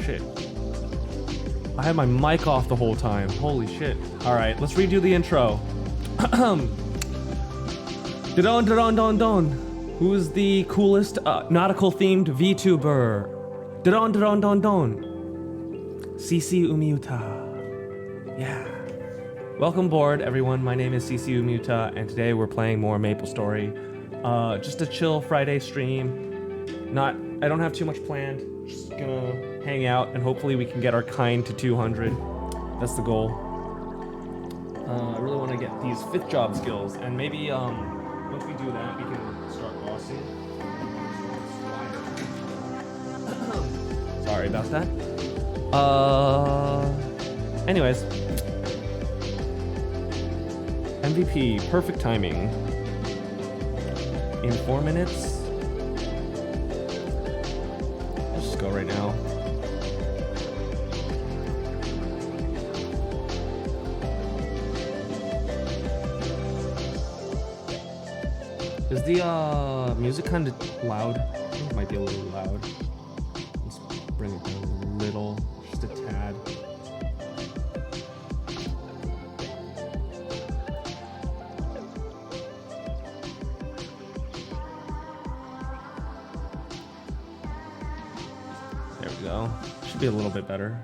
shit. I had my mic off the whole time. Holy shit. Alright, let's redo the intro. Don. Who's the coolest nautical themed VTuber? Don. CC Umiuta. Yeah. Welcome aboard, everyone. My name is CC Umiuta, and today we're playing more Maplestory. Just a chill Friday stream. I don't have too much planned. Just gonna hang out, and hopefully we can get our Kain to 200. That's the goal. I really want to get these 5th job skills, and maybe once we do that, we can start bossing. Sorry about that. Anyways. MVP, perfect timing. In 4 minutes. Let's just go right now. Is the music kind of loud? I think it might be a little loud. Let's bring it down a little, just a tad. There we go. Should be a little bit better.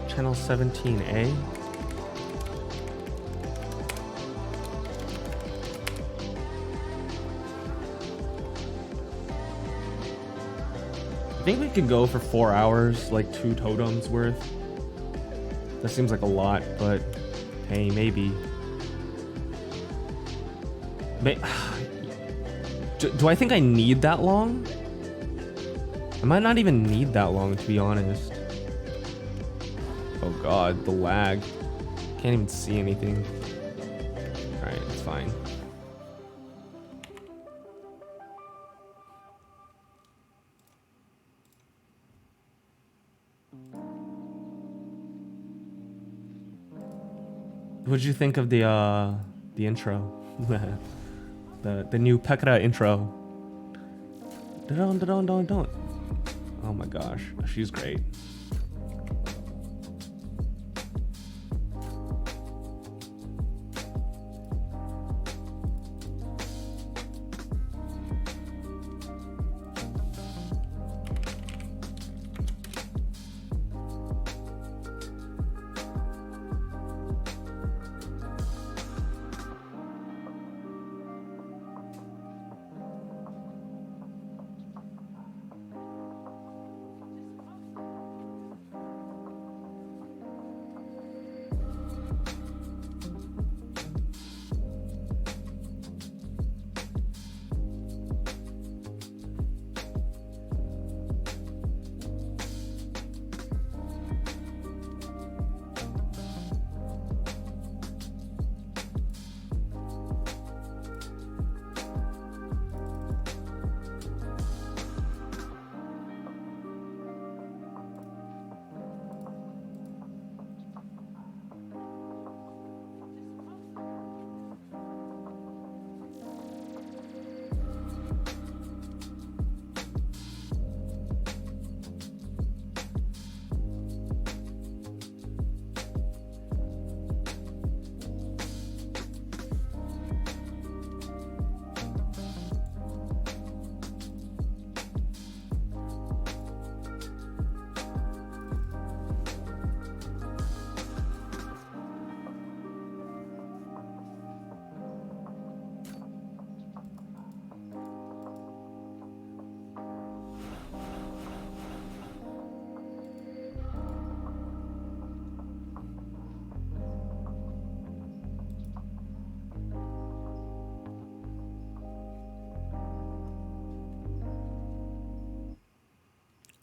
Channel 17A. I think we could go for 4 hours, like 2 totems worth. That seems like a lot, but hey, maybe. Do I think I need that long? I might not even need that long, to be honest. Oh god, the lag. Can't even see anything. Alright, it's fine. What'd you think of the intro? the new Pekara intro. Don't. Oh my gosh, she's great.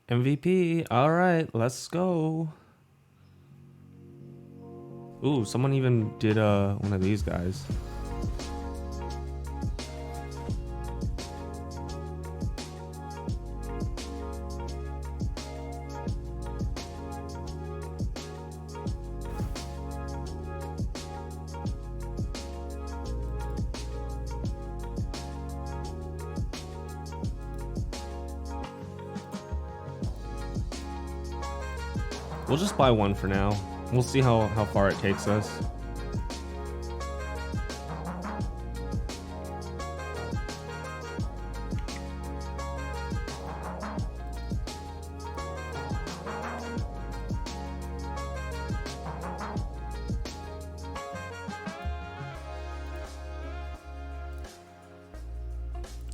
MVP. All right, let's go. Ooh, someone even did one of these guys. We'll just buy one for now. We'll see how far it takes us.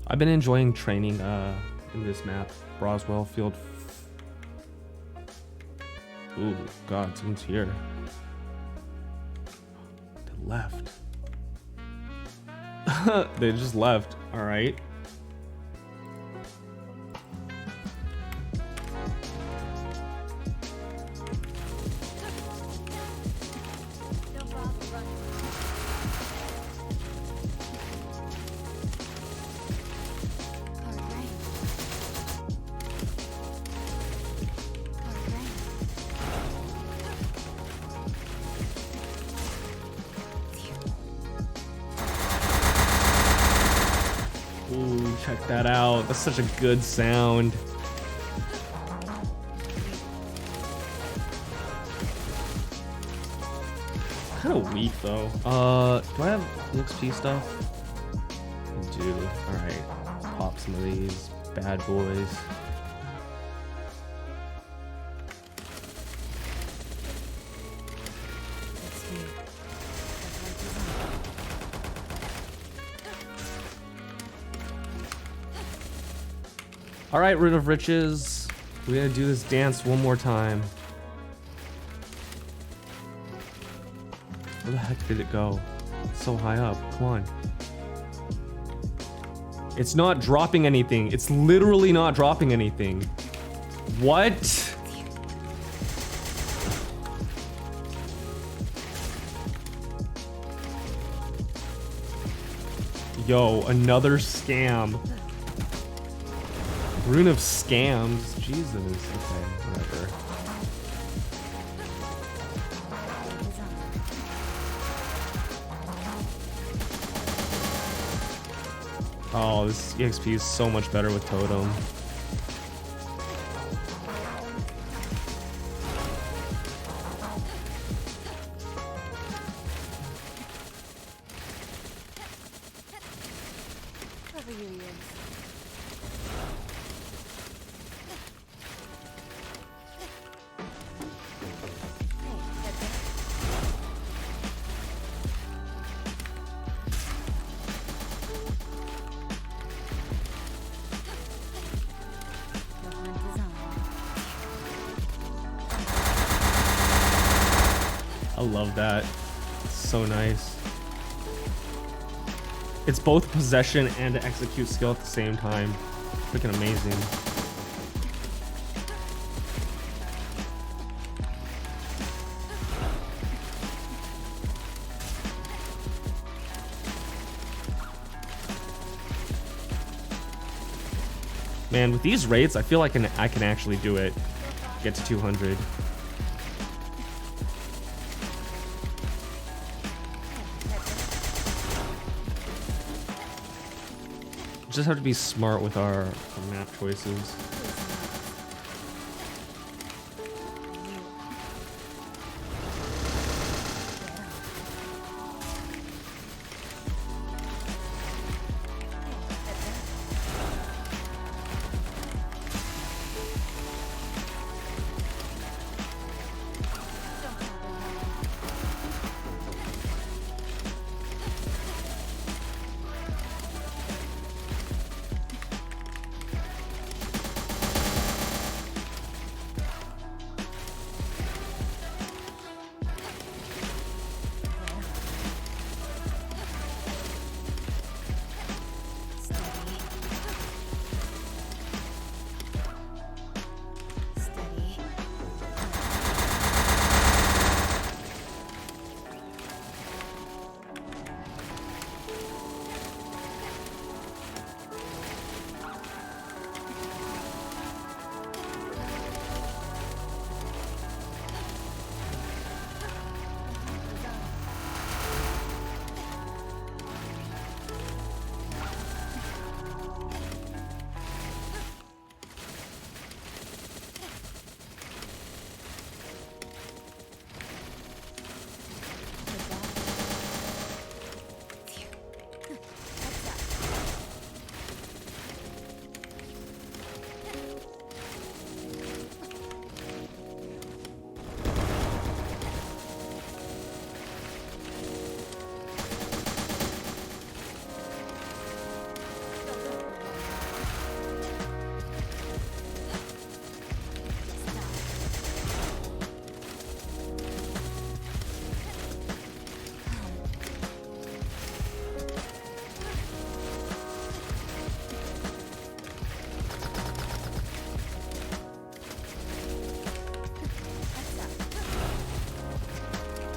I've been enjoying training in this map, Broswell Field. Ooh, God, someone's here. They left. They just left. All right. Check that out. That's such a good sound. Kind of weak though. Do I have EXP stuff? I do. Alright. Pop some of these bad boys. Alright, Root of Riches. We gotta do this dance one more time. Where the heck did it go? It's so high up. Come on. It's not dropping anything. It's literally not dropping anything. What? Yo, another scam. Rune of scams. Jesus. Okay, whatever. Oh, this EXP is so much better with Totem. I love that. It's so nice. It's both possession and an execute skill at the same time. Freaking amazing. Man, with these rates, I feel like I can actually do it. Get to 200. Just have to be smart with our map choices.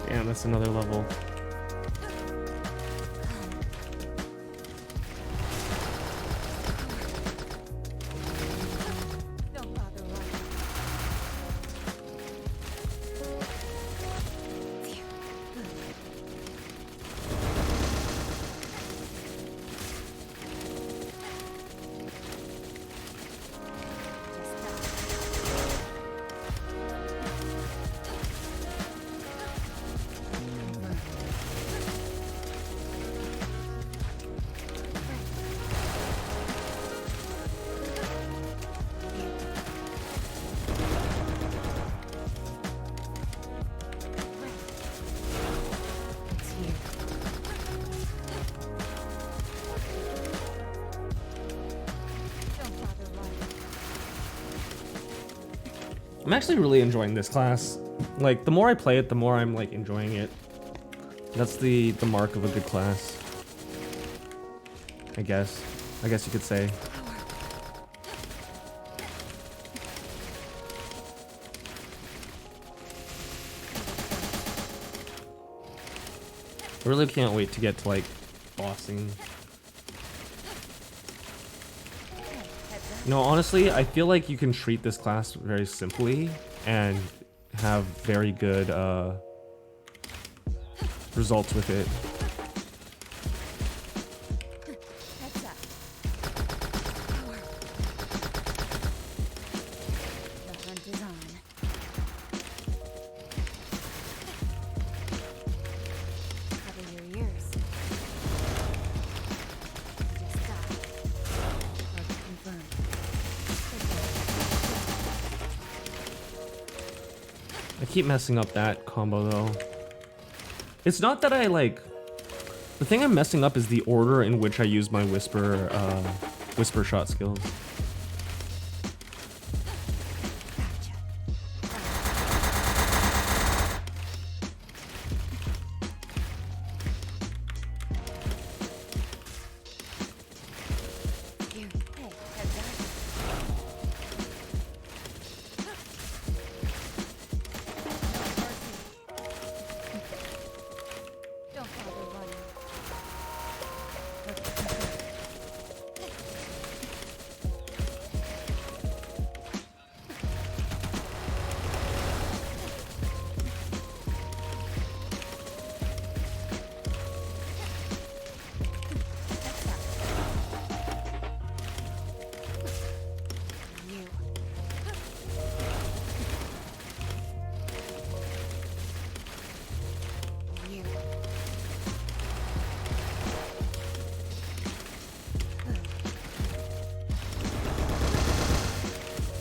Damn, that's another level. I'm actually really enjoying this class. Like, the more I play it, the more I'm, like, enjoying it. That's the mark of a good class. I guess you could say. I really can't wait to get to, like, bossing. No, honestly, I feel like you can treat this class very simply and have very good results with it. I keep messing up that combo though. It's not that I like... The thing I'm messing up is the order in which I use my whisper shot skills.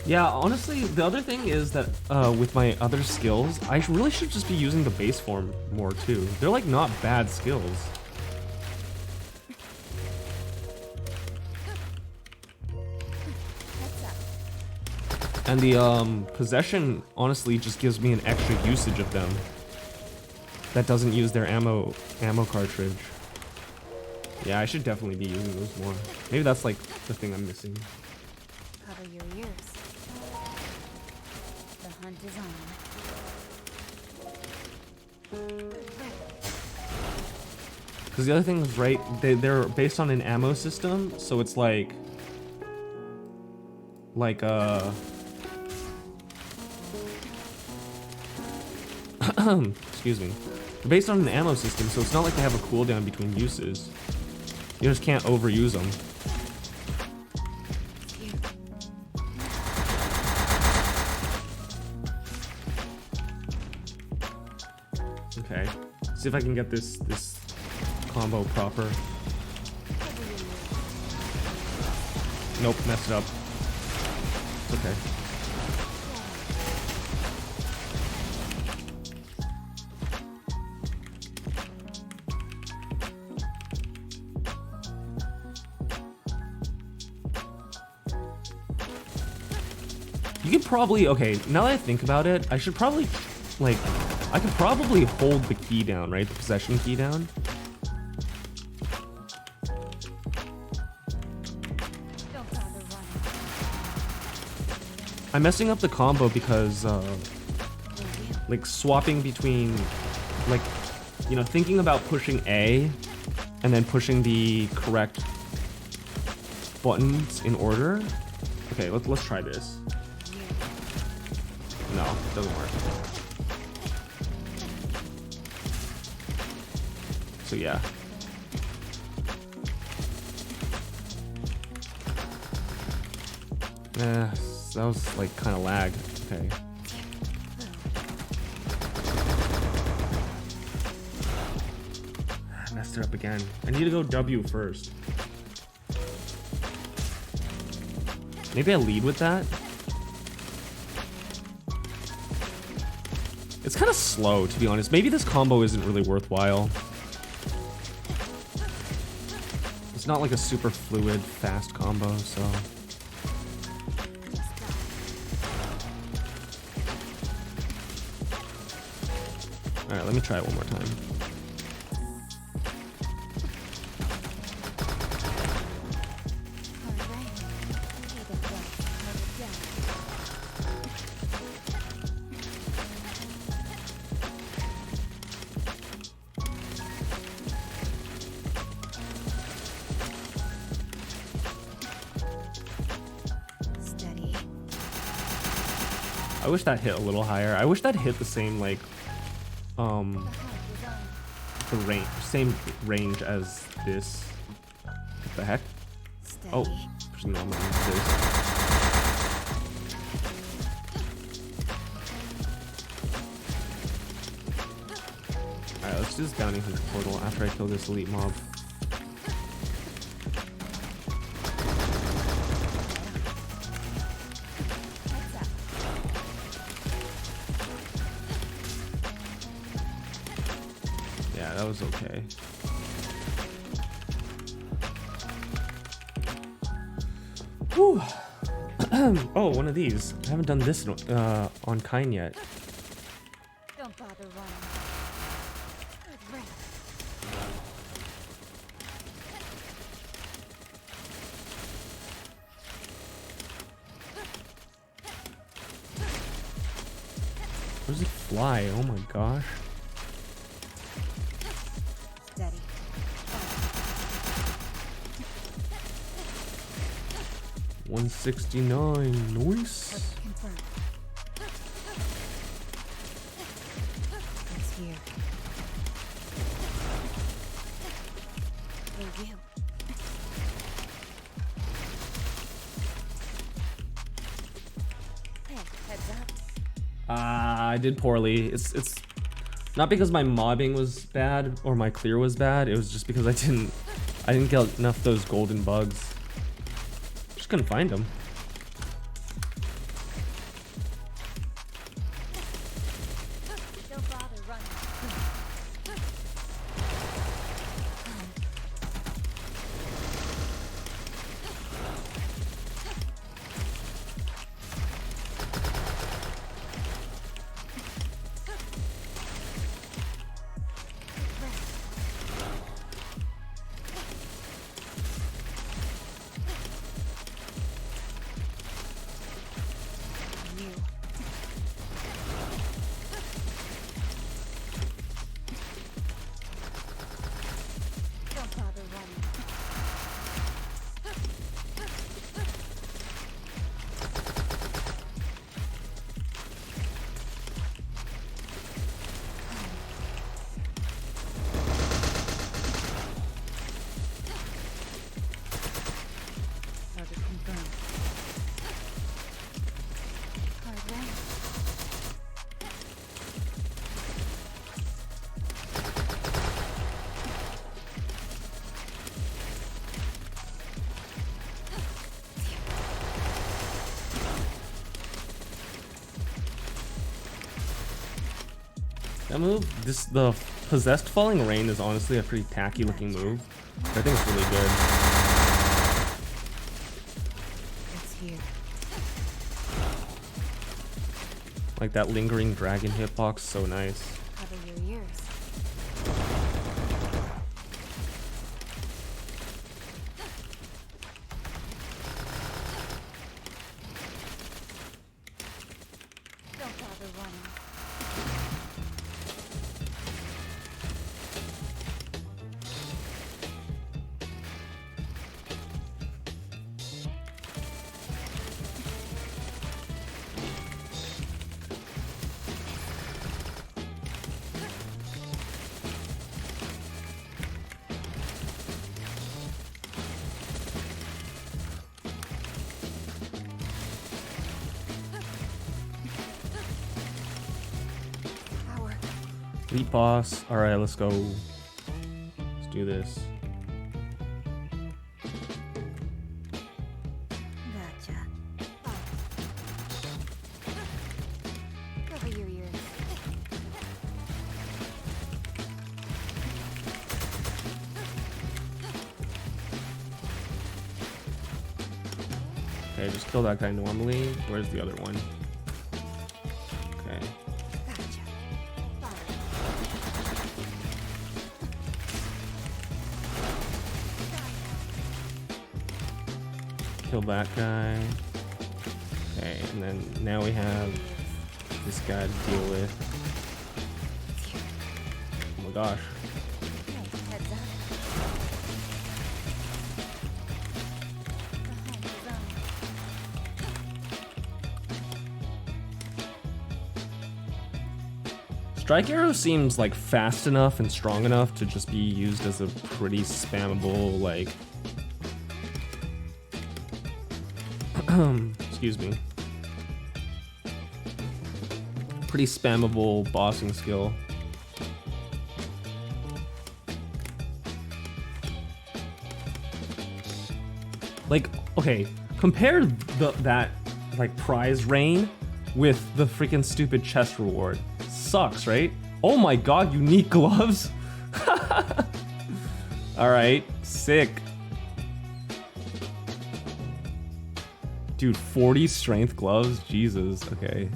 Yeah, honestly, the other thing is that with my other skills, I really should just be using the base form more too. They're like not bad skills. And the possession honestly just gives me an extra usage of them that doesn't use their ammo cartridge. Yeah, I should definitely be using those more. Maybe that's like the thing I'm missing. Cover your ears. The hunt is on. Because the other thing is, right, they're based on an ammo system, so it's like excuse me. They're based on an ammo system, so it's not like they have a cooldown between uses. You just can't overuse them. Okay, see if I can get this combo proper. Nope, messed it up. It's okay. You could probably, okay, now that I think about it, I should probably, like, I could probably hold the key down, right? The possession key down. I'm messing up the combo because, like, swapping between, like, you know, thinking about pushing A and then pushing the correct buttons in order. Okay, let's try this. No, it doesn't work. So yeah. That was like kind of lag. Okay. I messed it up again. I need to go W first. Maybe I lead with that. It's kind of slow, to be honest. Maybe this combo isn't really worthwhile. It's not like a super fluid, fast combo, so... Alright, let me try it one more time. I wish that hit a little higher. I wish that hit the same, like, the range, same range as this. What the heck? Oh, for some reason I'm gonna use this. Alright, let's do this downing his portal after I kill this elite mob. Yeah, that was okay. Whew. Oh, one of these. I haven't done this on Kain yet. Don't bother running. Good rest. Where does it fly? Oh my gosh. Steady. 169. Nice. Confirm. It's here. Review. Hey, heads up. I did poorly. It's not because my mobbing was bad or my clear was bad. It was just because I didn't get enough of those golden bugs. Just couldn't find them. Don't bother running. You. Don't bother running. Target confirmed. Hard range. That move, the possessed falling rain is honestly a pretty tacky looking move. I think it's really good. It's here. Like that lingering dragon hitbox, so nice. Cover your ears. Don't bother running. Power. Elite boss. Alright, let's go. Let's do this. Gotcha. Cover your ears. Okay, just kill that guy normally. Where's the other one? Okay. Gotcha. Fire. Kill that guy. Okay, and then now we have this guy to deal with. Oh my gosh. Heads up. Strike Arrow seems like fast enough and strong enough to just be used as a pretty spammable, like, excuse me, pretty spammable bossing skill. Like, okay, compare that like prize rain with the freaking stupid chest reward. Sucks, right? Oh my god, unique gloves. All right, sick. Dude, 40 strength gloves, Jesus. Okay.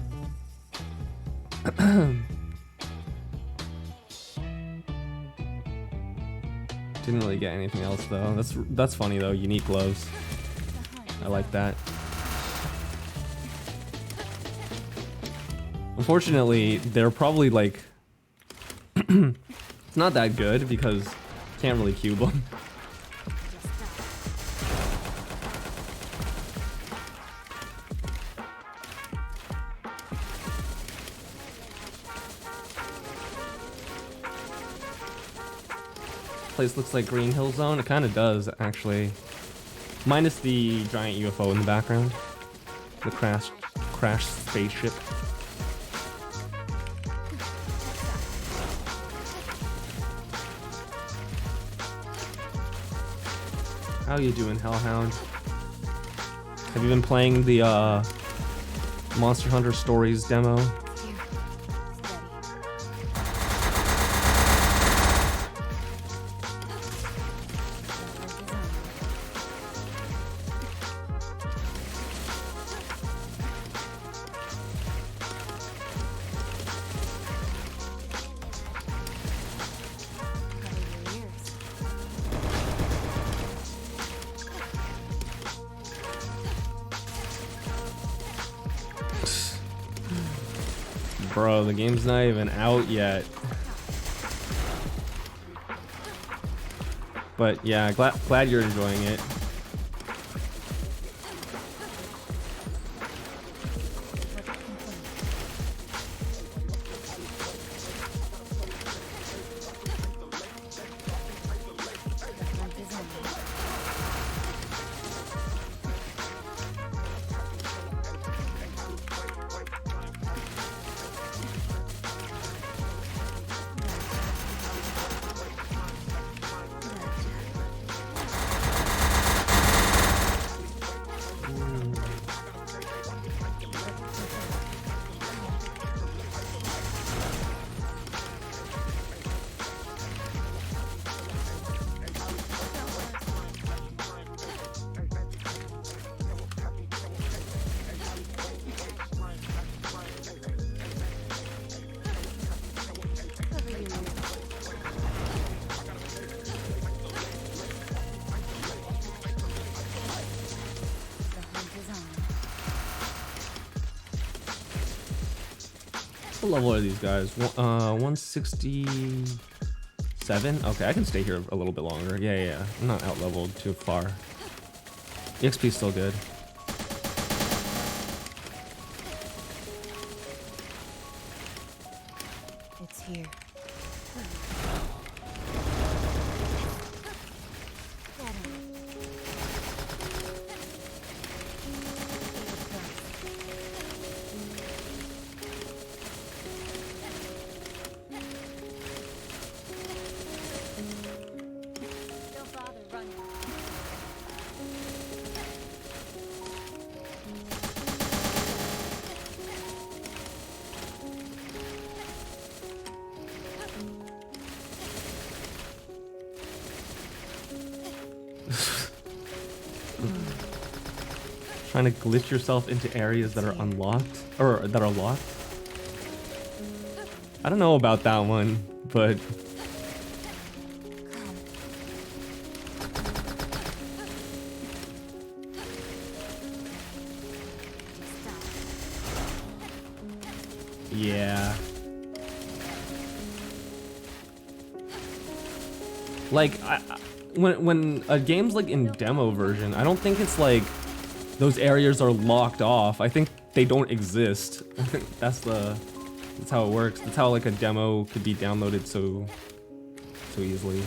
Didn't really get anything else though. That's funny though. Unique gloves. I like that. Unfortunately, they're probably like it's not that good because can't really cube them. Place looks like Green Hill Zone. It kind of does, actually. Minus the giant UFO in the background. The crash spaceship. How you doing, Hellhound? Have you been playing the Monster Hunter Stories demo? Bro, the game's not even out yet. But yeah, glad you're enjoying it. What level are these guys? 167? Okay, I can stay here a little bit longer. Yeah. I'm not out leveled too far. EXP's still good. It's here. Trying to glitch yourself into areas that are unlocked or that are locked. I don't know about that one, but Yeah. Like, when a game's like in demo version, I don't think it's like those areas are locked off. I think they don't exist. I think that's how it works. That's how like a demo could be downloaded so easily.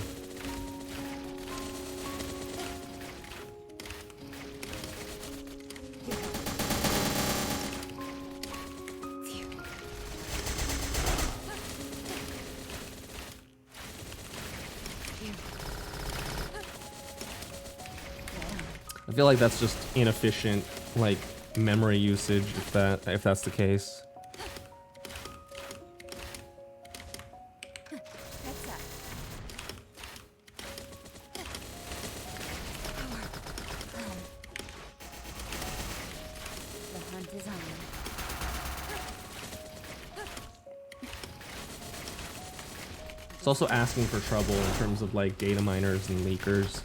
I feel like that's just inefficient, like, memory usage, if that's the case. The hunt is on. It's also asking for trouble in terms of like data miners and leakers.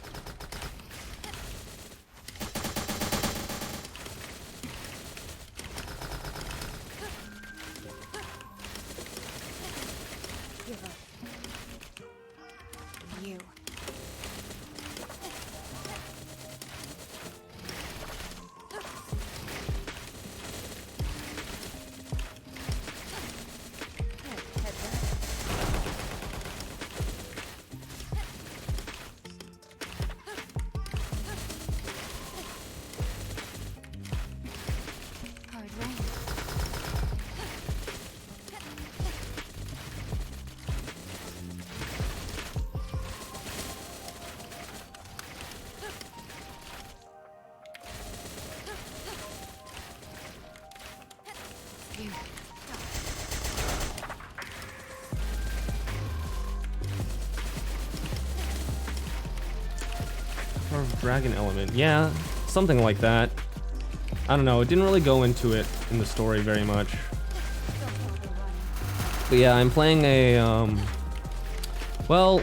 You. Hard rain. You. Or dragon element. Yeah, something like that. I don't know, it didn't really go into it in the story very much. But yeah, I'm playing a, well,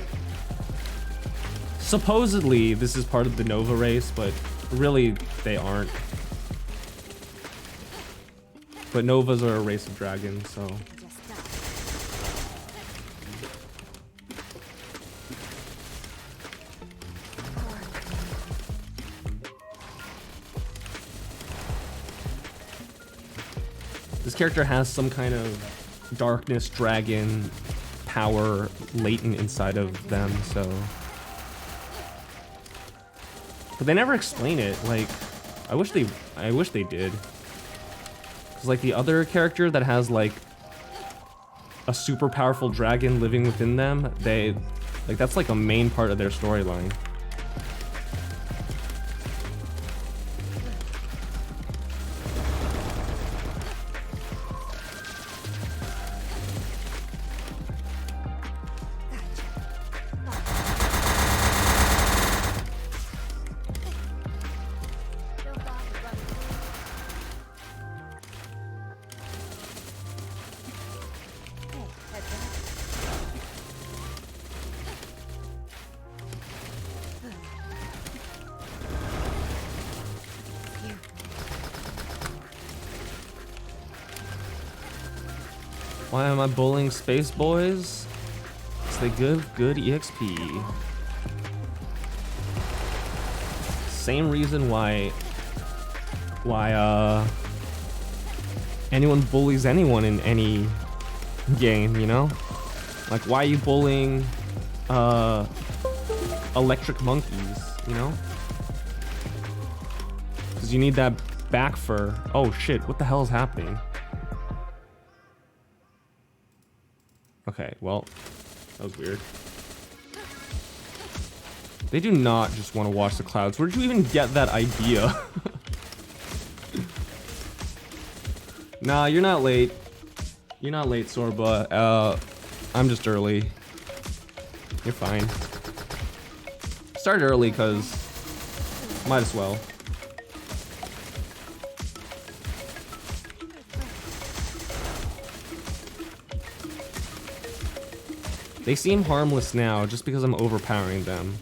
supposedly this is part of the Nova race, but really they aren't. But Novas are a race of dragons, so. Just die. This character has some kind of darkness dragon power latent inside of them, so. But they never explain it. Like, I wish they did. Cause like the other character that has like a super powerful dragon living within them, that's like a main part of their storyline. Why am I bullying space boys? Because they give good EXP. Same reason why anyone bullies anyone in any game, you know? Like, why are you bullying electric monkeys, you know? Because you need that back fur. Oh shit, what the hell is happening? Okay, well, that was weird. They do not just want to watch the clouds. Where did you even get that idea? Nah, you're not late. You're not late, Sorba. I'm just early. You're fine. Started early because might as well. They seem harmless now just because I'm overpowering them.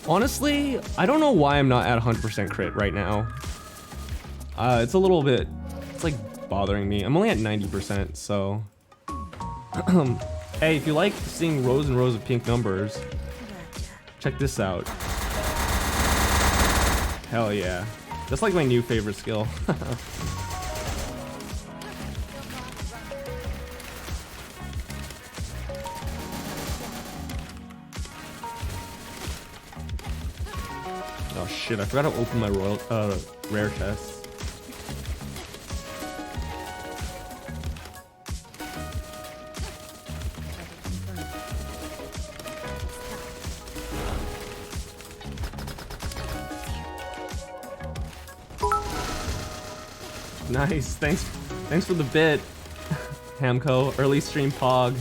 Honestly, I don't know why I'm not at 100% crit right now. It's a little bit, it's like bothering me. I'm only at 90%, so. Hey, if you like seeing rows and rows of pink numbers, check this out. Hell yeah. That's like my new favorite skill. Oh shit, I forgot to open my rare chest. Nice, thanks for the bit, Hamco. Early stream pog.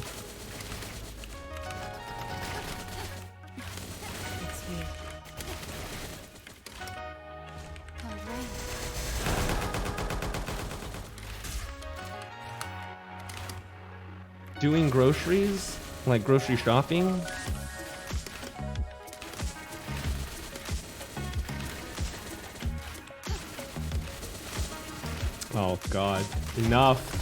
Doing groceries, like grocery shopping. Oh god, enough.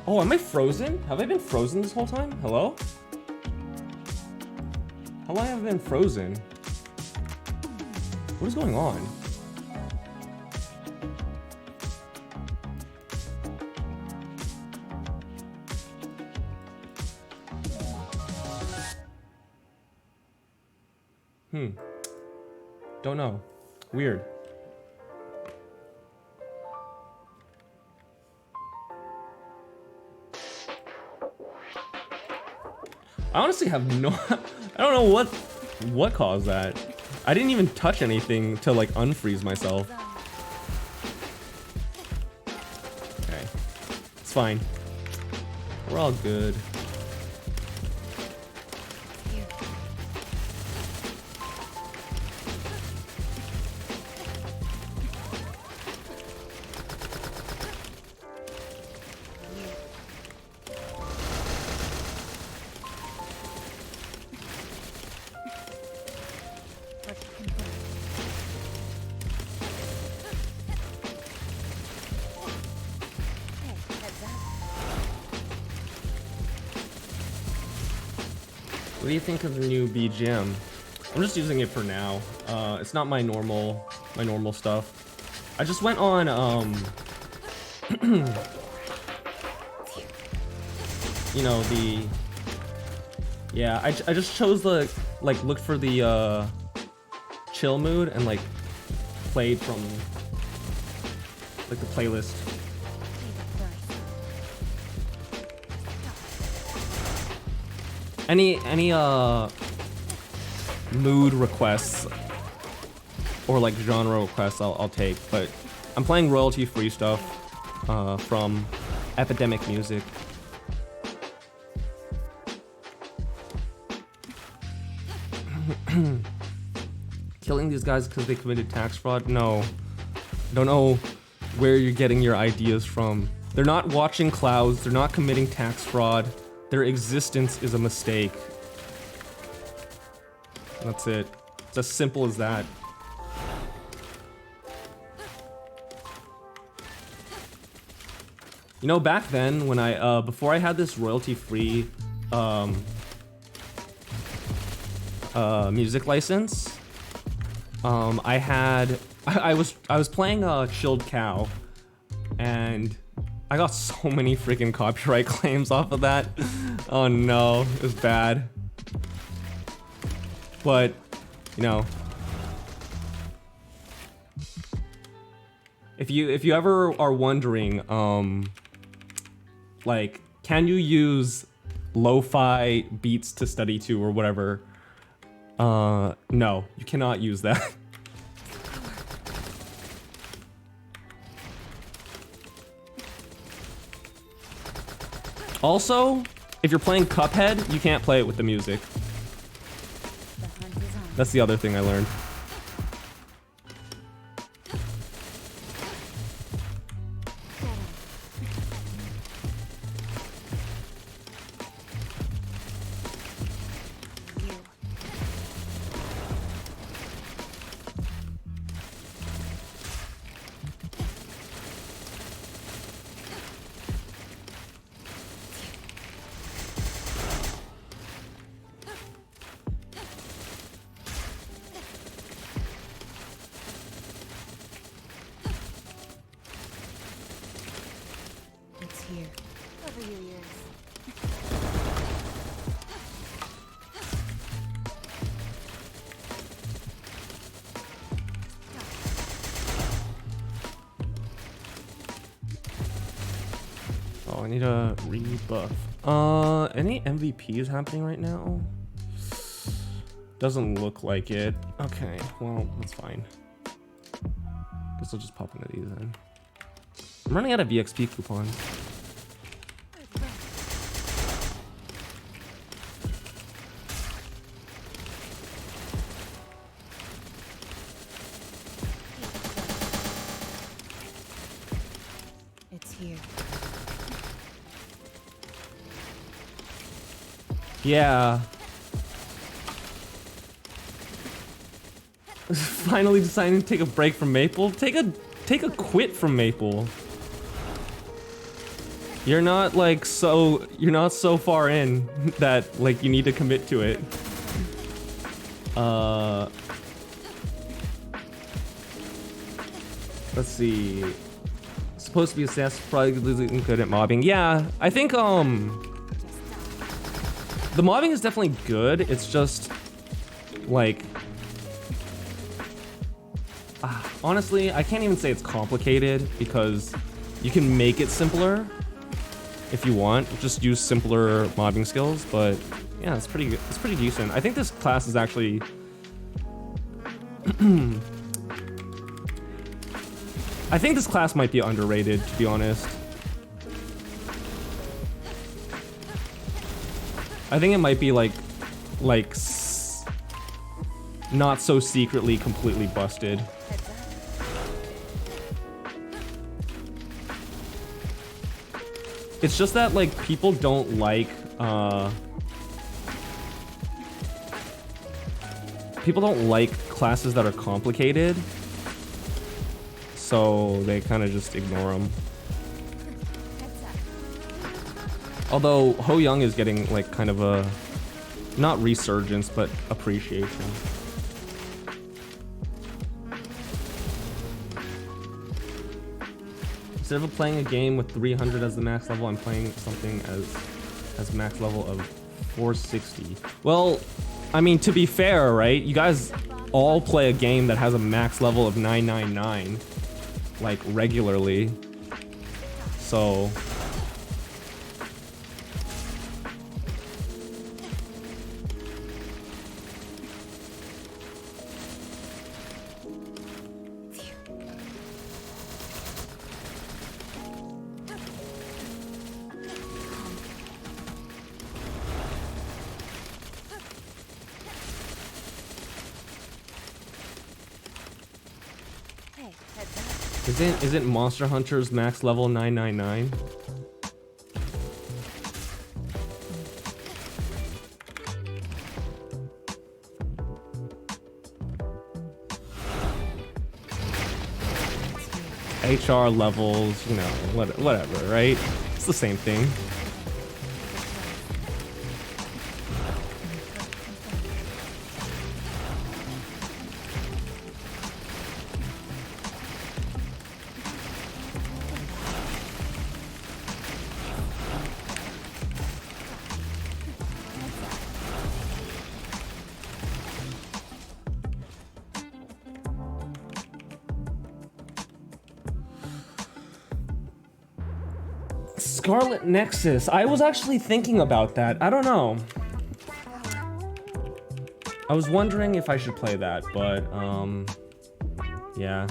Oh, am I frozen? Have I been frozen this whole time? Hello? How long have I been frozen? What is going on? Don't know. Weird. I honestly have no, I don't know what caused that. I didn't even touch anything to like unfreeze myself. Okay, it's fine. We're all good. What do you think of the new BGM? I'm just using it for now. It's not my normal stuff. I just went on you know, I just chose the looked for the chill mood and like played from like the playlist. Any mood requests or like genre requests I'll take, but I'm playing royalty free stuff from Epidemic Music. Killing these guys because they committed tax fraud? No. Don't know where you're getting your ideas from. They're not watching clouds, they're not committing tax fraud. Their existence is a mistake. That's it. It's as simple as that. You know, back then when I before I had this royalty-free music license, I was playing Chilled Cow, and I got so many freaking copyright claims off of that. Oh no, it was bad. But, you know, if you ever are wondering, like, can you use lo-fi beats to study to or whatever? No, you cannot use that. Also, if you're playing Cuphead, you can't play it with the music. That's the other thing I learned. Oh, I need a rebuff. Any MVPs happening right now? Doesn't look like it. Okay, well, that's fine. Guess I'll just pop into these then. I'm running out of EXP coupons. It's here. Yeah. Finally deciding to take a break from Maple. Take a quit from Maple. You're not so far in that like you need to commit to it. Let's see. Supposed to be assessed, probably good at mobbing. Yeah, I think the mobbing is definitely good. It's just like honestly, I can't even say it's complicated because you can make it simpler if you want. Just use simpler mobbing skills, but yeah, it's pretty good. It's pretty decent. I think this class is actually I think this class might be underrated, to be honest. I think it might be like not so secretly completely busted. It's just that like people don't like classes that are complicated, so they kind of just ignore them. Although Ho Young is getting like kind of a not resurgence but appreciation. Instead of playing a game with 300 as the max level, I'm playing something as max level of 460. Well, I mean, to be fair, right? You guys all play a game that has a max level of 999, like regularly. So Isn't Monster Hunter's max level 999? HR levels, you know, whatever, right? It's the same thing. Scarlet Nexus. I was actually thinking about that. I don't know. I was wondering if I should play that, but yeah.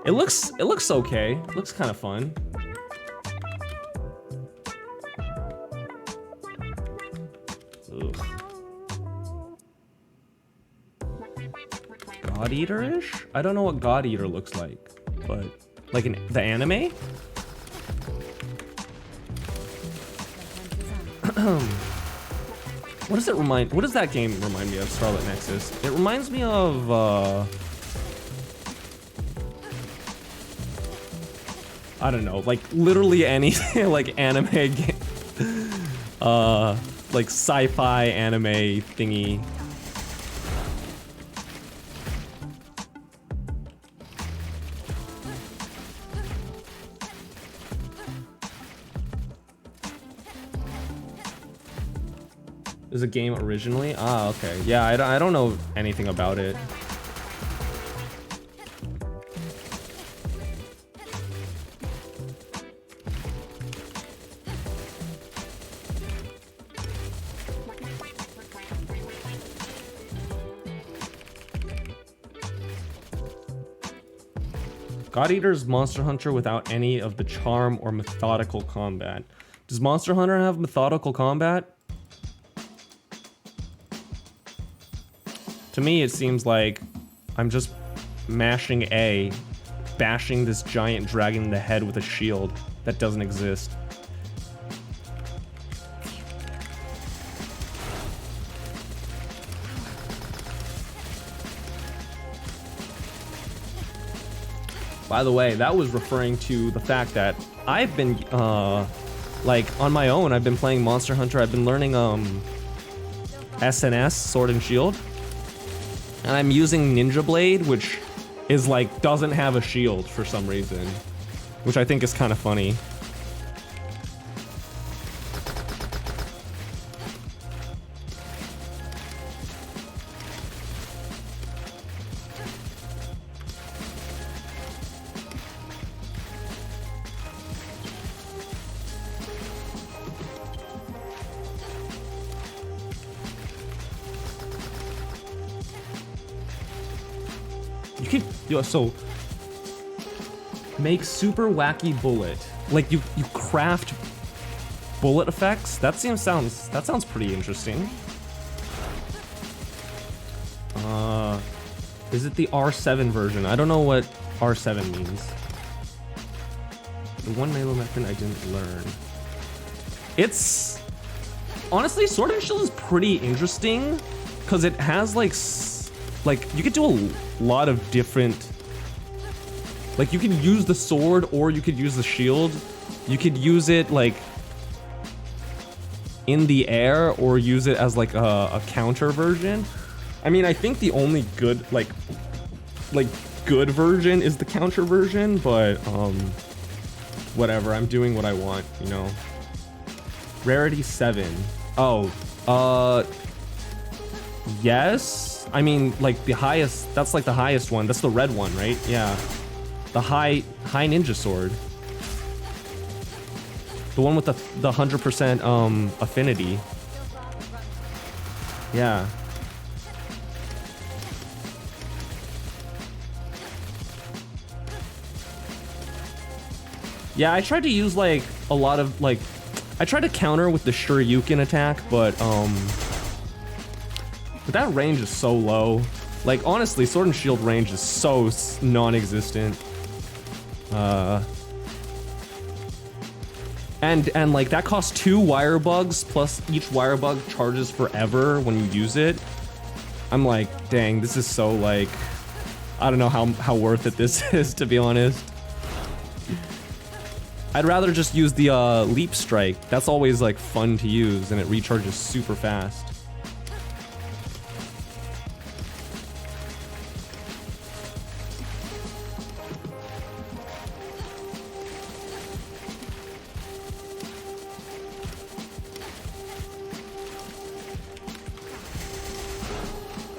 It looks okay. It looks kind of fun. Ugh. God Eater-ish? I don't know what God Eater looks like, but like the anime? What does it remind? What does that game remind me of? Scarlet Nexus. It reminds me of I don't know, like literally any like anime game, like sci-fi anime thingy. Is a game originally? Ah, okay. Yeah, I don't know anything about it. God Eater's Monster Hunter without any of the charm or methodical combat. Does Monster Hunter have methodical combat? To me, it seems like I'm just mashing A, bashing this giant dragon in the head with a shield that doesn't exist. By the way, that was referring to the fact that I've been, like, on my own, I've been playing Monster Hunter. I've been learning, SNS, Sword and Shield. And I'm using Ninja Blade, which is like, doesn't have a shield for some reason. Which I think is kind of funny. You can, so make super wacky bullet. Like you craft bullet effects. That sounds pretty interesting. Is it the R7 version? I don't know what R7 means. The one Melo method I didn't learn. It's honestly, Sword and Shield is pretty interesting because it has like you could do a lot of different, like you could use the sword or you could use the shield. You could use it like in the air or use it as like a counter version. I mean, I think the only good like good version is the counter version, but whatever, I'm doing what I want, you know. Rarity 7. Oh, yes. I mean, like the highest, that's like the highest one. That's the red one, right? Yeah. The high ninja sword. The one with the 100% affinity. Yeah. Yeah, I tried to use like a lot of like, I tried to counter with the Shoryuken attack, but that range is so low. Like honestly, Sword and Shield range is so non-existent. And like that costs 2 wire bugs, plus each wire bug charges forever when you use it. I'm like, dang, this is so like, I don't know how worth it this is, to be honest. I'd rather just use the leap strike. That's always like fun to use and it recharges super fast.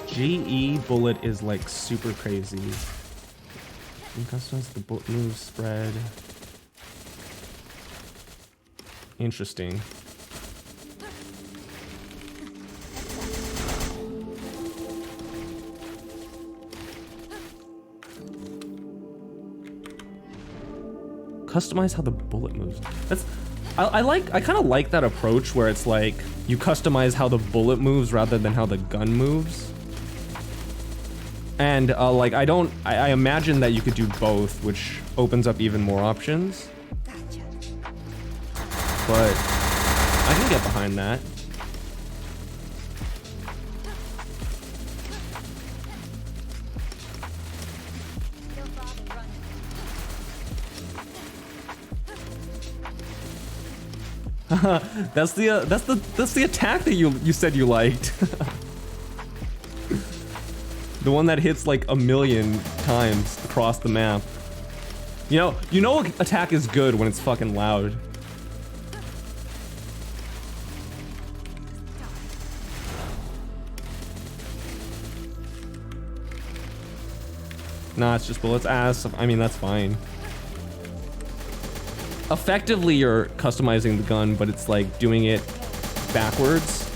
GE bullet is like super crazy. You can customize the bullet move spread. Interesting. Customize how the bullet moves. That's I kind of like that approach where it's like you customize how the bullet moves rather than how the gun moves. And like I imagine that you could do both, which opens up even more options. Gotcha. But I can get behind that. That's the attack that you said you liked. The one that hits like 1,000,000 times across the map. You know attack is good when it's fucking loud. Nah, it's just bullets ass. I mean, that's fine. Effectively, you're customizing the gun, but it's like doing it backwards.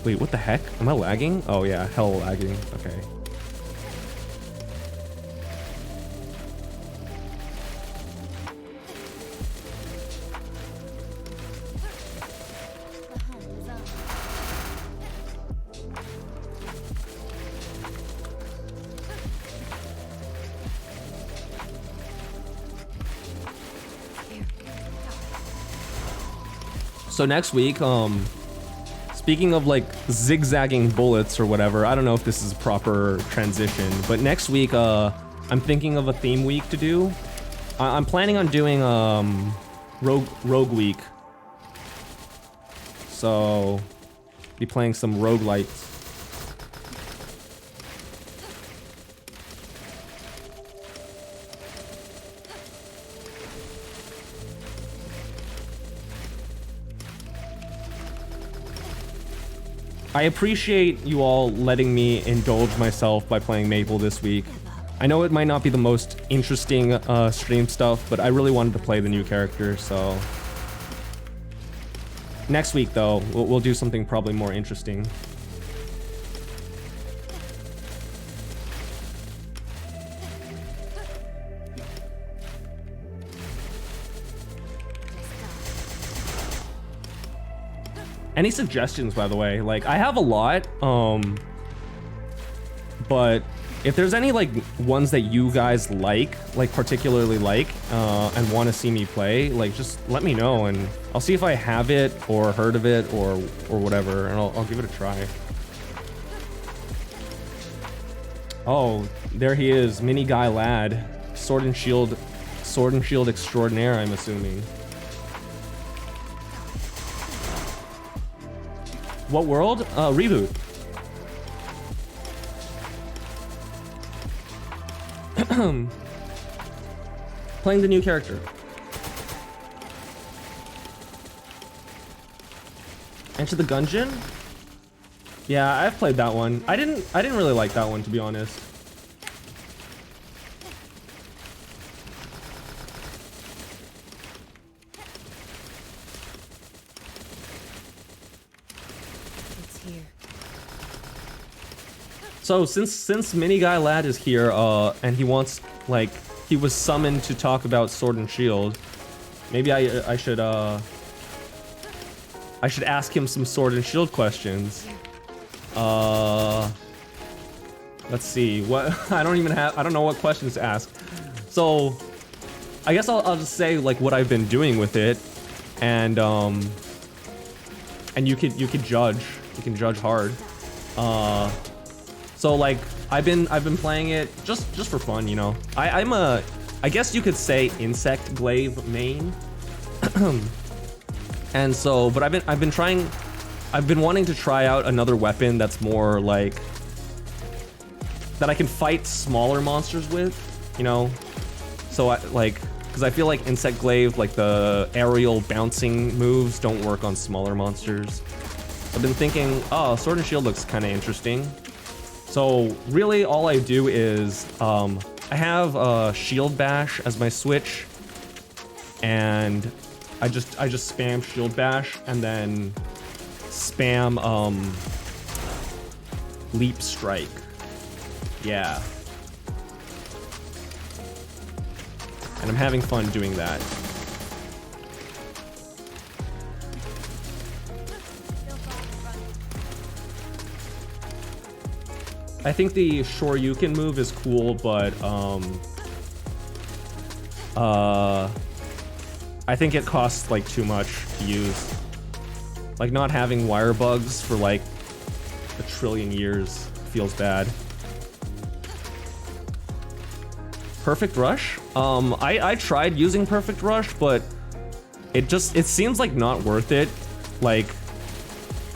Wait, what the heck? Am I lagging? Oh yeah, hell lagging. Okay. So next week, speaking of like zigzagging bullets or whatever, I don't know if this is a proper transition, but next week, I'm thinking of a theme week to do. I'm planning on doing rogue week. So, be playing some roguelites. I appreciate you all letting me indulge myself by playing Maple this week. I know it might not be the most interesting stream stuff, but I really wanted to play the new character, so... Next week, though, we'll do something probably more interesting. Any suggestions, by the way? Like, I have a lot, but if there's any, like, ones that you guys like particularly like, and want to see me play, like, just let me know, and I'll see if I have it, or heard of it, or whatever, and I'll give it a try. Oh, there he is, Mini Guy Lad. Sword and Shield extraordinaire, I'm assuming. What world? Reboot. Playing the new character. Enter the Gungeon? Yeah, I've played that one. I didn't really like that one, to be honest. So since Mini Guy Lad is here, and he wants, like, he was summoned to talk about Sword and Shield, maybe I should ask him some Sword and Shield questions. Let's see, what I don't know what questions to ask. So I guess I'll just say like what I've been doing with it, and you can judge hard. So like I've been playing it just for fun, you know. I guess you could say insect glaive main. And so, but I've been wanting to try out another weapon that's more like that I can fight smaller monsters with, you know. So because I feel like insect glaive, like the aerial bouncing moves don't work on smaller monsters. I've been thinking, oh, Sword and Shield looks kind of interesting. So really all I do is, I have Shield Bash as my switch, and I just spam shield bash and then spam leap strike. Yeah. And I'm having fun doing that. I think the Shoryuken move is cool, but I think it costs like too much to use. Like not having wire bugs for like a trillion years feels bad. Perfect Rush? I tried using Perfect Rush, but it seems like not worth it. Like,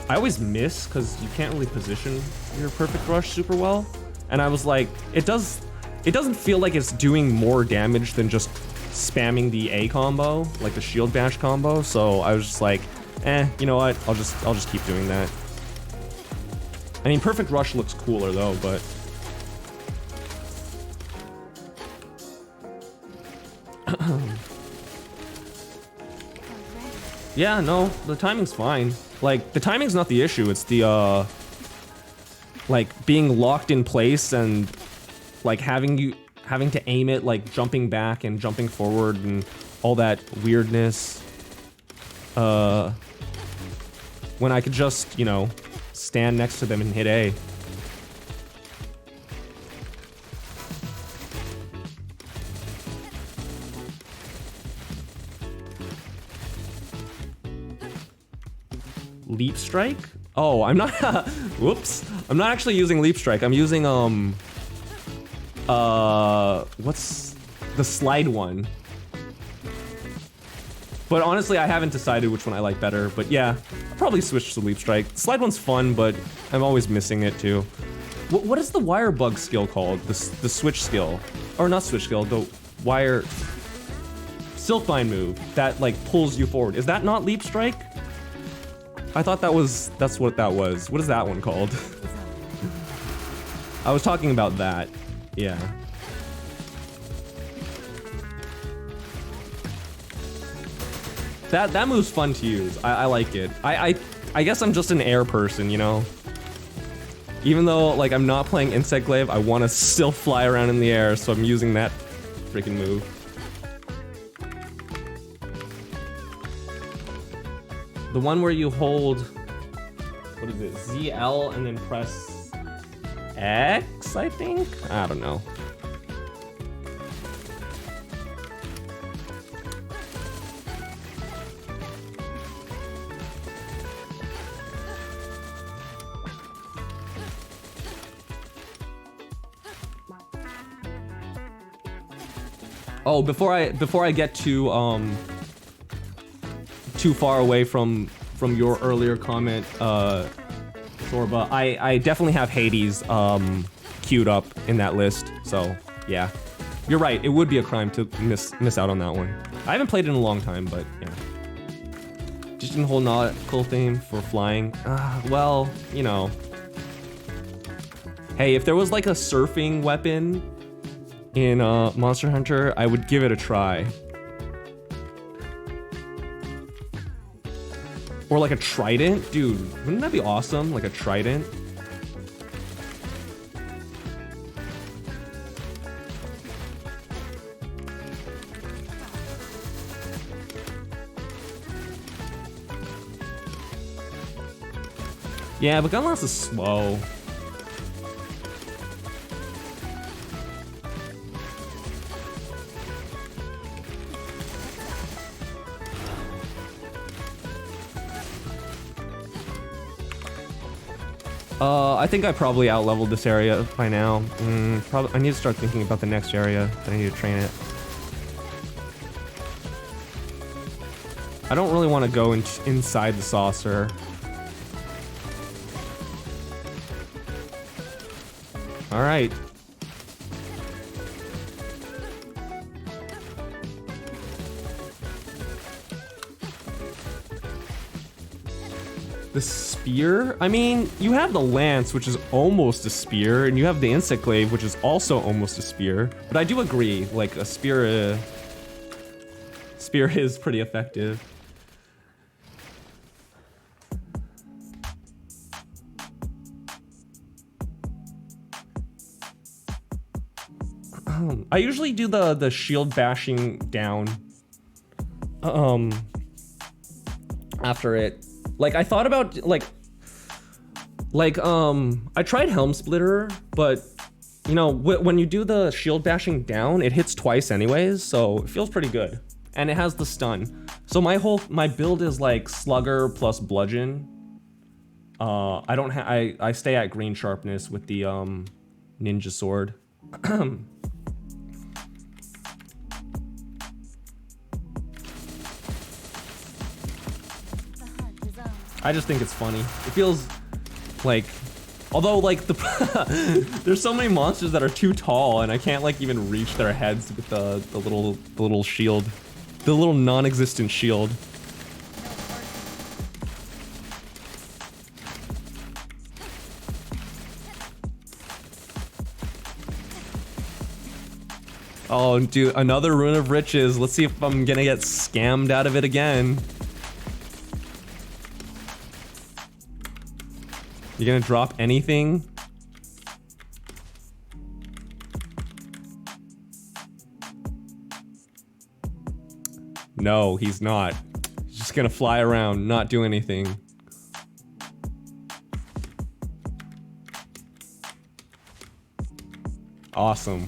I always miss because you can't really position your Perfect Rush super well. And I was like, it doesn't feel like it's doing more damage than just spamming the A combo, like the shield bash combo. So I was just like, you know what? I'll just keep doing that. I mean, Perfect Rush looks cooler though, but yeah, no, the timing's fine. Like, the timing's not the issue, it's the, like, being locked in place and, like, having to aim it, like, jumping back and jumping forward and all that weirdness. When I could just, you know, stand next to them and hit A. Leap strike? Oh, I'm not whoops. I'm not actually using leap strike. I'm using what's the slide one? But honestly, I haven't decided which one I like better. But yeah, I'll probably switch to leap strike. Slide one's fun, but I'm always missing it too. What is the wire bug skill called? The switch skill, or not switch skill? The wire Silkvine move that like pulls you forward. Is that not leap strike? I thought that's what that was. What is that one called? I was talking about that. Yeah. That move's fun to use. I like it. I guess I'm just an air person, you know? Even though like I'm not playing Insect Glaive, I want to still fly around in the air, so I'm using that freaking move. The one where you hold, what is it, ZL and then press X, I think? I don't know. Oh, before I get too far away from your earlier comment, Sorba, I definitely have Hades queued up in that list. So yeah, you're right. It would be a crime to miss out on that one. I haven't played it in a long time, but yeah. Just didn't hold nautical theme for flying. Well, you know. Hey, if there was like a surfing weapon in Monster Hunter, I would give it a try. Or like a trident? Dude, wouldn't that be awesome? Like a trident? Yeah, but Gunloss is slow. I think I probably outleveled this area by now. Probably, I need to start thinking about the next area that I need to train it. I don't really want to go inside the saucer. All right. The spear? I mean, you have the lance, which is almost a spear, and you have the insect glaive, which is also almost a spear. But I do agree, like a spear Spear is pretty effective. I usually do the shield bashing down after it. Like I thought about I tried Helm Splitter, but you know when you do the shield bashing down, it hits twice anyways, so it feels pretty good. And it has the stun. So my build is like Slugger plus Bludgeon. I stay at green sharpness with the ninja sword. I just think it's funny. It feels like, although like there's so many monsters that are too tall and I can't like even reach their heads with the little shield, the little non-existent shield. Oh, dude, another Rune of Riches. Let's see if I'm gonna get scammed out of it again. You gonna drop anything? No, he's not. He's just gonna fly around, not do anything. Awesome.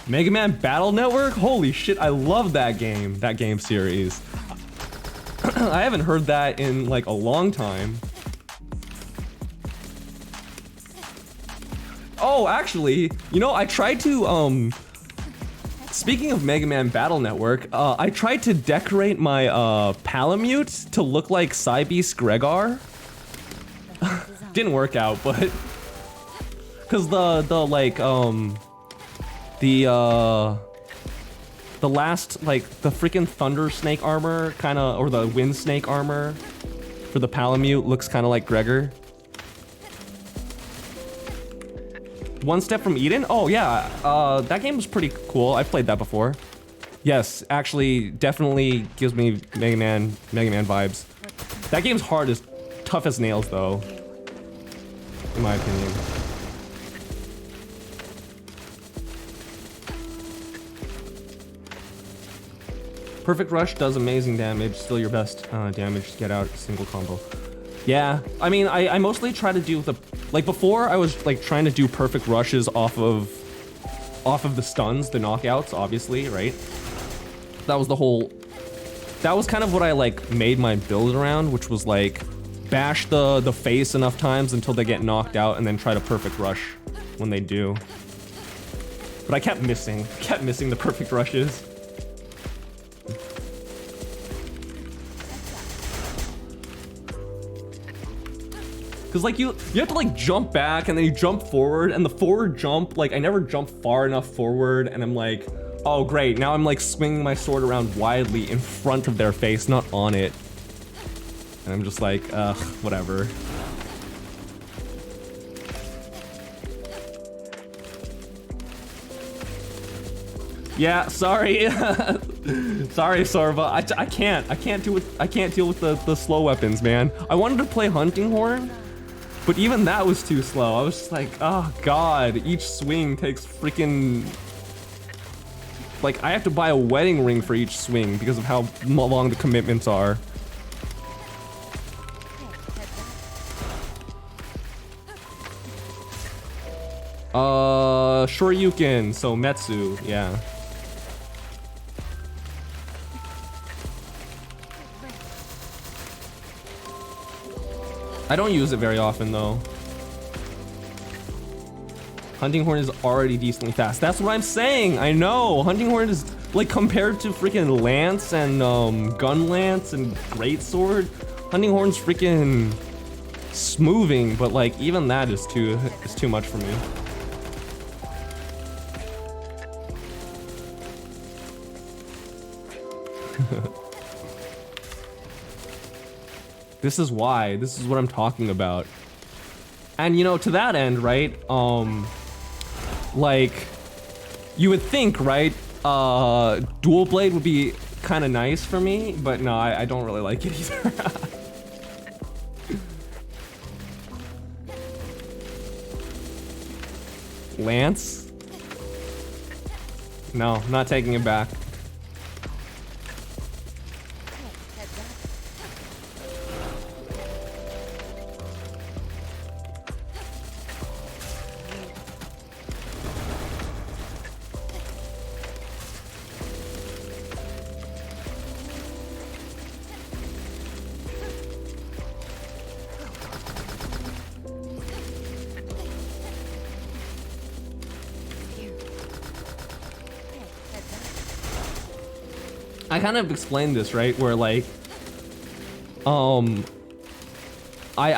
Mega Man Battle Network? Holy shit, I love that game series. I haven't heard that in like a long time. Oh, actually, you know, I tried to, speaking of Mega Man Battle Network, I tried to decorate my, Palamute to look like Cybeast Gregar. Didn't work out, but... Cause the last, like, the freaking Thunder Snake armor, kinda, or the Wind Snake armor for the Palamute looks kinda like Gregor. One Step from Eden? Oh yeah, that game was pretty cool. I've played that before. Yes, actually, definitely gives me Mega Man vibes. That game's hard as tough as nails though, in my opinion. Perfect Rush does amazing damage, still your best damage to get out a single combo. Yeah, I mean, I mostly try to do the, like before I was like trying to do perfect rushes off of the stuns, the knockouts, obviously, right? That was kind of what I like made my build around, which was like bash the face enough times until they get knocked out and then try to perfect rush when they do. But I kept missing the perfect rushes. Cause like you have to like jump back and then you jump forward, and the forward jump, like I never jump far enough forward, and I'm like, oh great, now I'm like swinging my sword around wildly in front of their face, not on it. And I'm just like, ugh, whatever. Yeah, sorry. Sorry, Sorva. I can't deal with the slow weapons, man. I wanted to play Hunting Horn, but even that was too slow. I was just like, oh god, each swing takes freaking... Like, I have to buy a wedding ring for each swing because of how long the commitments are. Shoryuken, so Metsu, yeah. I don't use it very often though. Hunting Horn is already decently fast. That's what I'm saying. I know. Hunting Horn is like compared to freaking Lance and Gun Lance and Greatsword. Hunting Horn's freaking smoothing, but like even that is too much for me. This is what I'm talking about. And you know, to that end, right, like You would think, right? Dual blade would be kind of nice for me, but no, I don't really like it either. Lance? No, not taking it back. I kind of explained this, right? Where like, I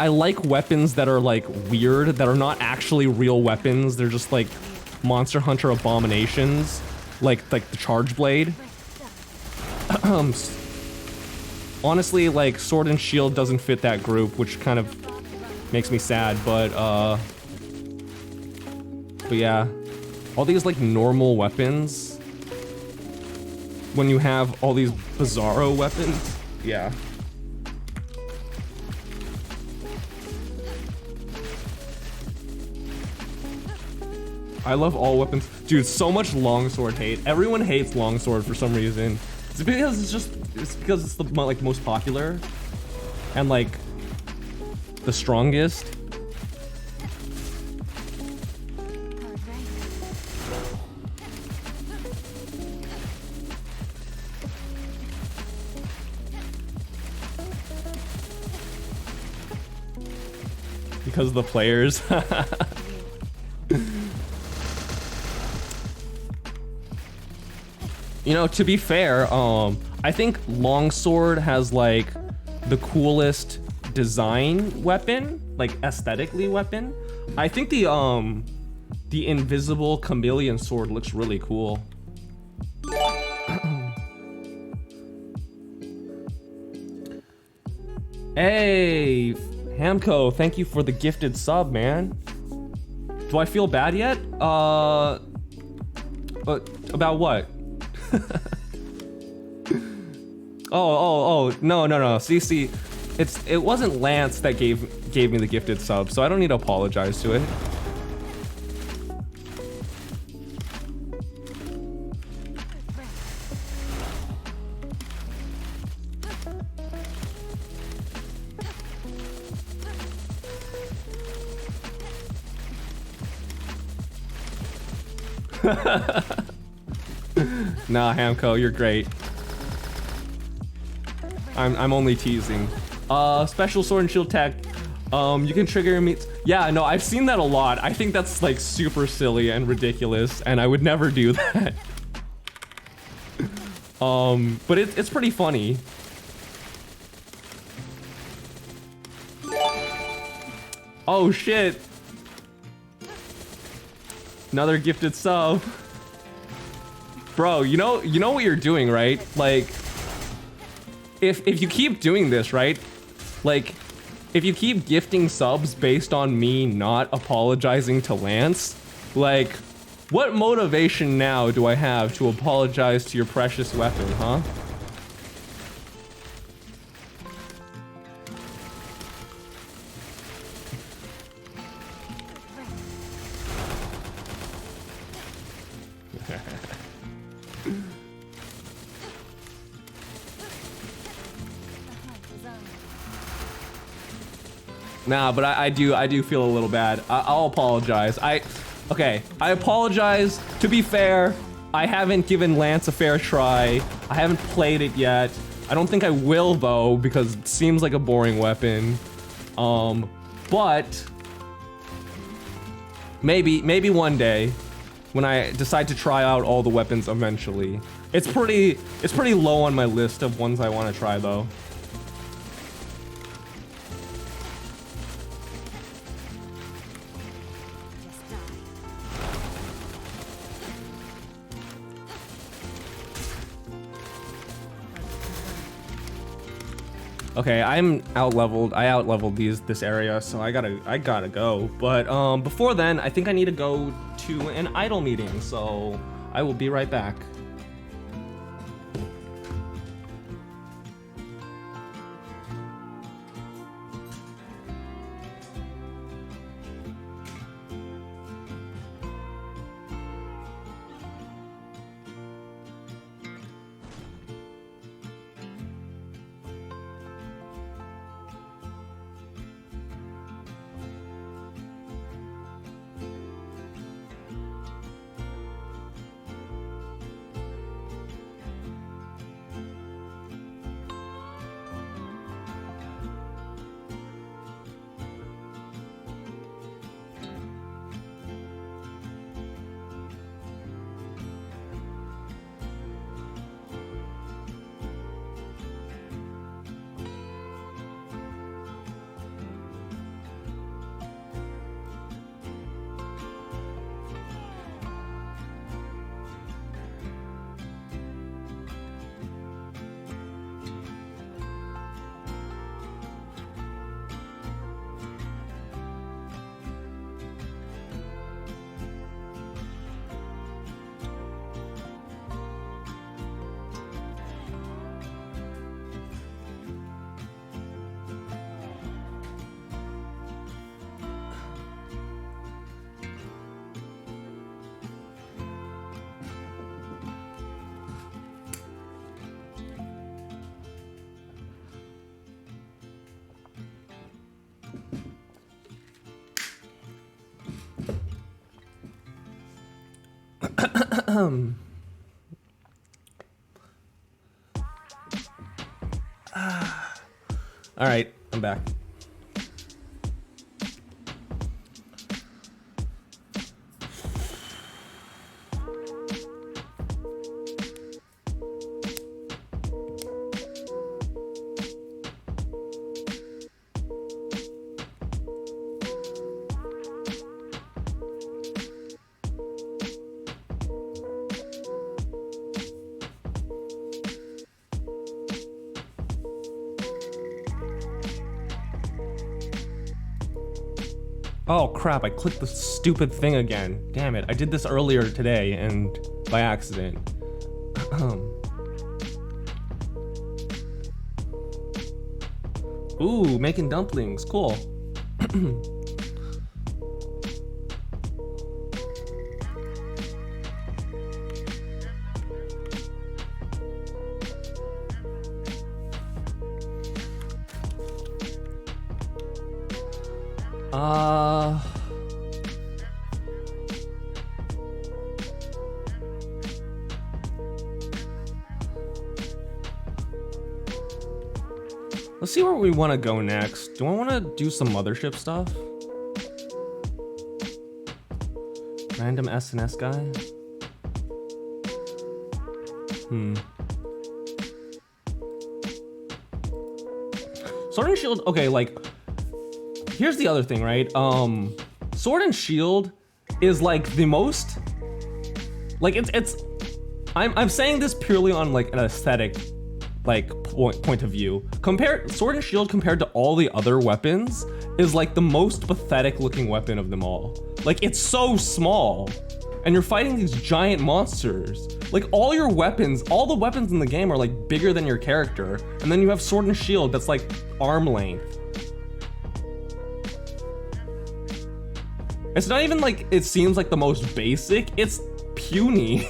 like weapons that are like weird, that are not actually real weapons. They're just like Monster Hunter abominations, like the Charge Blade. Honestly, like Sword and Shield doesn't fit that group, which kind of makes me sad. But yeah, all these like normal weapons. When you have all these bizarro weapons, yeah. I love all weapons. Dude, so much longsword hate. Everyone hates longsword for some reason. It's because it's the like most popular and like the strongest. Because of the players. You know, to be fair, I think longsword has like the coolest design weapon, like aesthetically weapon. I think the invisible chameleon sword looks really cool. Hey, Hamco, thank you for the gifted sub, man. Do I feel bad yet? But about what? oh, no. CC, it wasn't Lance that gave me the gifted sub, so I don't need to apologize to it. Nah, Hamco, you're great. I'm only teasing. Special sword and shield tech. You can trigger your meats. Yeah, no, I've seen that a lot. I think that's like super silly and ridiculous, and I would never do that. But it's pretty funny. Oh shit. Another gifted sub. Bro, you know what you're doing, right? Like, if you keep doing this, right? Like, if you keep gifting subs based on me not apologizing to Lance, like, what motivation now do I have to apologize to your precious weapon, huh? Nah, but I do feel a little bad. I'll apologize. Okay, I apologize. To be fair, I haven't given Lance a fair try. I haven't played it yet. I don't think I will though, because it seems like a boring weapon. But maybe one day when I decide to try out all the weapons eventually. It's pretty low on my list of ones I want to try though. Okay, I'm out-leveled. I out-leveled this area, so I gotta go. But before then, I think I need to go to an idol meeting. So I will be right back. All right, I'm back. Oh crap, I clicked the stupid thing again. Damn it, I did this earlier today and by accident. Ooh, making dumplings, cool. Let's see where we want to go next. Do I want to do some mothership stuff? Random SNS guy? Sword and Shield, okay, like, here's the other thing, right? Sword and Shield is like the most, like I'm saying this purely on like an aesthetic like point of view. Sword and Shield compared to all the other weapons is like the most pathetic looking weapon of them all. Like it's so small and you're fighting these giant monsters. Like all your weapons, all the weapons in the game are like bigger than your character. And then you have Sword and Shield that's like arm length. It's not even like it seems like the most basic, it's puny.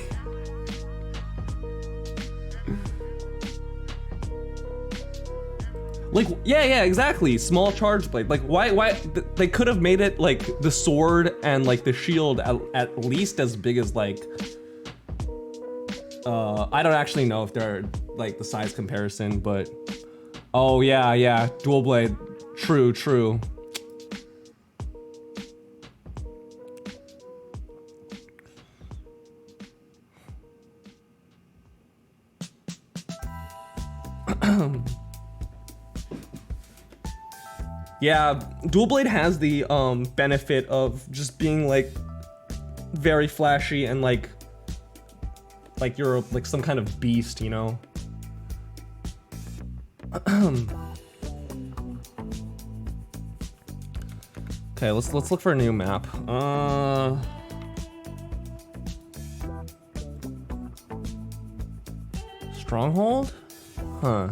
Like, yeah, exactly. Small charge blade. Like, why? They could have made it like the sword and like the shield at least as big as like. I don't actually know if they're like the size comparison, but. Oh yeah, dual blade. True. Yeah, dual blade has the benefit of just being like very flashy and like you're like some kind of beast, you know? Okay, let's look for a new map. Stronghold? Huh.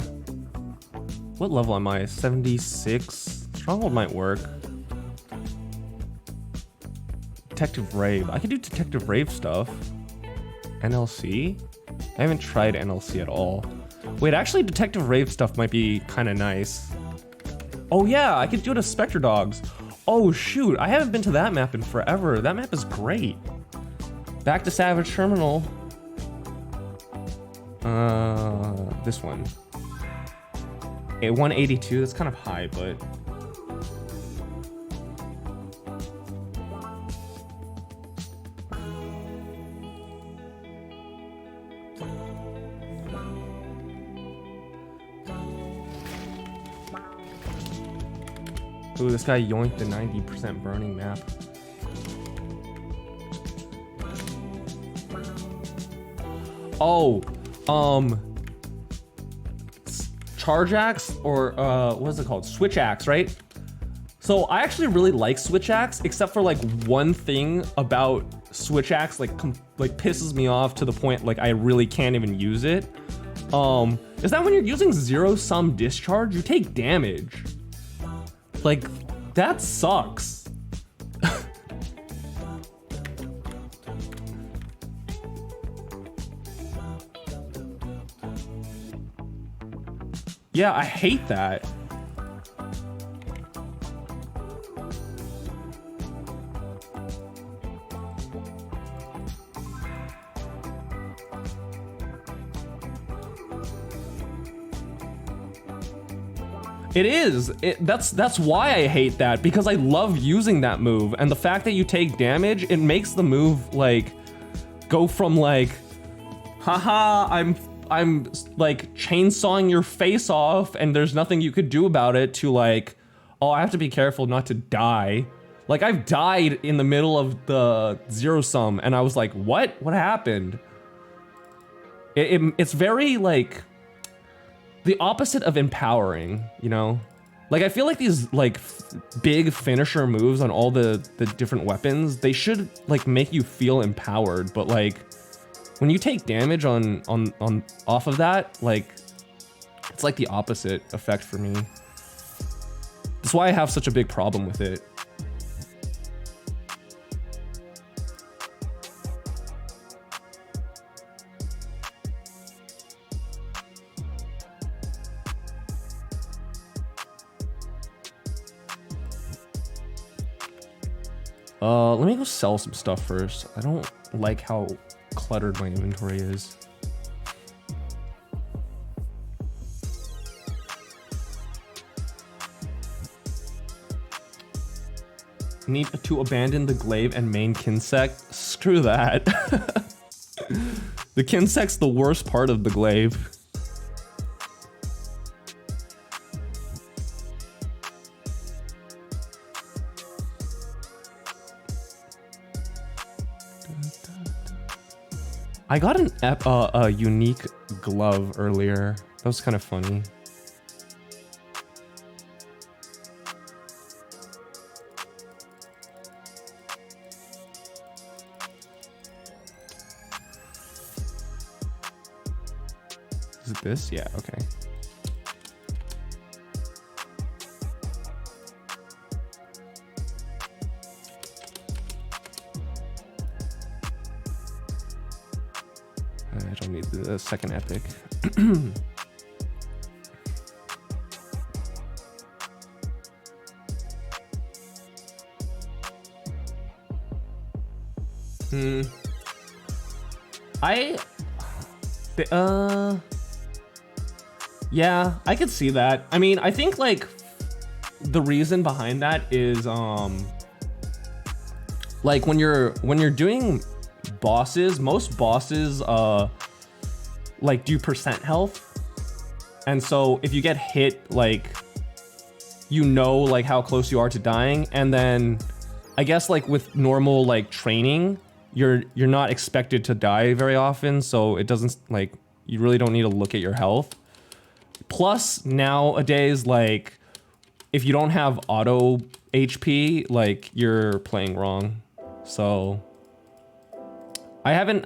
What level am I? 76? Stronghold might work. Detective Rave. I can do Detective Rave stuff. NLC? I haven't tried NLC at all. Wait, actually Detective Rave stuff might be kind of nice. Oh yeah, I could do it as Spectre Dogs. Oh shoot, I haven't been to that map in forever. That map is great. Back to Savage Terminal. This one. Okay, 182, that's kind of high, but... Ooh, this guy yoinked the 90% burning map. Oh, charge axe or what is it called? Switch axe, right? So I actually really like switch axe, except for like one thing about switch axe like pisses me off to the point like I really can't even use it. Is that when you're using zero sum discharge, you take damage. Like, that sucks. Yeah, I hate that. It is. That's why I hate that, because I love using that move, and the fact that you take damage, it makes the move like go from like, haha, I'm like chainsawing your face off and there's nothing you could do about it, to like, oh, I have to be careful not to die. Like, I've died in the middle of the zero sum and I was like, what happened? It's very like the opposite of empowering, you know? Like, I feel like these like big finisher moves on all the different weapons, they should like make you feel empowered, but like when you take damage on off of that, like it's like the opposite effect for me. That's why I have such a big problem with it. Let me go sell some stuff first. I don't like how cluttered my inventory is. Need to abandon the glaive and main kinsect? Screw that. The kinsect's the worst part of the glaive. I got a unique glove earlier. That was kind of funny. Is it this? Yeah, okay. I don't need the second epic. Yeah, I could see that. I mean, I think like the reason behind that is like when you're doing bosses, most bosses like do percent health, and so if you get hit, like, you know, like how close you are to dying, and then I guess like with normal like training, you're not expected to die very often, so it doesn't, like, you really don't need to look at your health. Plus nowadays, like, if you don't have auto HP, like, you're playing wrong. So I haven't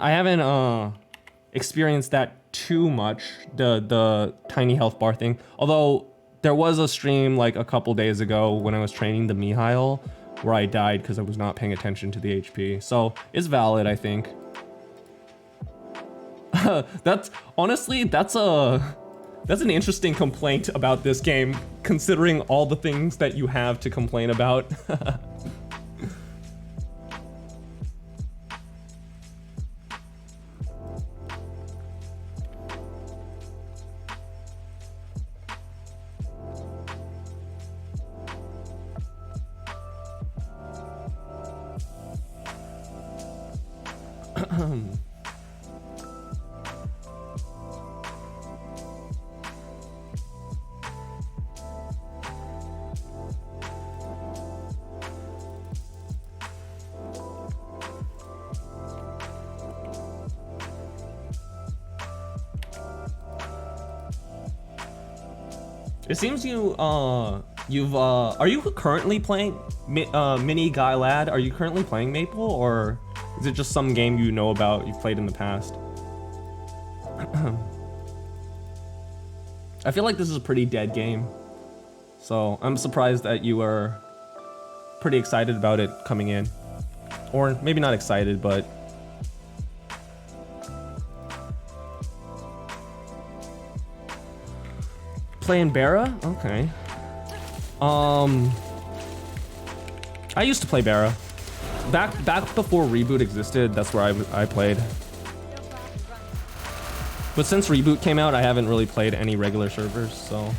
experienced that too much, the tiny health bar thing. Although there was a stream like a couple days ago when I was training the Mihail where I died because I was not paying attention to the HP. So it's valid, I think. That's honestly, that's an interesting complaint about this game, considering all the things that you have to complain about. It seems are you currently playing Mini Guy Lad? Are you currently playing Maple, or is it just some game you know about you've played in the past? I feel like this is a pretty dead game, so I'm surprised that you are pretty excited about it coming in, or maybe not excited, but. Playing Barra? Okay. I used to play Barra. Back before Reboot existed, that's where I played. But since Reboot came out, I haven't really played any regular servers, so.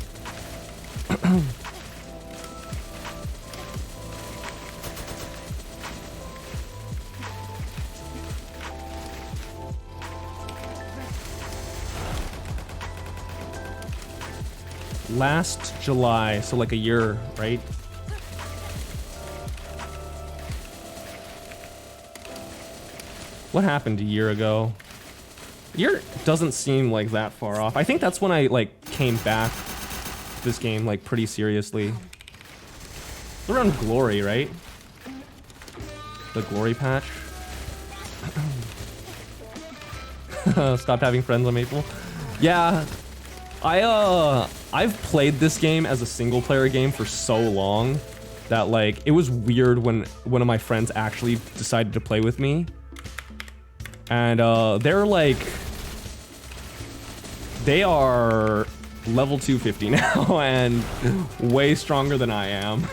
Last July, so like a year, right? What happened a year ago? A year doesn't seem like that far off. I think that's when I like came back this game like pretty seriously. It's around Glory, right? The Glory patch. Stopped having friends on Maple. Yeah, I've played this game as a single player game for so long that like it was weird when one of my friends actually decided to play with me. And they are level 250 now and way stronger than I am.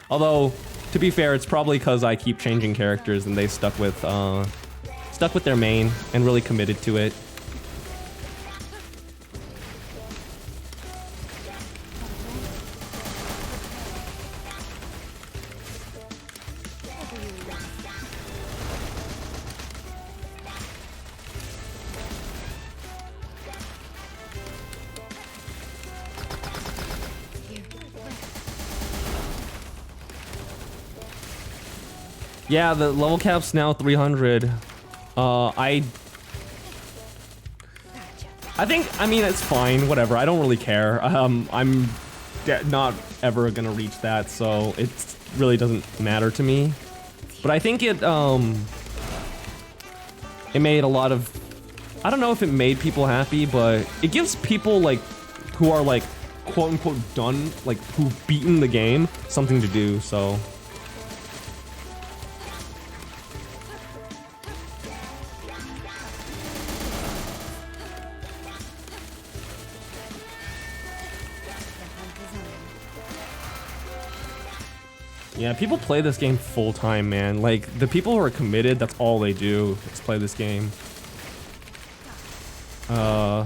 Although, to be fair, it's probably because I keep changing characters and they stuck with their main and really committed to it. Yeah, the level cap's now 300. I mean, it's fine, whatever. I don't really care. I'm not ever gonna reach that, so it really doesn't matter to me. But I think it made a lot of, I don't know if it made people happy, but it gives people like who are like quote unquote done, like who've beaten the game, something to do. So. Yeah, people play this game full time, man. Like, the people who are committed, that's all they do, is play this game. I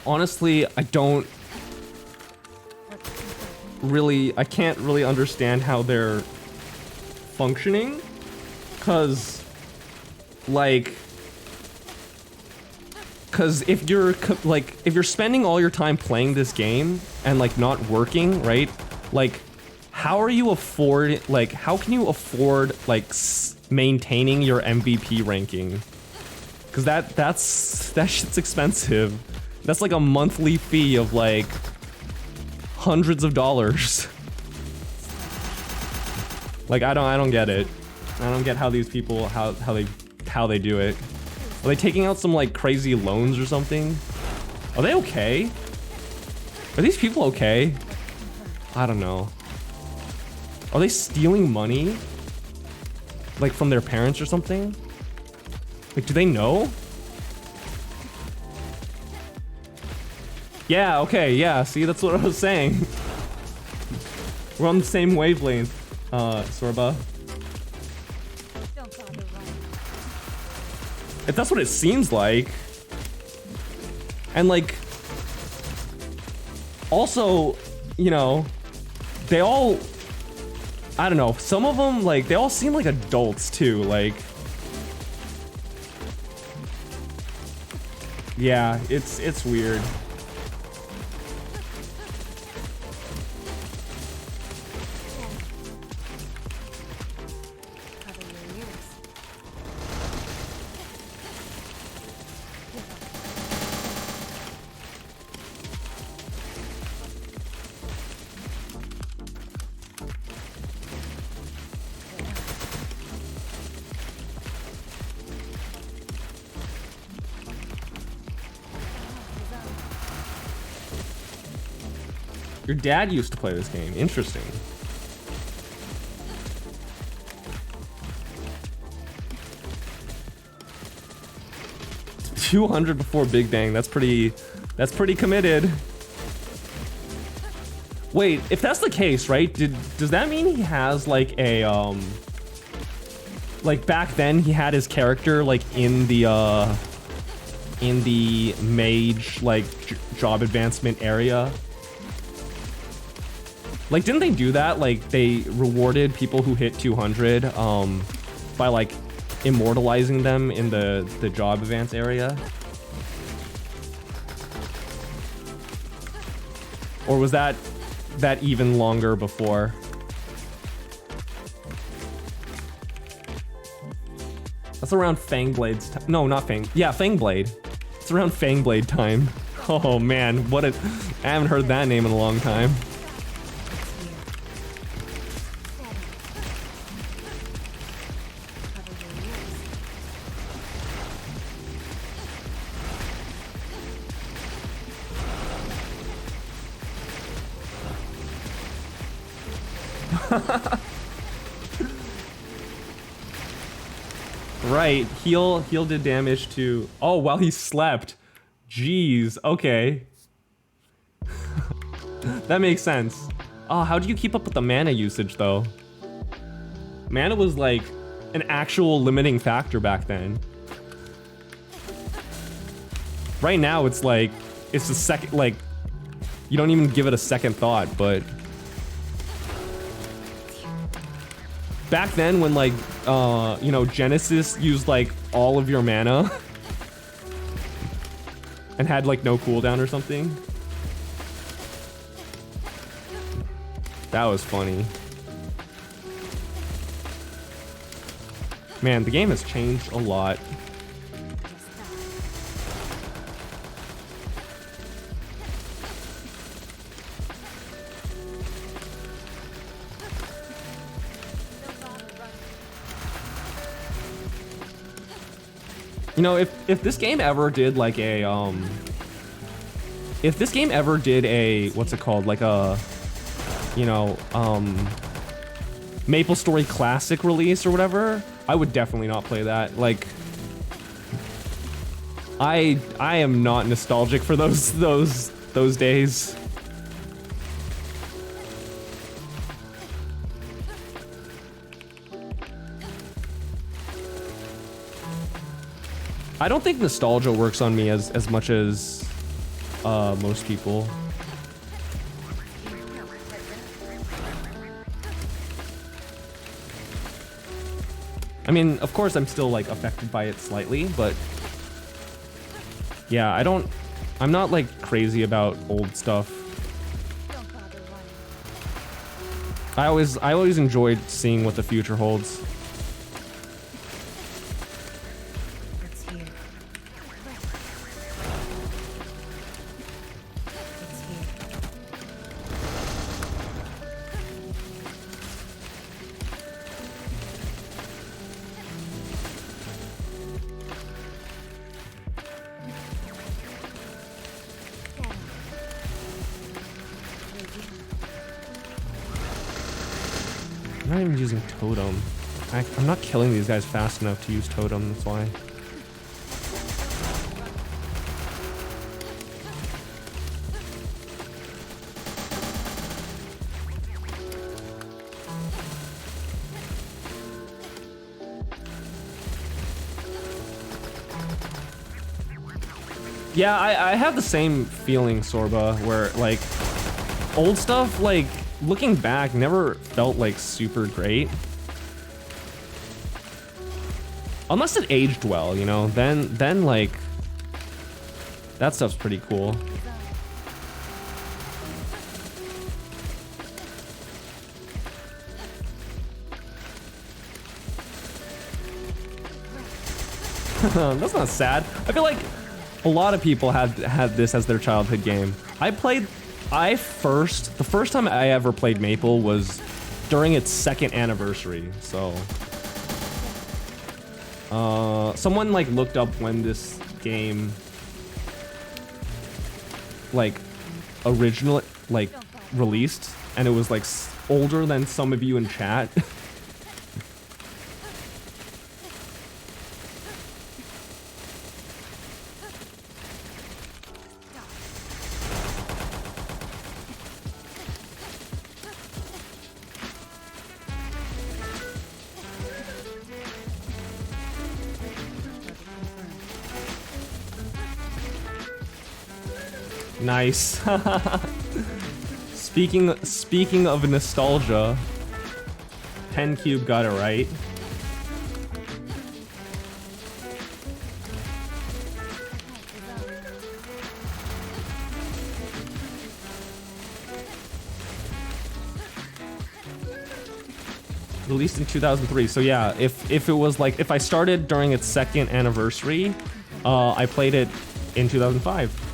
honestly, I can't really understand how they're functioning. Cause if you're spending all your time playing this game and like not working, right? Like, how can you afford like maintaining your MVP ranking? Cause that shit's expensive. That's like a monthly fee of like hundreds of dollars. Like I don't get it. I don't get how these people how how they do it. Are they taking out some like crazy loans or something? Are they okay? Are these people okay? I don't know. Are they stealing money? Like from their parents or something? Like, do they know? Yeah, okay, yeah, see, that's what I was saying. We're on the same wavelength, Sorba. Don't bother running. If that's what it seems like. And like, also, you know, they all, I don't know, some of them, like, they all seem like adults too, like. Yeah, it's weird. Cover your ears. Your dad used to play this game. Interesting. $200 before Big Bang. That's pretty committed. Wait, if that's the case, right? Does that mean he has like a like back then he had his character like in the mage like job advancement area? Like, didn't they do that? Like, they rewarded people who hit 200 by like immortalizing them in the job advance area? Or was that even longer before? That's around Fangblade's time. No, not Fang. Yeah, Fangblade. It's around Fangblade time. Oh man, what a... I haven't heard that name in a long time. Right, heal did damage to... Oh, while he slept. Jeez, okay. That makes sense. Oh, how do you keep up with the mana usage, though? Mana was like an actual limiting factor back then. Right now, it's like... It's a second, like... You don't even give it a second thought, but... Back then when like, you know, Genesis used like all of your mana and had like no cooldown or something. That was funny. Man, the game has changed a lot. You know, if this game ever did like a if this game ever did a, what's it called, like a, you know, Maplestory Classic release or whatever, I would definitely not play that. Like, I am not nostalgic for those days. I don't think nostalgia works on me as much as most people. I mean, of course I'm still like affected by it slightly, but yeah, I'm not like crazy about old stuff. I always enjoyed seeing what the future holds. I'm not even using totem. I'm not killing these guys fast enough to use totem, that's why. Yeah, I have the same feeling, Sorba, where like old stuff, like looking back, never felt like super great. Unless it aged well, you know, then like that stuff's pretty cool. That's not sad. I feel like a lot of people had this as their childhood game. The first time I ever played Maple was during its 2nd anniversary, so. Someone like looked up when this game like originally like released, and it was like older than some of you in chat. Nice. Speaking of nostalgia, 10 Cube got it right. Released in 2003. So yeah, if it was like if I started during its 2nd anniversary, I played it in 2005.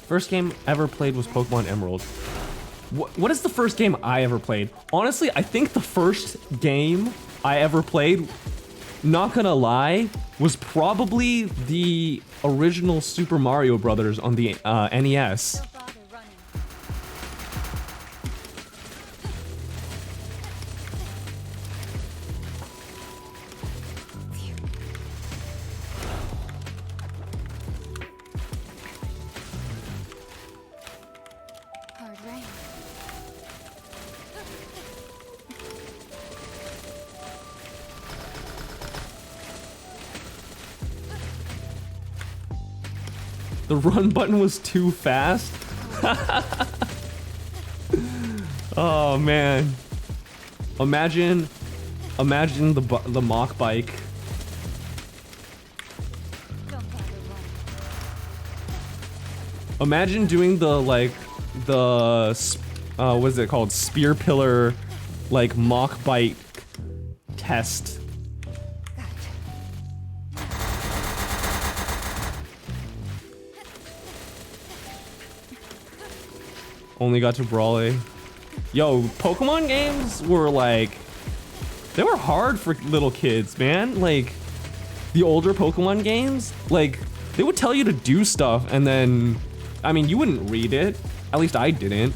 First game ever played was Pokemon Emerald. What is the first game I ever played? Honestly, I think the first game I ever played, not gonna lie, was probably the original Super Mario Brothers on the NES. Don't bother running. Hard rain. The run button was too fast. Oh man. Imagine the mock bike. Don't bother running. Imagine doing the like what is it called? Spear pillar like mock bike test. Gotcha. Only got to Brawley. Yo, Pokemon games were like, they were hard for little kids, man. Like, the older Pokemon games, like, they would tell you to do stuff and then, I mean, you wouldn't read it. At least I didn't.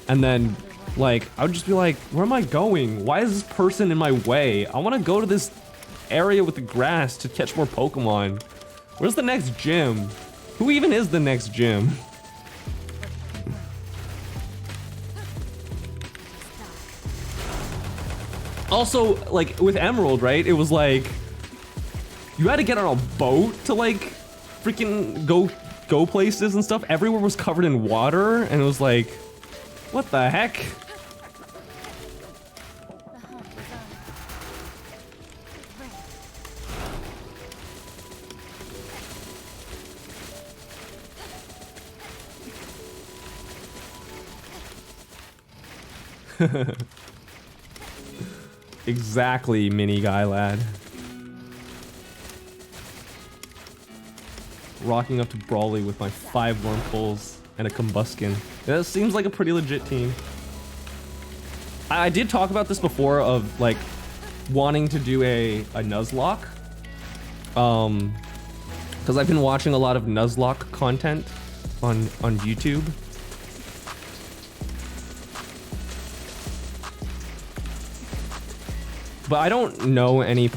And then, like, I would just be like, where am I going? Why is this person in my way? I want to go to this area with the grass to catch more Pokemon. Where's the next gym? Who even is the next gym? Also, like, with Emerald, right? It was like, you had to get on a boat to, like, freaking go places and stuff. Everywhere was covered in water, and it was like, what the heck? The hunt is on. Right. Exactly, mini guy lad. Rocking up to Brawly with my 5 Wurmples and a Combuskin. That seems like a pretty legit team. I did talk about this before of like wanting to do a Nuzlocke. Because I've been watching a lot of Nuzlocke content on YouTube. But I don't know any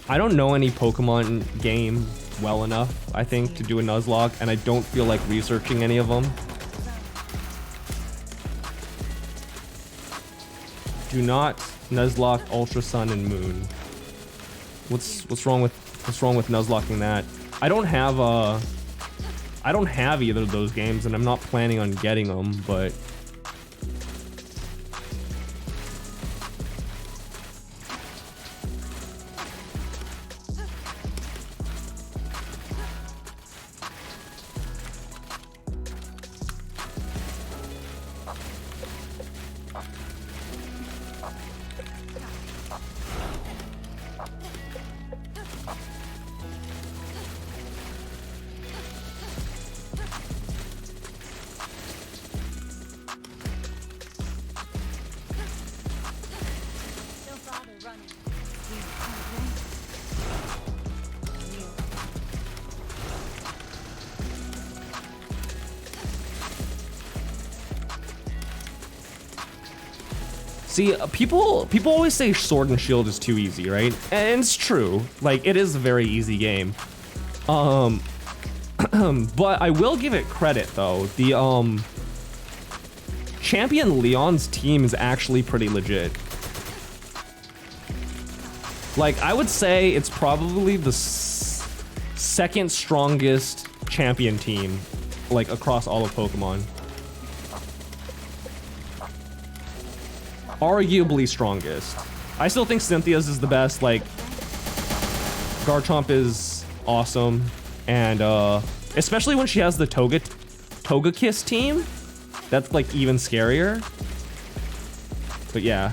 I don't know any Pokemon game well enough, I think, to do a Nuzlocke, and I don't feel like researching any of them. Do not Nuzlocke Ultra Sun and Moon. What's wrong with Nuzlocking that? I don't have either of those games, and I'm not planning on getting them, but Don't bother running. You hard right. see, people always say Sword and Shield is too easy, right? And it's true. Like, it is a very easy game. But I will give it credit though. The Champion Leon's team is actually pretty legit. Like, I would say it's probably the second strongest champion team, like, across all of Pokemon. Arguably strongest. I still think Cynthia's is the best. Like, Garchomp is awesome, and especially when she has the Togekiss team, that's like even scarier. But yeah.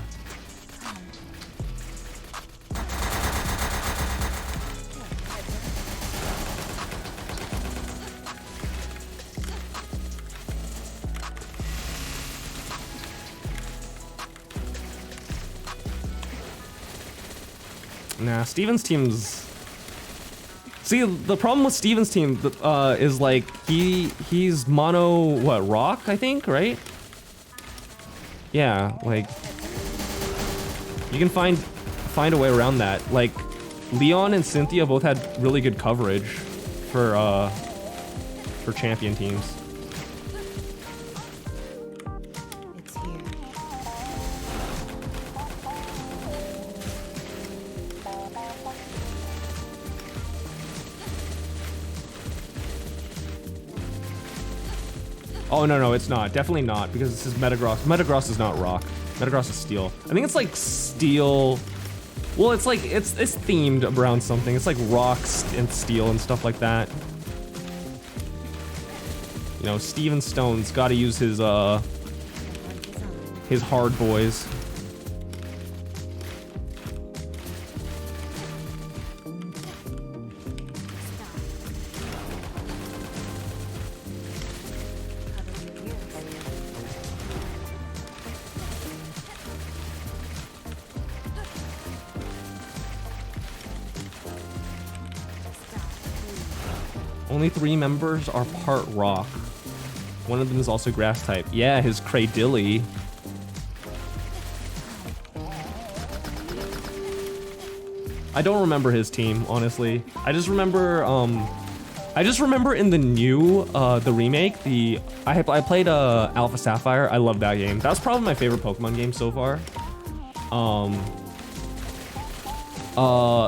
Nah, Steven's team's... See, the problem with Steven's team is like, he's mono, what, rock, I think, right? Yeah, like... You can find a way around that. Like, Leon and Cynthia both had really good coverage for champion teams. It's here. Oh, no, it's not. Definitely not, because this is Metagross. Metagross is not rock. Metagross is steel. I think it's like steel. Well, it's like, it's themed around something. It's like rocks and steel and stuff like that. You know, Steven Stone's gotta use his hard boys. Only 3 members are part rock. One of them is also grass type. Yeah, his Cradilly. I don't remember his team, honestly. I just remember in the new, the remake, I played Alpha Sapphire. I love that game. That's probably my favorite Pokemon game so far.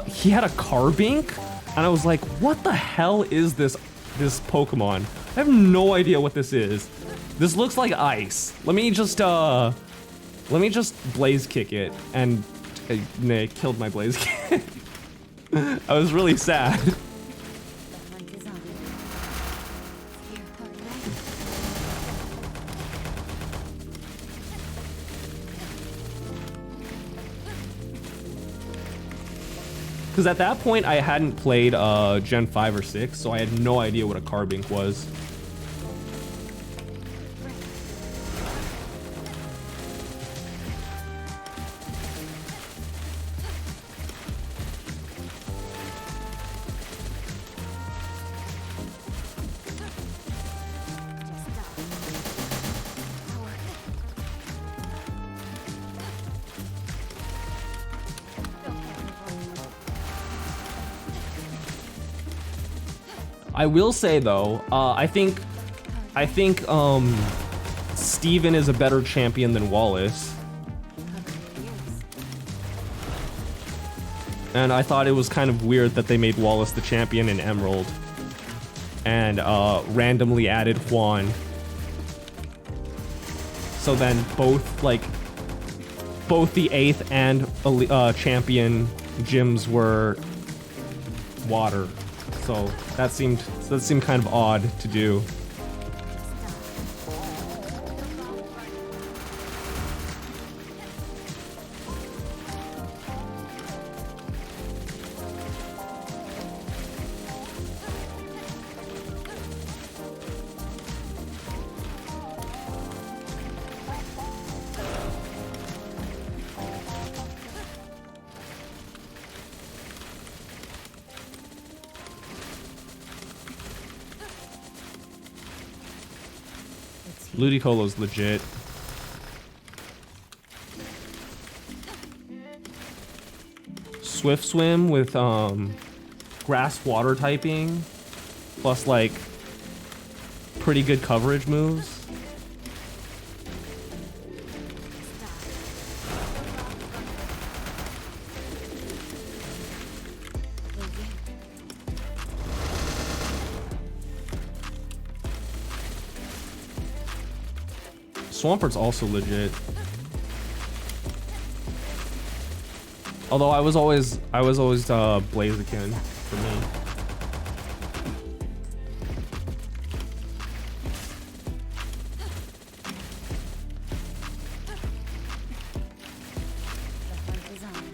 He had a Carbink, and I was like, what the hell is this Pokemon? I have no idea what this is. This looks like ice. Let me just Blaze Kick it, and it killed my Blaze Kick. I was really sad. The hunt is on. Here are ready. Because at that point, I hadn't played Gen 5 or 6, so I had no idea what a Carbink was. I will say though, I think Steven is a better champion than Wallace. And I thought it was kind of weird that they made Wallace the champion in Emerald and randomly added Juan. So then both the 8th and champion gyms were water. So that seemed kind of odd to do. Ludicolo's legit. Swift Swim with grass water typing plus like pretty good coverage moves. Swampert's also legit. Although I was always Blaziken for me. The hunt is on.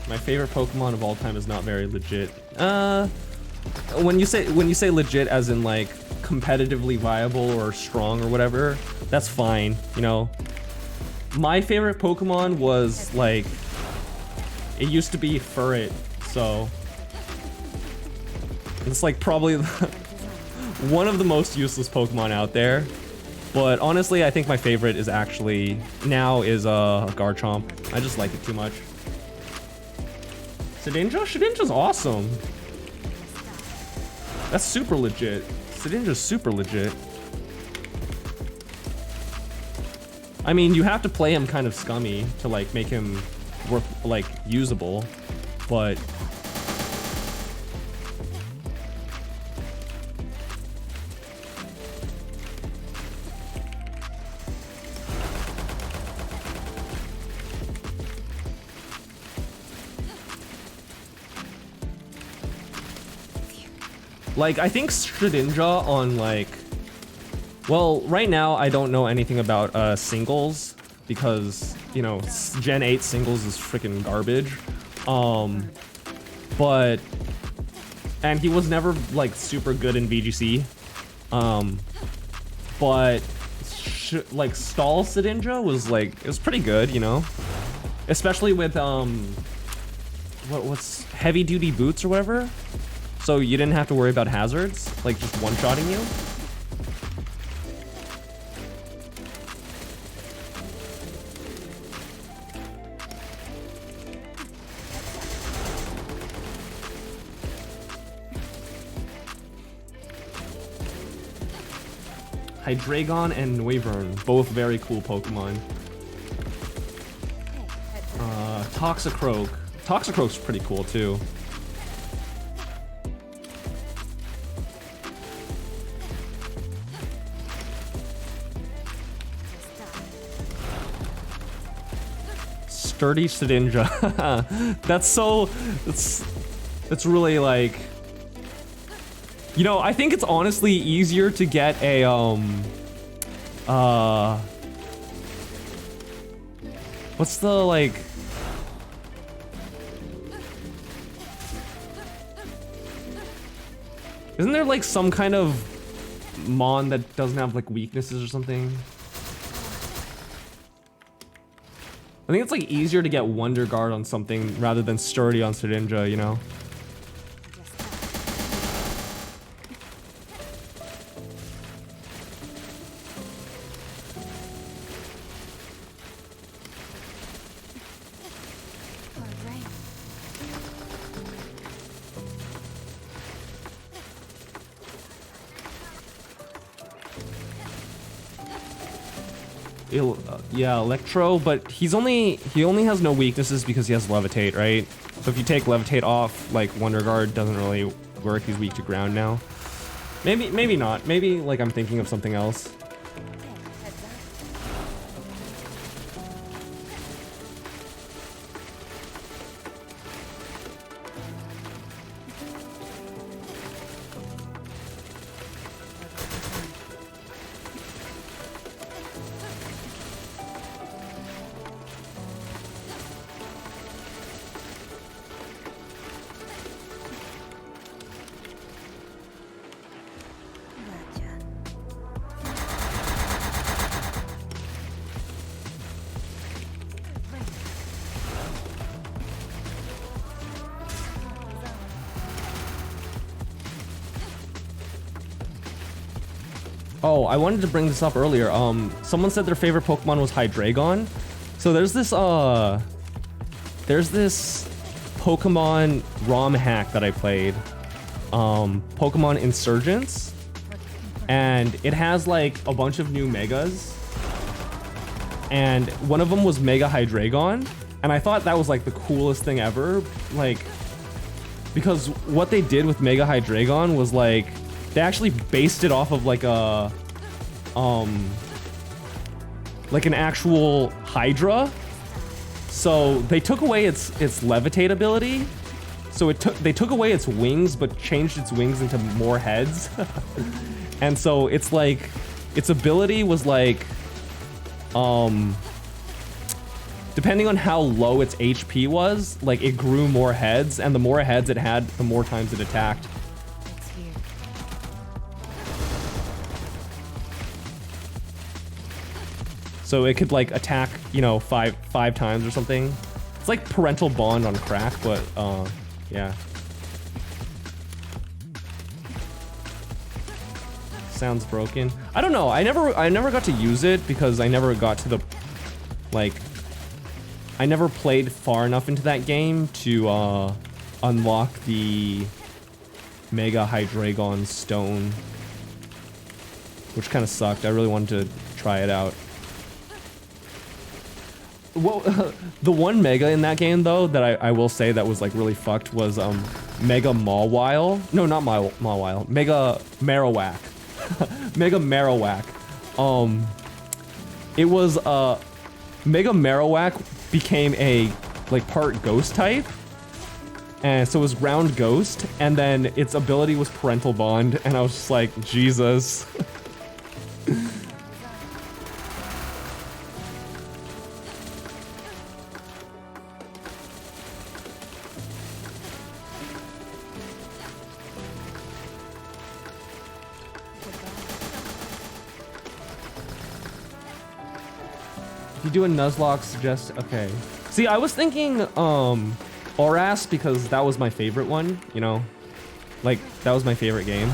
My favorite Pokemon of all time is not very legit. When you say legit as in like competitively viable or strong or whatever, that's fine, you know. My favorite Pokemon was like, it used to be Furret, so it's like probably one of the most useless Pokemon out there. But honestly, I think my favorite is actually now is Garchomp. I just like it too much. Shedinja? Shedinja's awesome. That's super legit. Shedinja's super legit. I mean, you have to play him kind of scummy to like make him work like usable, but like, I think Shedinja on like, well, right now I don't know anything about singles because, you know, Gen 8 singles is freaking garbage. But, and he was never like super good in VGC. But like Stall Shedinja was like, it was pretty good, you know, especially with what's heavy duty boots or whatever. So you didn't have to worry about hazards, like just one-shotting you. Hydreigon and Noivern, both very cool Pokemon. Toxicroak. Toxicroak's pretty cool too. Sturdy Shedinja. That's really like, you know, I think it's honestly easier to get a what's the like, isn't there like some kind of mon that doesn't have like weaknesses or something? I think it's like easier to get Wonder Guard on something rather than Sturdy on Shedinja, you know? Yeah, Electro, but he only has no weaknesses because he has Levitate, right? So if you take Levitate off, like Wonder Guard doesn't really work. He's weak to ground now. Maybe not. Maybe like I'm thinking of something else. Oh, I wanted to bring this up earlier. Someone said their favorite Pokemon was Hydreigon. So there's this Pokemon ROM hack that I played. Pokemon Insurgents. And it has like a bunch of new Megas. And one of them was Mega Hydreigon. And I thought that was like the coolest thing ever. Like, because what they did with Mega Hydreigon was like, they actually based it off of like a, like an actual Hydra. So they took away its levitate ability. So they took away its wings, but changed its wings into more heads. And so it's like, its ability was like, depending on how low its HP was, like it grew more heads, and the more heads it had, the more times it attacked. So it could like attack, you know, five times or something. It's like parental bond on crack, but yeah. Sounds broken. I don't know. I never got to use it because I never got to the, like, I never played far enough into that game to unlock the Mega Hydreigon Stone, which kind of sucked. I really wanted to try it out. Well, the one Mega in that game though that I will say that was like really fucked was Mega Mawile. No, not Mawile. Mega Marowak. Mega Marowak. It was Mega Marowak became a like part ghost type, and so it was ground ghost, and then its ability was parental bond, and I was just like, Jesus. If you do a Nuzlocke, suggest, okay. See, I was thinking, Oras, because that was my favorite one, you know? Like, that was my favorite game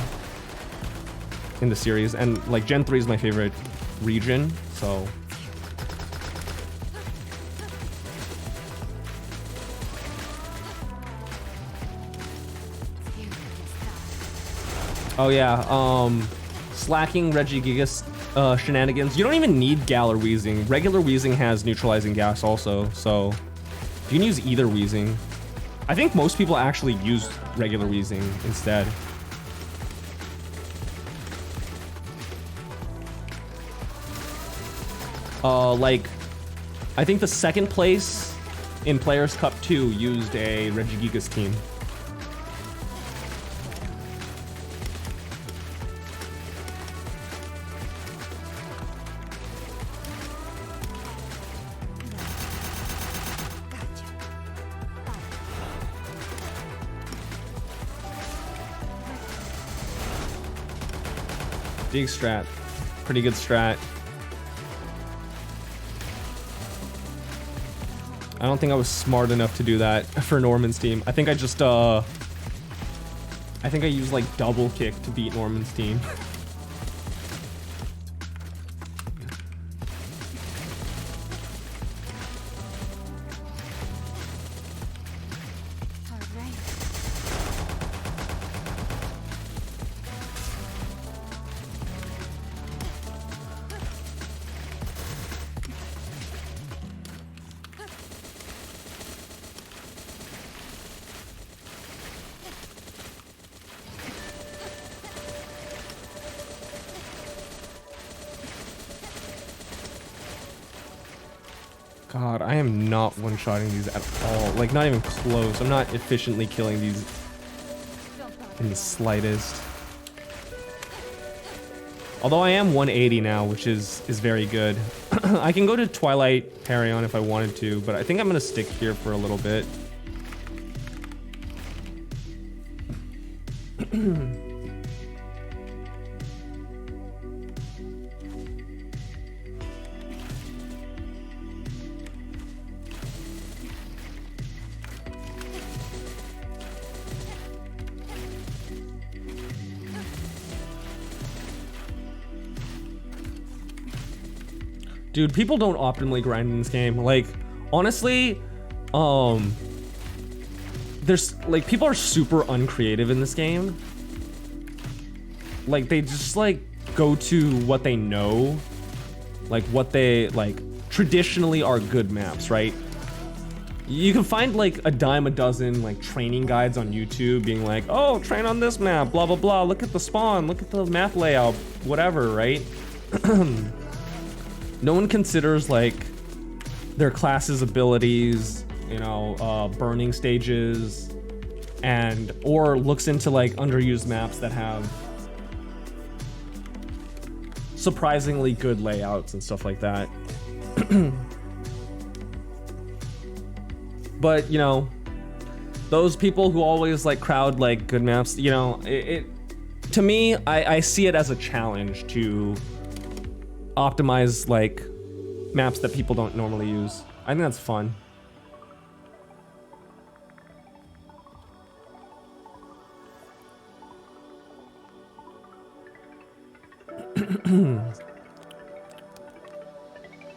in the series, and like Gen 3 is my favorite region, so. Oh yeah, slacking Regigigas shenanigans. You don't even need Gal or Wheezing. Regular Wheezing has neutralizing gas also, so you can use either Wheezing. I think most people actually use regular Wheezing instead. Like, I think the second place in Players Cup 2 used a Regigigas team. Dig strat. Pretty good strat. I don't think I was smart enough to do that for Norman's team. I think I just, I think I used like double kick to beat Norman's team. God, I am not one-shotting these at all. Like, not even close. I'm not efficiently killing these in the slightest. Although I am 180 now, which is very good. I can go to Twilight Parry-on if I wanted to, but I think I'm gonna stick here for a little bit. Dude, people don't optimally grind in this game. Like, honestly, there's like, people are super uncreative in this game. Like, they just like go to what they know, like what they like traditionally are good maps, right? You can find like a dime a dozen like training guides on YouTube being like, oh, train on this map, blah blah blah, look at the spawn, look at the map layout, whatever, right? No one considers like their class's abilities, you know, burning stages, and or looks into like underused maps that have surprisingly good layouts and stuff like that. But you know, those people who always like crowd like good maps, you know, it to me, I see it as a challenge to optimize like maps that people don't normally use. I think that's fun.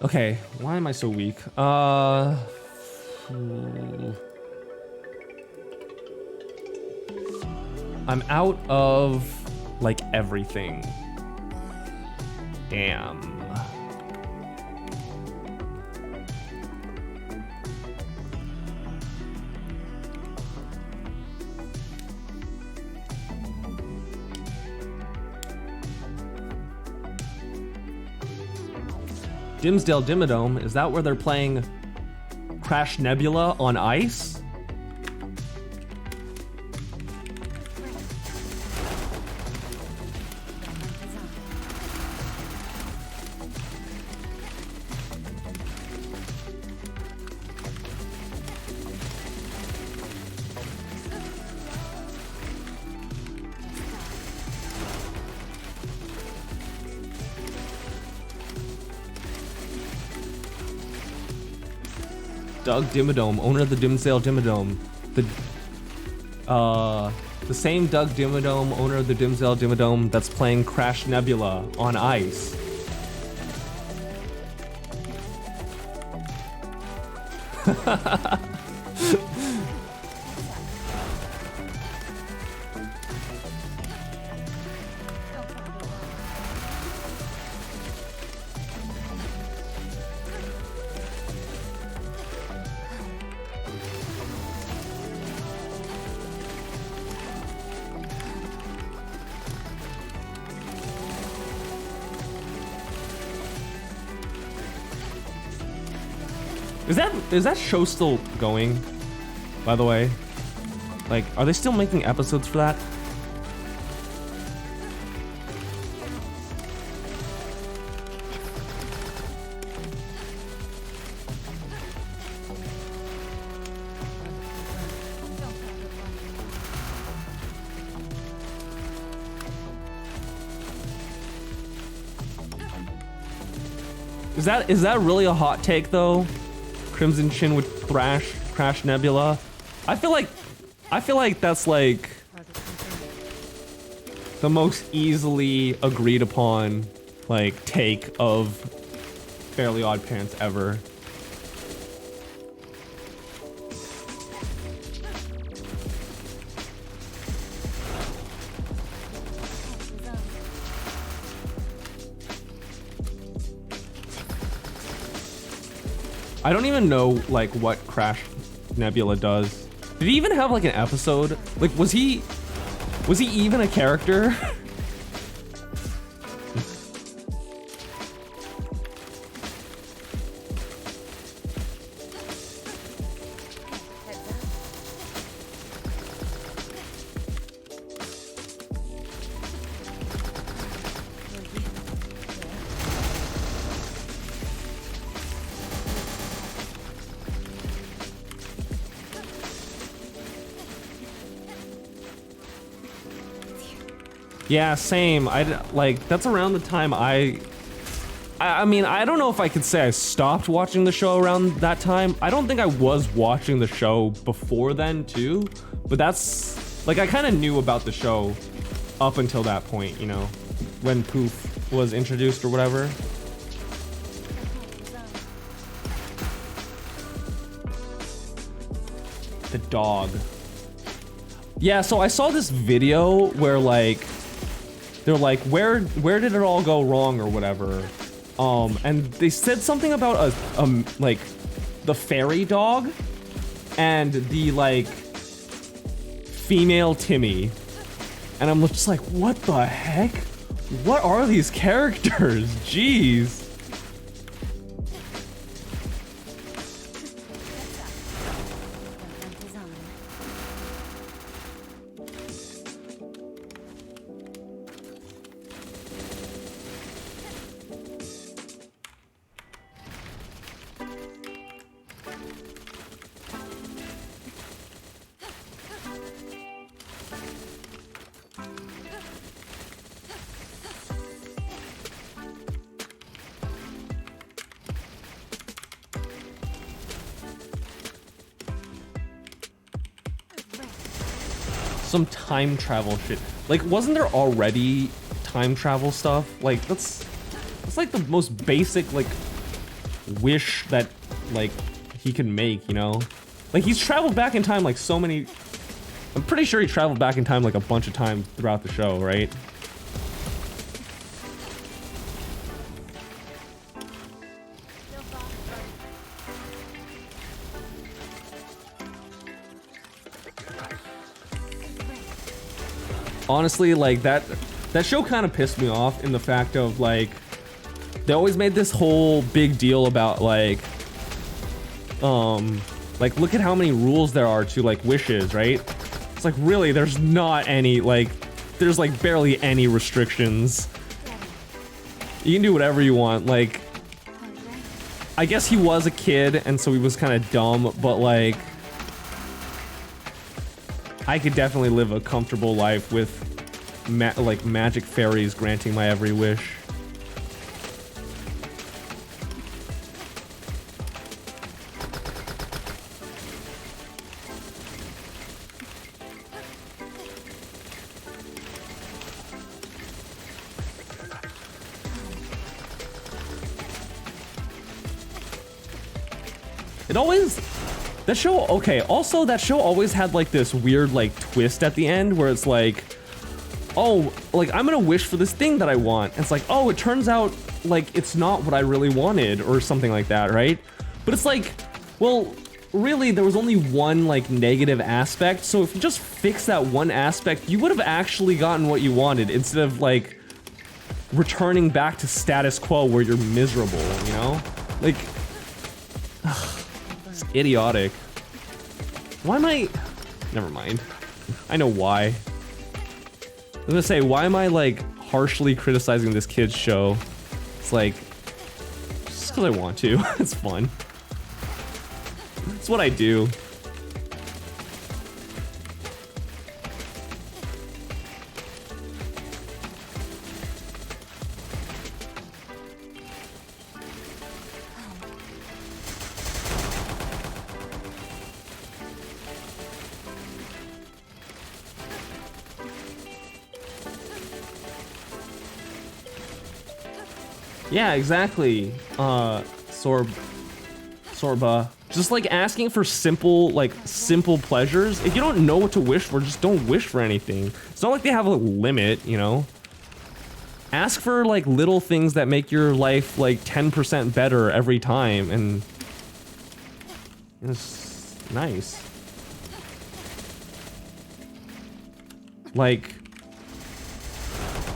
Okay, why am I so weak? I'm out of like everything. Damn. Dimsdale Dimmadome, is that where they're playing Crash Nebula on ice? Doug Dimmadome, owner of the Dimsdale Dimmadome. The same Doug Dimmadome, owner of the Dimsdale Dimmadome, that's playing Crash Nebula on ice. Is that show still going? By the way, like, are they still making episodes for that? Is that really a hot take though? Crimson Chin would crash Nebula. I feel like that's like the most easily agreed upon like take of Fairly Odd Parents ever. I don't even know like what Crash Nebula does. Did he even have like an episode? Like was he even a character? Yeah, same. Like that's around the time I mean, I don't know if I could say I stopped watching the show around that time. I don't think I was watching the show before then too, but that's like I kind of knew about the show up until that point, you know, when Poof was introduced or whatever. The dog. Yeah, so I saw this video where like they're like, where did it all go wrong or whatever, and they said something about like the fairy dog and the like female Timmy, and I'm just like, what the heck? What are these characters? Jeez. Some time travel shit. Like, wasn't there already time travel stuff? Like, that's like the most basic, like, wish that, like, he can make, you know? Like, he's traveled back in time, like, so many... I'm pretty sure he traveled back in time, like, a bunch of times throughout the show, right? Honestly, like, that show kind of pissed me off in the fact of, like, they always made this whole big deal about, like, look at how many rules there are to, like, wishes, right? It's like, really, there's not any, like, there's, like, barely any restrictions. You can do whatever you want, like, I guess he was a kid, and so he was kind of dumb, but, like, I could definitely live a comfortable life with, like, magic fairies granting my every wish. It always... That show, okay, also that show always had like this weird like twist at the end where it's like, oh, like I'm gonna wish for this thing that I want. And it's like, oh, it turns out like it's not what I really wanted or something like that, right? But it's like, well, really there was only one like negative aspect, so if you just fix that one aspect, you would have actually gotten what you wanted instead of like returning back to status quo where you're miserable, you know? Like, ugh. idiotic. Why am I... Never mind. I know why. I was gonna say, why am I like harshly criticizing this kid's show? It's like, just because I want to. It's fun. It's what I do. Yeah, exactly. Sorba. Just like asking for simple pleasures. If you don't know what to wish for, just don't wish for anything. It's not like they have a limit, you know? Ask for like little things that make your life like 10% better every time, and it's nice. Like,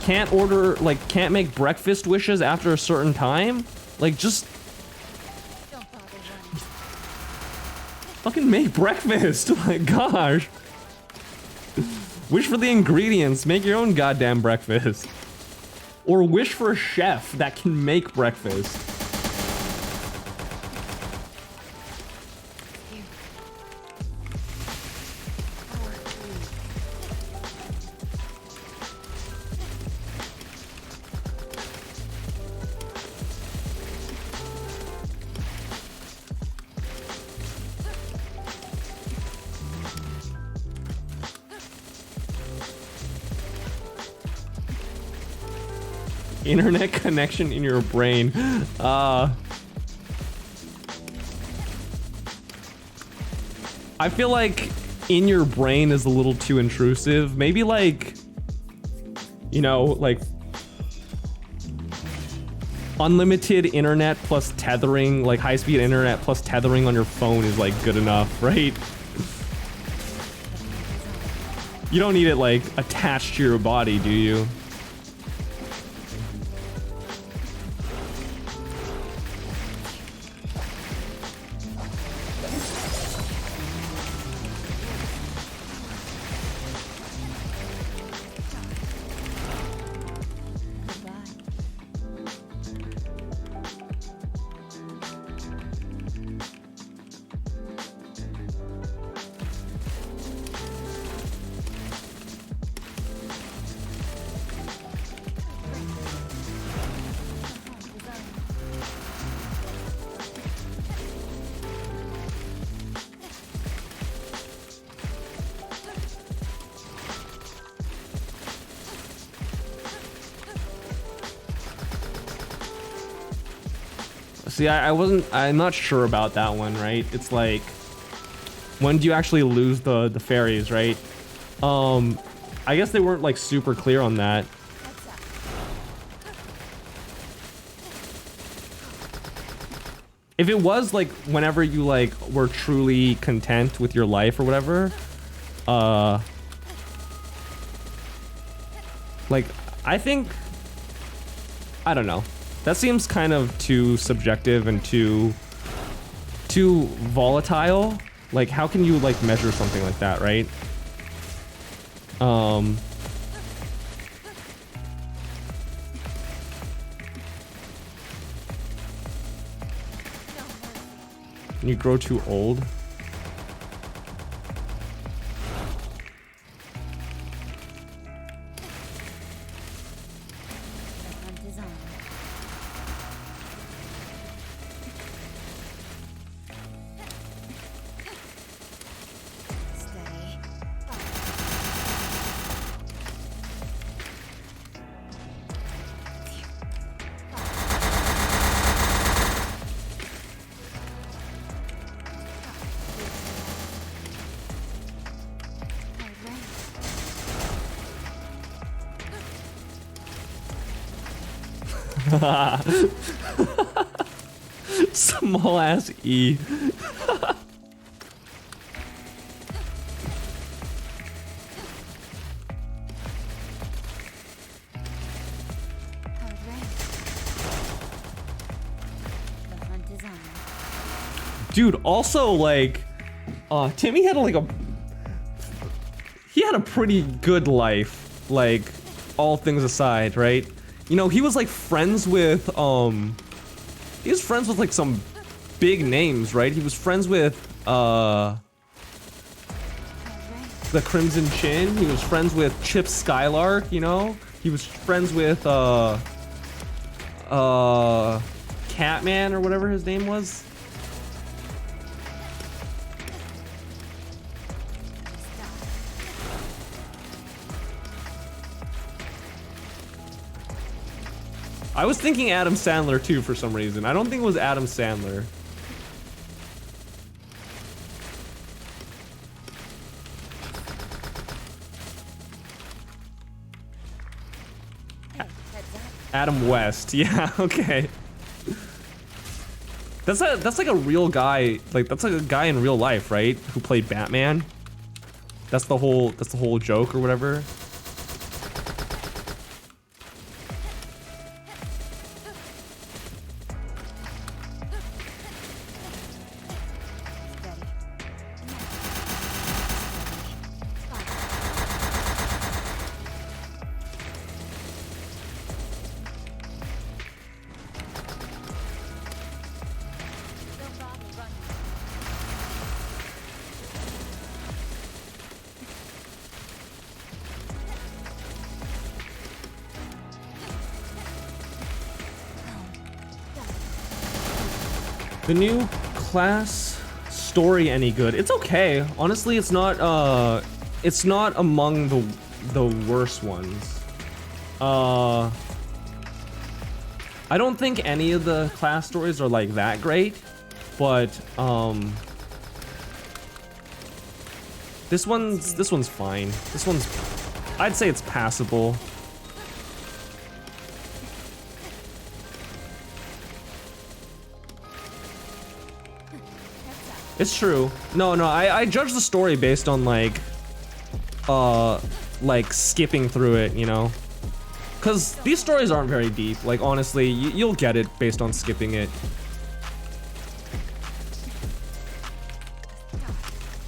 can't make breakfast wishes after a certain time? Like, just Don't bother running. fucking make breakfast. Like, gosh. Wish for the ingredients. Make your own goddamn breakfast. Or wish for a chef that can make breakfast. Here. Internet connection in your brain. I feel like in your brain is a little too intrusive. Maybe like, you know, like unlimited internet plus tethering, like high-speed internet plus tethering on your phone is like good enough, right? You don't need it like attached to your body, do you? See, I'm not sure about that one, right? It's like, when do you actually lose the fairies, right? I guess they weren't like super clear on that. If it was like whenever you like were truly content with your life or whatever, like I think, I don't know. That seems kind of too subjective and too volatile. Like, how can you like measure something like that, right? Can you grow too old? Small ass E. Dude, also like, Timmy had like he had a pretty good life, like, all things aside, right? You know, he was like friends with, he was friends with like some big names, right? He was friends with, the Crimson Chin. He was friends with Chip Skylark, you know? He was friends with, Catman or whatever his name was. I was thinking Adam Sandler too for some reason. I don't think it was Adam Sandler. Adam West, yeah, okay. That's like a real guy, like that's like a guy in real life, right? Who played Batman. That's the whole joke or whatever. The new class story any good? It's okay. Honestly, it's not among the worst ones. I don't think any of the class stories are like that great, but this one's fine. This one's, I'd say it's passable. It's true. No, I judge the story based on like skipping through it, you know? Cause these stories aren't very deep. Like honestly, you'll get it based on skipping it.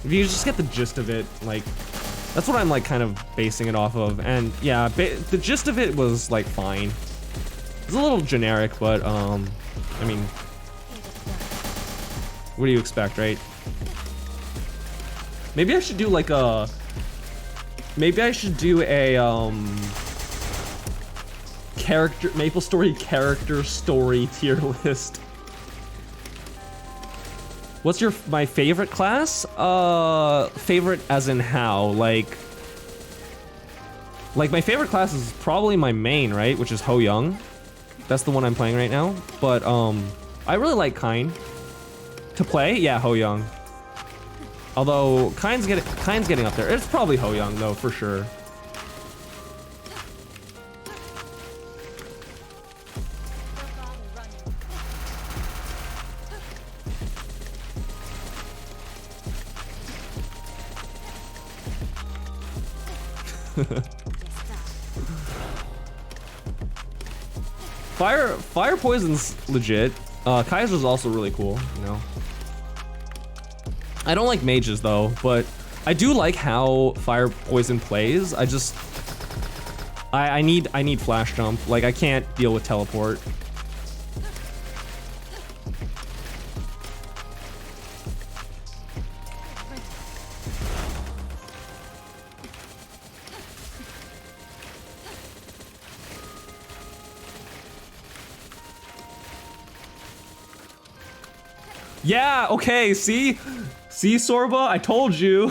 If you just get the gist of it, like, that's what I'm like kind of basing it off of. And yeah, the gist of it was like fine. It's a little generic, but I mean, what do you expect, right? Maybe I should do like a... Maybe I should do a, Maplestory character story tier list. What's my favorite class? Favorite as in how? Like my favorite class is probably my main, right? Which is Ho Young. That's the one I'm playing right now. But, I really like Kain. To play? Yeah, Ho Young. Although Kain's getting up there. It's probably Ho Young though, for sure. Fire Poison's legit. Kaiser's also really cool, you know. I don't like mages though, but I do like how Fire Poison plays. I need flash jump. Like I can't deal with teleport. Yeah, okay, see? See, Sorba? I told you.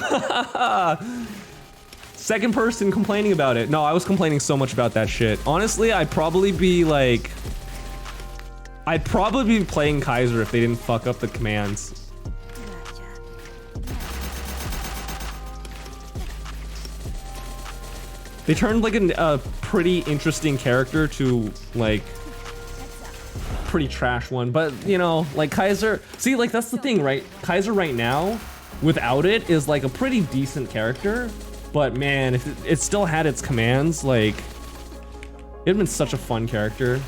Second person complaining about it. No, I was complaining so much about that shit. Honestly, I'd probably be playing Kaiser if they didn't fuck up the commands. They turned like a pretty interesting character to like pretty trash one, but you know, like Kaiser, see, like that's the thing, right? Kaiser right now without it is like a pretty decent character, but man, if it still had its commands, like it'd been such a fun character.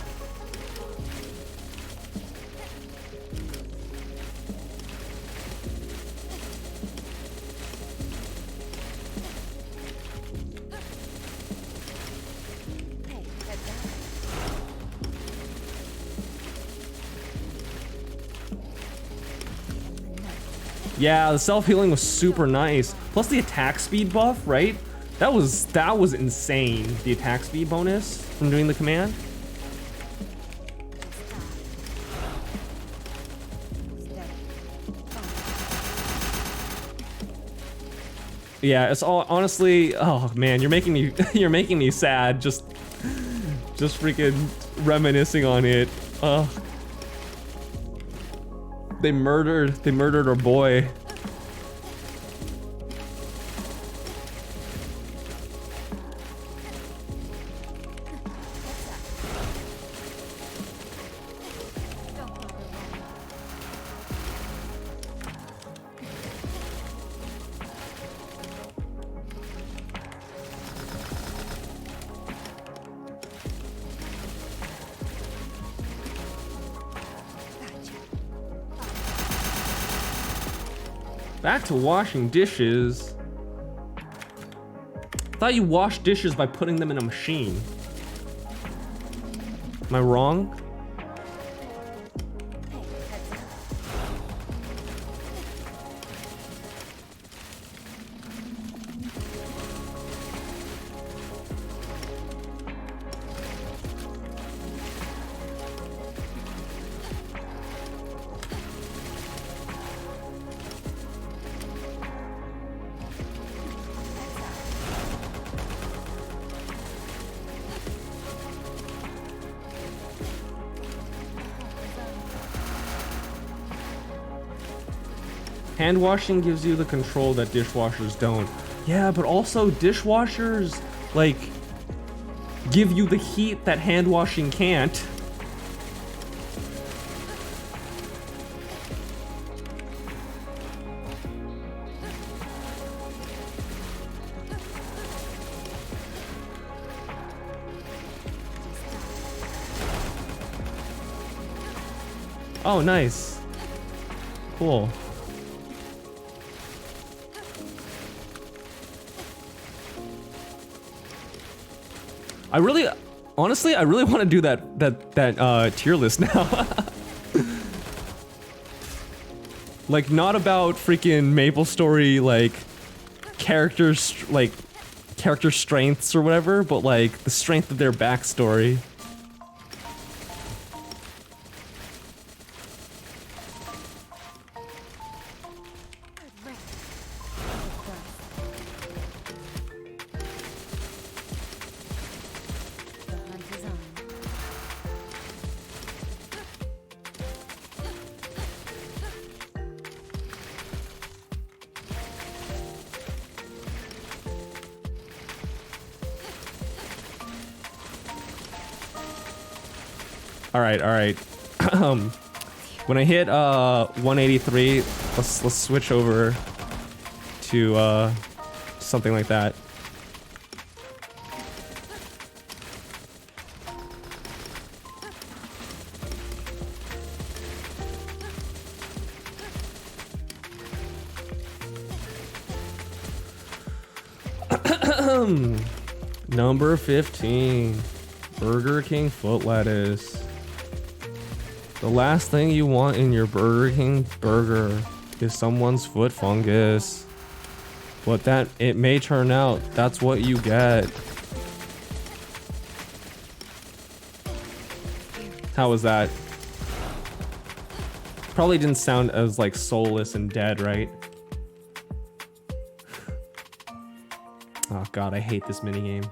Yeah, the self-healing was super nice. Plus the attack speed buff, right? That was insane. The attack speed bonus from doing the command. Yeah, it's all honestly. Oh man, you're making me you're making me sad. Just freaking reminiscing on it. They murdered our boy. Back to washing dishes. Thought you washed dishes by putting them in a machine. Am I wrong? Hand washing gives you the control that dishwashers don't. Yeah, but also dishwashers, like, give you the heat that hand washing can't. Oh, nice. Cool. Honestly, I really want to do that tier list now. Like, not about freaking Maplestory, like, character strengths or whatever, but like the strength of their backstory. All right. When I hit 183, let's switch over to something like that. Number 15, Burger King foot lettuce. The last thing you want in your Burger King burger is someone's foot fungus. But that it may turn out that's what you get. How was that? Probably didn't sound as like soulless and dead, right? Oh god, I hate this minigame.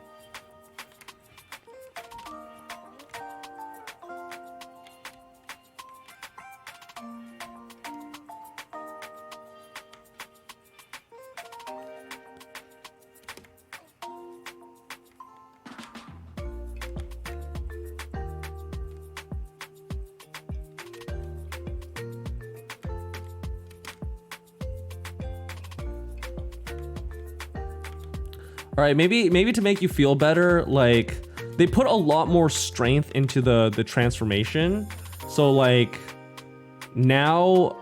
All right, maybe to make you feel better, like they put a lot more strength into the transformation. So like now,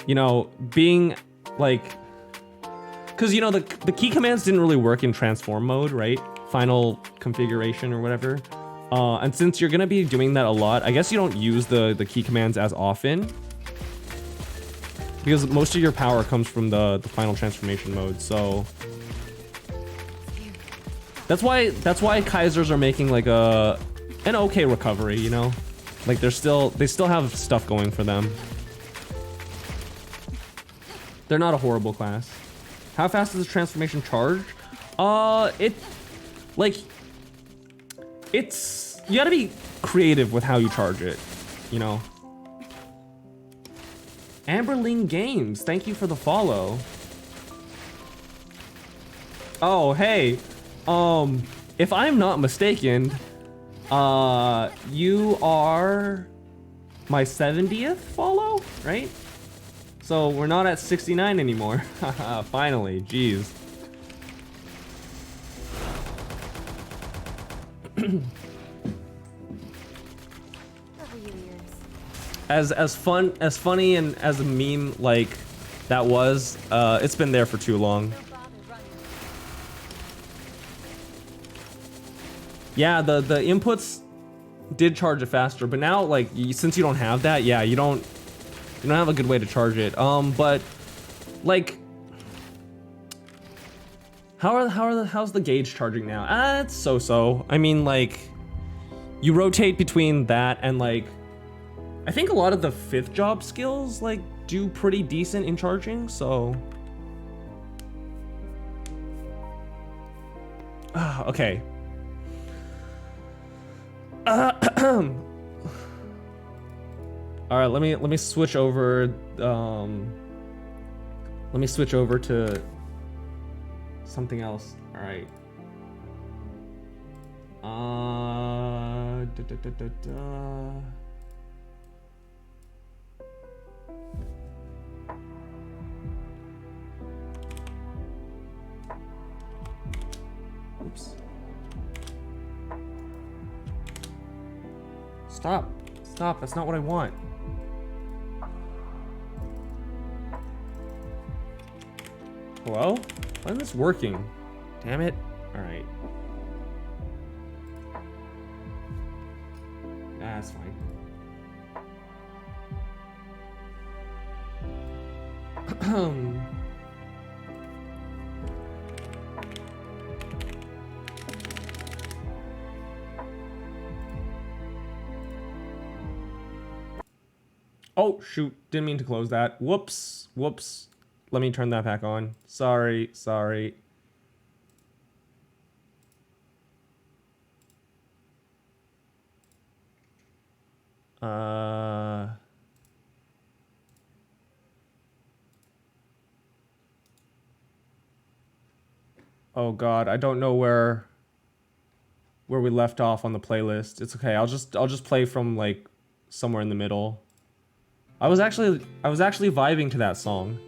you know, being like, because you know the key commands didn't really work in transform mode, right? Final configuration or whatever. And since you're gonna be doing that a lot, I guess you don't use the key commands as often. because most of your power comes from the final transformation mode. So that's why Kaisers are making like an okay recovery, you know? Like they still have stuff going for them. They're not a horrible class. How fast does the transformation charge? You gotta be creative with how you charge it, you know? Amberling Games, thank you for the follow. Oh, hey. If I'm not mistaken, you are my 70th follow, right? So we're not at 69 anymore. Finally, jeez. As funny and as a meme like that was, it's been there for too long. Yeah, the inputs did charge it faster, but now like since you don't have that, yeah, you don't have a good way to charge it. But like, how's the gauge charging now? It's so. I mean, like, you rotate between that and like, I think a lot of the 5th job skills like do pretty decent in charging. So, okay. All right, let me switch over. Let me switch over to something else. All right. Oops. Stop. That's not what I want. Hello? Why isn't this working? Damn it. Alright. That's fine. Oh, shoot. Didn't mean to close that. Whoops. Let me turn that back on. Sorry. Oh god, I don't know where we left off on the playlist. It's okay. I'll just play from like somewhere in the middle. I was actually vibing to that song.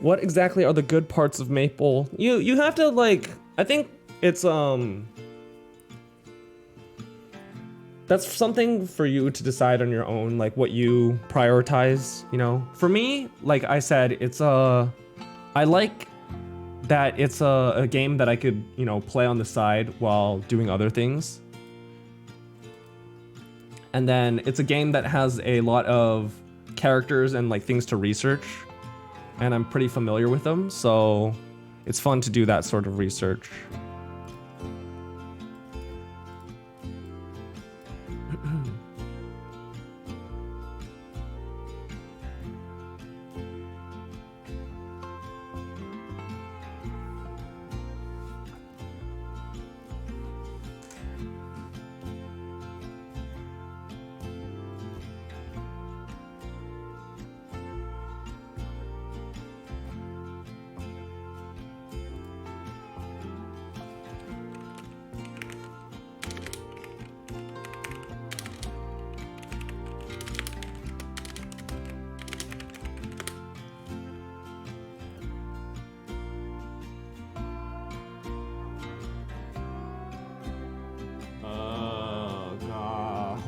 What exactly are the good parts of Maple? You have to like, I think it's that's something for you to decide on your own, like what you prioritize, you know? For me, like I said, it's I like that it's a game that I could, you know, play on the side while doing other things. And then it's a game that has a lot of characters and like things to research. And I'm pretty familiar with them, so it's fun to do that sort of research.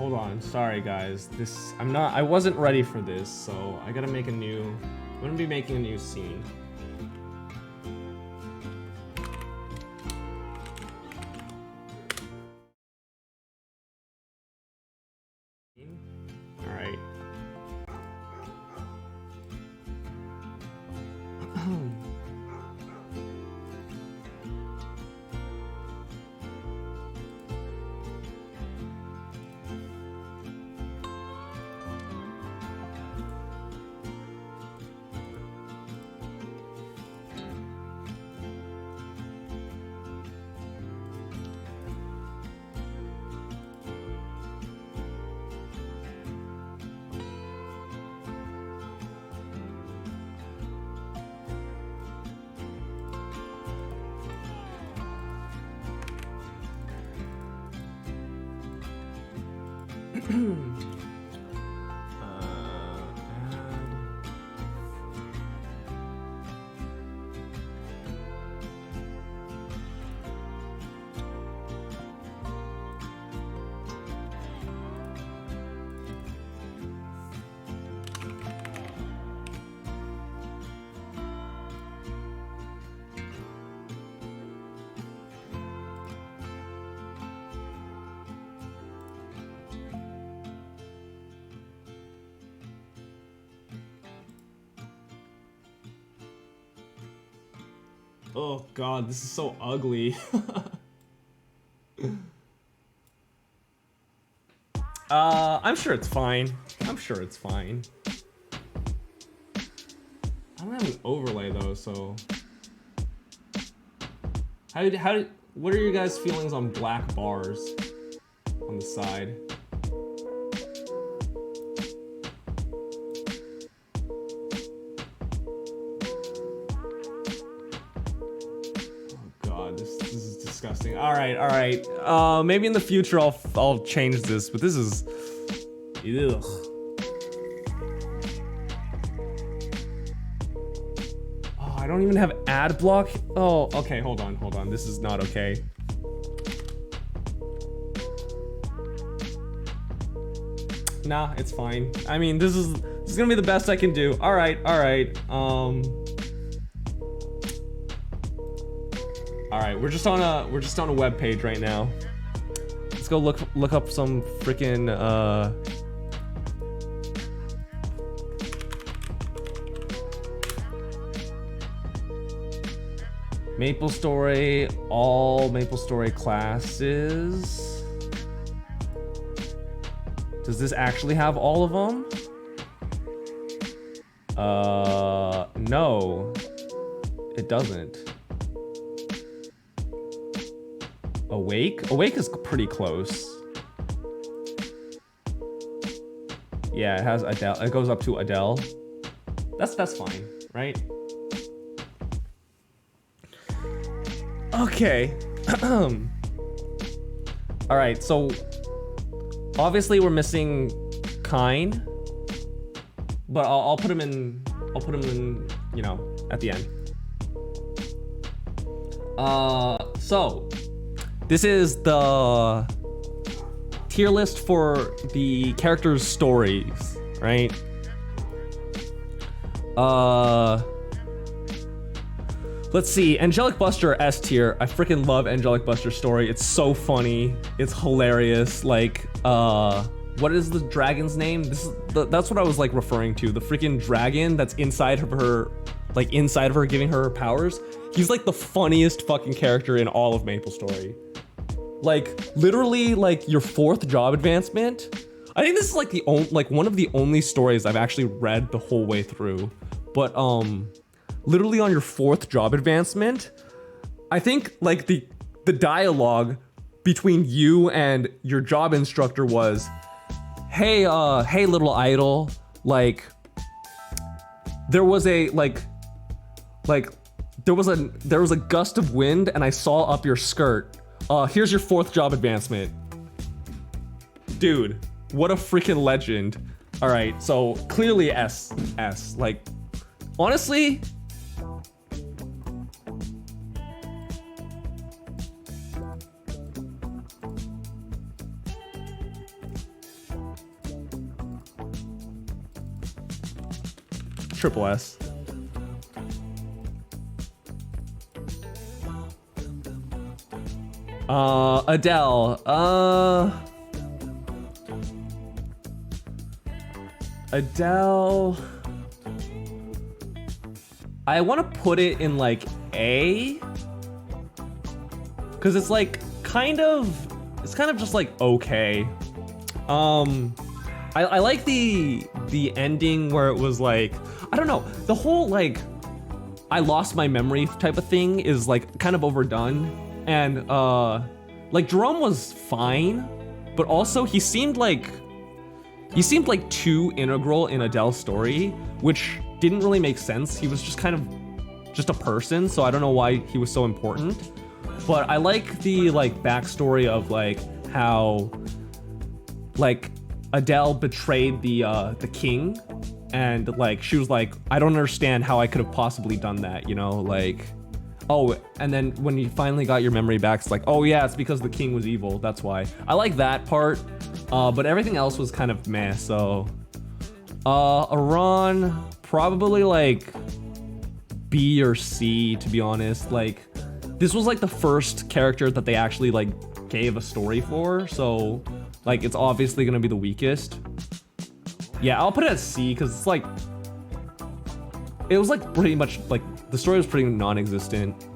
hold on. Sorry, guys. I wasn't ready for this, so I gotta make I'm gonna be making a new scene. All right. Oh god, this is so ugly. I'm sure it's fine. I'm sure it's fine. I don't have an overlay though, so what are your guys' feelings on black bars on the side? This is disgusting. All right. Maybe in the future I'll change this, but this is, ugh. Oh, I don't even have ad block. Oh, okay. Hold on. This is not okay. Nah, it's fine. I mean, this is gonna be the best I can do. All right. Alright, we're just on a web page right now. Let's go look up some freaking Maplestory, all Maplestory classes. Does this actually have all of them? No. It doesn't. Awake? Awake is pretty close. Yeah, it has Adele. It goes up to Adele. That's fine, right? Okay. All right, so obviously we're missing Kain, but I'll put him in. I'll put him in, you know, at the end. So this is the tier list for the characters' stories, right? Let's see, Angelic Buster S tier. I freaking love Angelic Buster's story. It's so funny. It's hilarious. Like, what is the dragon's name? That's what I was like referring to. The freaking dragon that's inside of her, like inside of her, giving her powers. He's like the funniest fucking character in all of Maplestory. Like, literally, like your 4th job advancement. I think this is like one of the only stories I've actually read the whole way through. But literally on your 4th job advancement, I think like the dialogue between you and your job instructor was, hey little idol, like there was a there was a gust of wind and I saw up your skirt. Here's your 4th job advancement. Dude, what a freaking legend. All right, so clearly S. Like, honestly, triple S. Adele. Adele. I want to put it in like A, because it's like kind of just like okay. I like the ending where it was like, I don't know, the whole like I lost my memory type of thing is like kind of overdone, and like Jerome was fine, but also he seemed like too integral in Adele's story, which didn't really make sense. He was just kind of just a person, so I don't know why he was so important. But I like the like backstory of like how like Adele betrayed the king, and like she was like, I don't understand how I could have possibly done that, you know, like, oh, and then when you finally got your memory back, it's like, oh yeah, it's because the king was evil, that's why. I like that part, but everything else was kind of meh. So Iran, probably like B or C, to be honest. Like, this was like the first character that they actually like gave a story for, so like it's obviously gonna be the weakest. Yeah, I'll put it as C, because it's like, it was like pretty much like the story was pretty non-existent.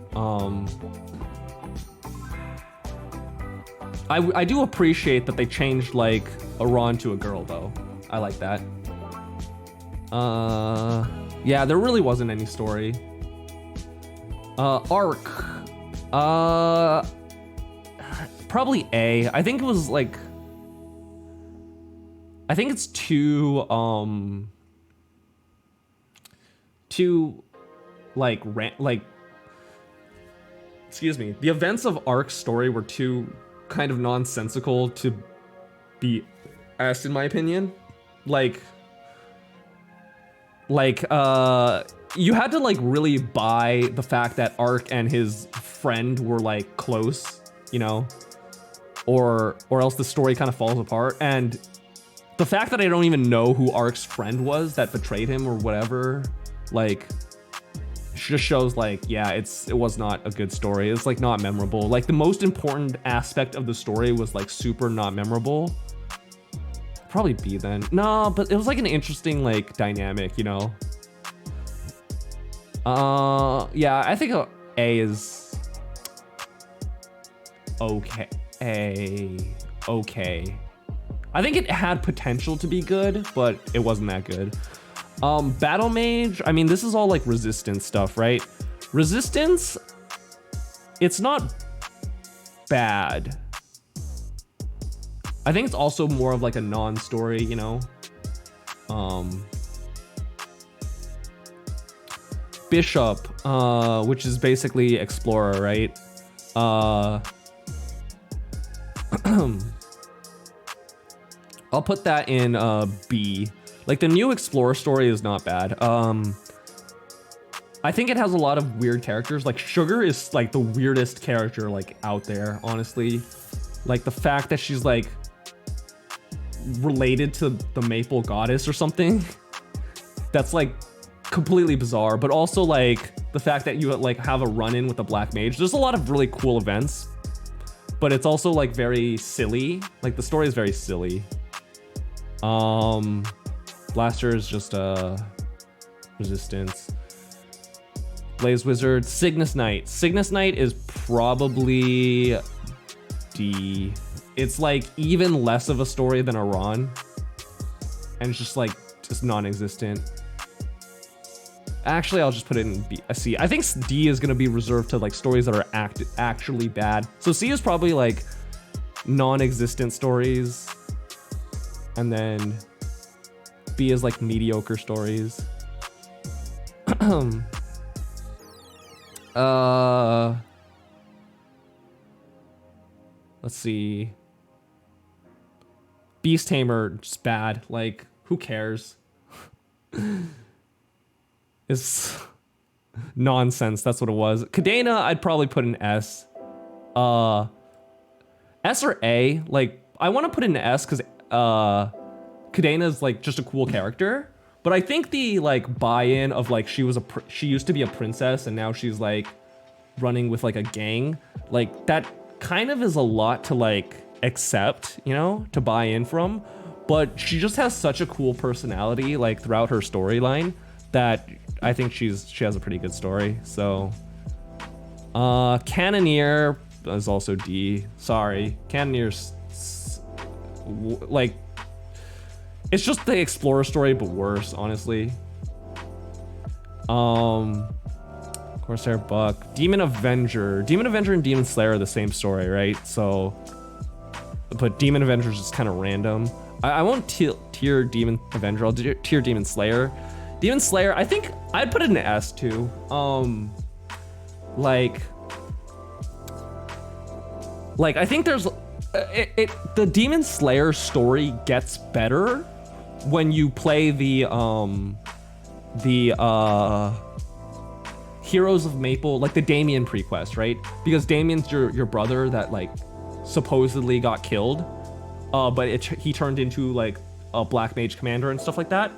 I do appreciate that they changed like Iran to a girl though. I like that. Yeah, there really wasn't any story. Arc. Probably A. I think it was like, I think it's too like excuse me, the events of Arc's story were too kind of nonsensical to be S, in my opinion. Like you had to like really buy the fact that Arc and his friend were like close, you know, or else the story kind of falls apart. And the fact that I don't even know who Arc's friend was that betrayed him or whatever, like, just shows like, yeah, it was not a good story. It's like not memorable. Like the most important aspect of the story was like super not memorable. Probably B then. No, but it was like an interesting like dynamic, you know. Yeah, I think A is okay. Okay. I think it had potential to be good, but it wasn't that good. Battle Mage, I mean, this is all like resistance stuff, right? Resistance, it's not bad. I think it's also more of like a non-story, you know? Bishop, which is basically Explorer, right? I'll put that in B. Like the new Explorer story is not bad. I think it has a lot of weird characters. Like Sugar is like the weirdest character like out there, honestly. Like the fact that she's like related to the Maple Goddess or something. That's like completely bizarre. But also like the fact that you like have a run-in with the Black Mage. There's a lot of really cool events, but it's also like very silly. Like the story is very silly. Blaster is just resistance. Blaze Wizard, Cygnus Knight. Cygnus Knight is probably D. It's like even less of a story than Iran, and it's just like non-existent. Actually, I'll just put it in B, C. I think D is gonna be reserved to like stories that are actually bad. So C is probably like non-existent stories, and then B is like mediocre stories. Let's see. Beast Tamer, just bad. Like, who cares? It's nonsense. That's what it was. Cadena, I'd probably put an S. S or A. Like, I want to put in an S because Cadena is like just a cool character, But I think the like buy-in of like she used to be a princess and now she's like running with like a gang, like that kind of is a lot to like accept, you know, to buy in from. But she just has such a cool personality like throughout her storyline that I think she has a pretty good story. So Cannoneer is also D. Sorry, Cannoneer's like, it's just the Explorer story but worse, honestly. Corsair Buck, Demon Avenger and Demon Slayer are the same story, right? So, but Demon Avenger is just kind of random. I won't tier Demon Avenger. I'll tier Demon Slayer. Demon Slayer, I think I'd put it in S too. Like I think there's the Demon Slayer story gets better when you play the Heroes of Maple, like the Damien prequest, right? Because Damien's your brother that like supposedly got killed, but he turned into like a Black Mage commander and stuff like that.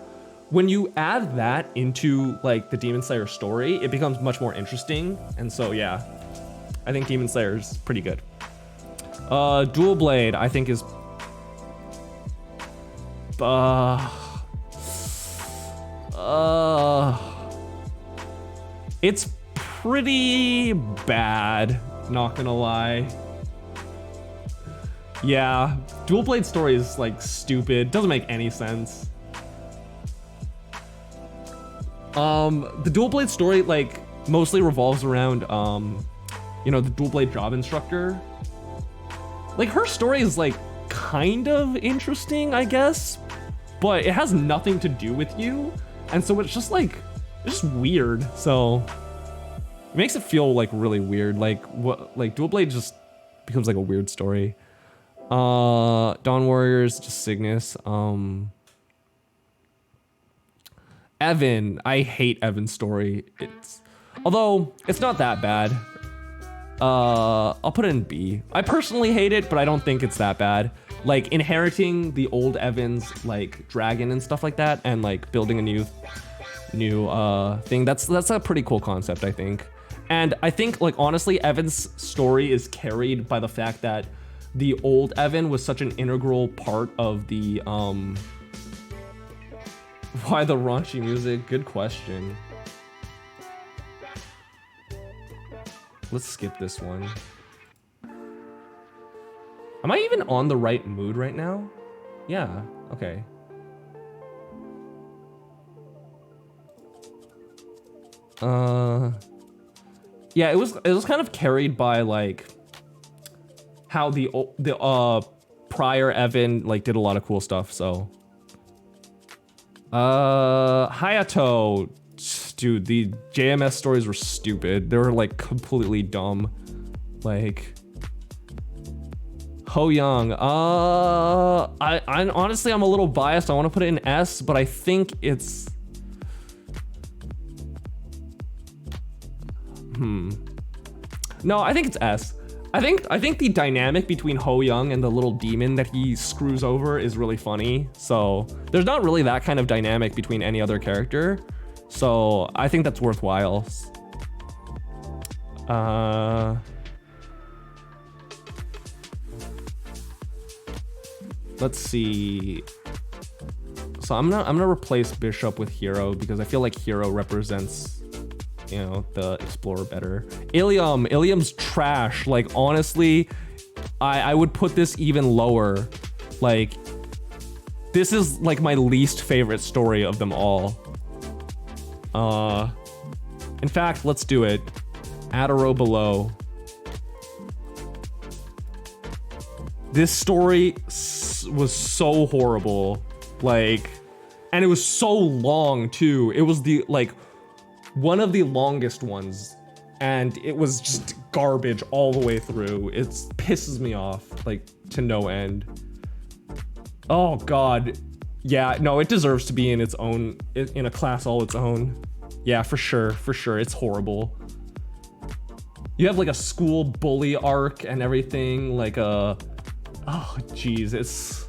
When you add that into like the Demon Slayer story, it becomes much more interesting. And so yeah, I think Demon Slayer is pretty good. Dual Blade, I think is it's pretty bad, not gonna lie. Yeah, Dual Blade story is like stupid, doesn't make any sense. The Dual Blade story like mostly revolves around you know, the Dual Blade job instructor. Like her story is like kind of interesting, I guess, but it has nothing to do with you, and so it's just like it's just weird. So it makes it feel like really weird. Like what? Like Dual Blade just becomes like a weird story. Dawn Warriors, just Cygnus. Evan, I hate Evan's story. Although it's not that bad. I'll put it in B. I personally hate it, but I don't think it's that bad. Like inheriting the old Evan's like dragon and stuff like that, and like building a new thing. That's a pretty cool concept, I think. And I think like honestly, Evan's story is carried by the fact that the old Evan was such an integral part of the why the raunchy music? Good question. Let's skip this one. Am I even on the right mood right now? Yeah, okay. Yeah, it was kind of carried by like how the prior Evan like did a lot of cool stuff, so. Hayato, dude, the JMS stories were stupid. They were like completely dumb. Like Ho Young, I honestly I'm a little biased. I want to put it in S, but I think it's no, I think it's S. I think the dynamic between Ho Young and the little demon that he screws over is really funny. So there's not really that kind of dynamic between any other character. So I think that's worthwhile. Let's see. So I'm gonna replace Bishop with Hero because I feel like Hero represents, you know, the Explorer better. Ilium's trash. Like honestly, I would put this even lower. Like this is like my least favorite story of them all. In fact, let's do it. Add a row below. This story was so horrible. Like, and it was so long too. It was the like one of the longest ones, and it was just garbage all the way through. It pisses me off like to no end. Oh god. Yeah, no, it deserves to be in its own, in a class all its own. Yeah, for sure, it's horrible. You have like a school bully arc and everything, like a, oh jeez, it's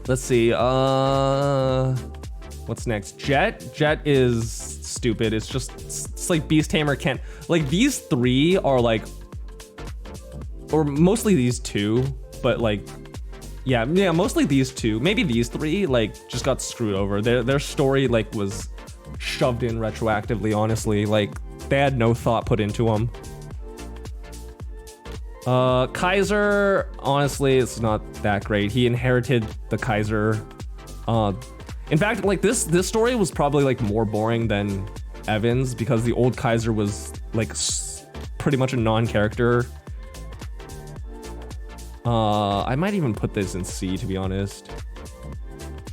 Let's see. What's next? Jet. Jet is stupid. It's like Beast Tamer can't. Like these three are like, or mostly these two, but like, yeah, mostly these two. Maybe these three like just got screwed over. Their story like was shoved in retroactively. Honestly, like they had no thought put into them. Kaiser, honestly, it's not that great. He inherited the Kaiser. In fact, like this story was probably like more boring than Evan's because the old Kaiser was like pretty much a non-character. I might even put this in C, to be honest.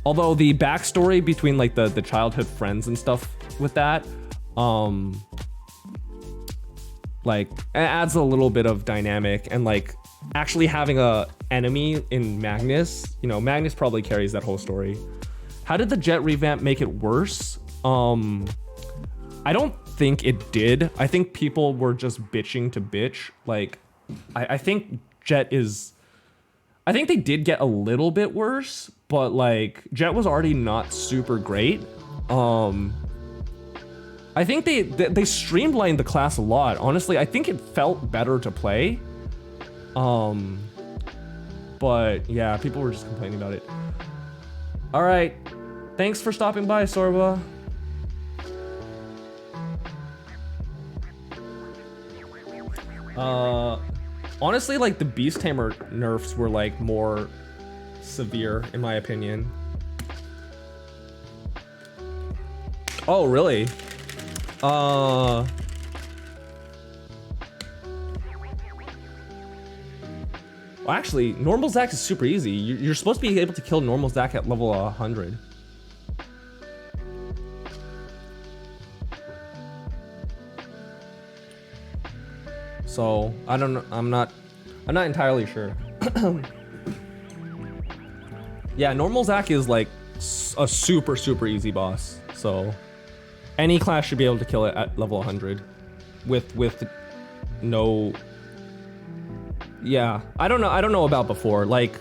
Although the backstory between like the childhood friends and stuff with that, like it adds a little bit of dynamic, and like actually having a enemy in Magnus, you know, Magnus probably carries that whole story. How did the Jet revamp make it worse? I don't think it did. I think people were just bitching to bitch. Like I think Jet is, I think they did get a little bit worse, but like Jet was already not super great. I think they streamlined the class a lot. Honestly, I think it felt better to play. But yeah, people were just complaining about it. All right, thanks for stopping by, Sorba. Honestly, like the Beast Tamer nerfs were like more severe in my opinion. Oh, really? Well, actually, normal Zac is super easy. You're supposed to be able to kill normal Zac at level 100. So I don't know. I'm not entirely sure. Yeah, normal Zac is like a super easy boss. So any class should be able to kill it at level 100 with no. Yeah, I don't know about before. Like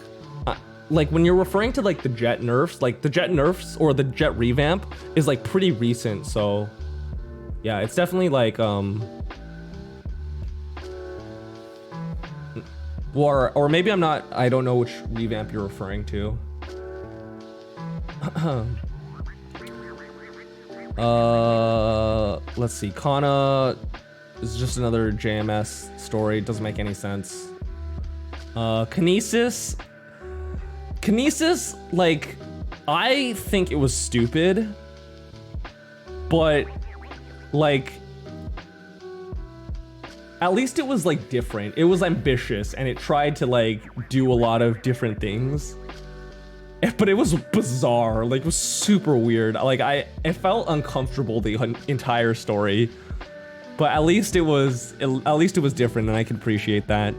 when you're referring to like the Jet nerfs, like the Jet nerfs or the Jet revamp is like pretty recent. So yeah, it's definitely like or maybe I'm not. I don't know which revamp you're referring to. Let's see. Kana is just another JMS story. It doesn't make any sense. Kinesis, like, I think it was stupid, but like, at least it was like different. It was ambitious and it tried to like do a lot of different things. But it was bizarre, like it was super weird. Like it felt uncomfortable the entire story, but at least it was different, and I can appreciate that.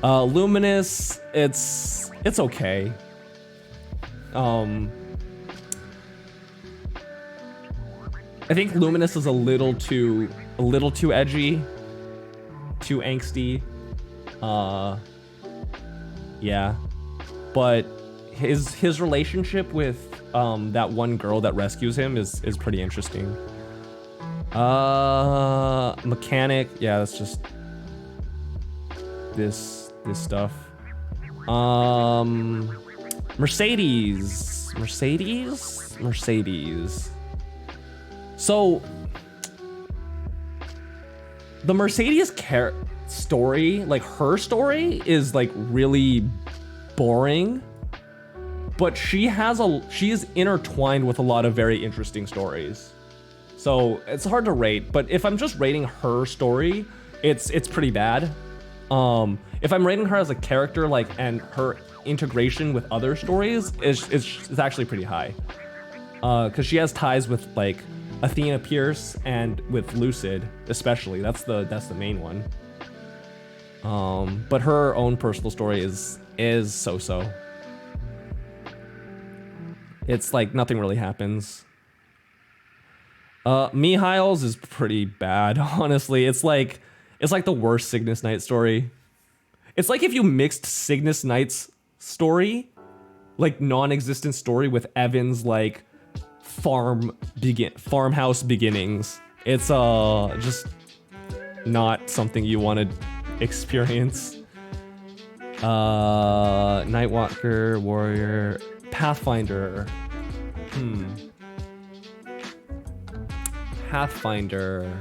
Luminous, it's okay. I think Luminous is a little too edgy, too angsty. Yeah, but his relationship with that one girl that rescues him is pretty interesting. Mechanic, yeah, that's just this stuff. Mercedes. So the Mercedes story, like her story, is like really boring. But she is intertwined with a lot of very interesting stories. So it's hard to rate, but if I'm just rating her story, it's pretty bad. If I'm rating her as a character, like, and her integration with other stories, it's actually pretty high. Cause she has ties with like Athena Pierce and with Lucid, especially. That's the main one. But her own personal story is so-so. It's like nothing really happens. Mihail's is pretty bad, honestly. It's like the worst Cygnus Knight story. It's like if you mixed Cygnus Knight's story, like non-existent story, with Evan's like farmhouse beginnings. It's just not something you want to experience. Nightwalker, warrior, Pathfinder. Pathfinder.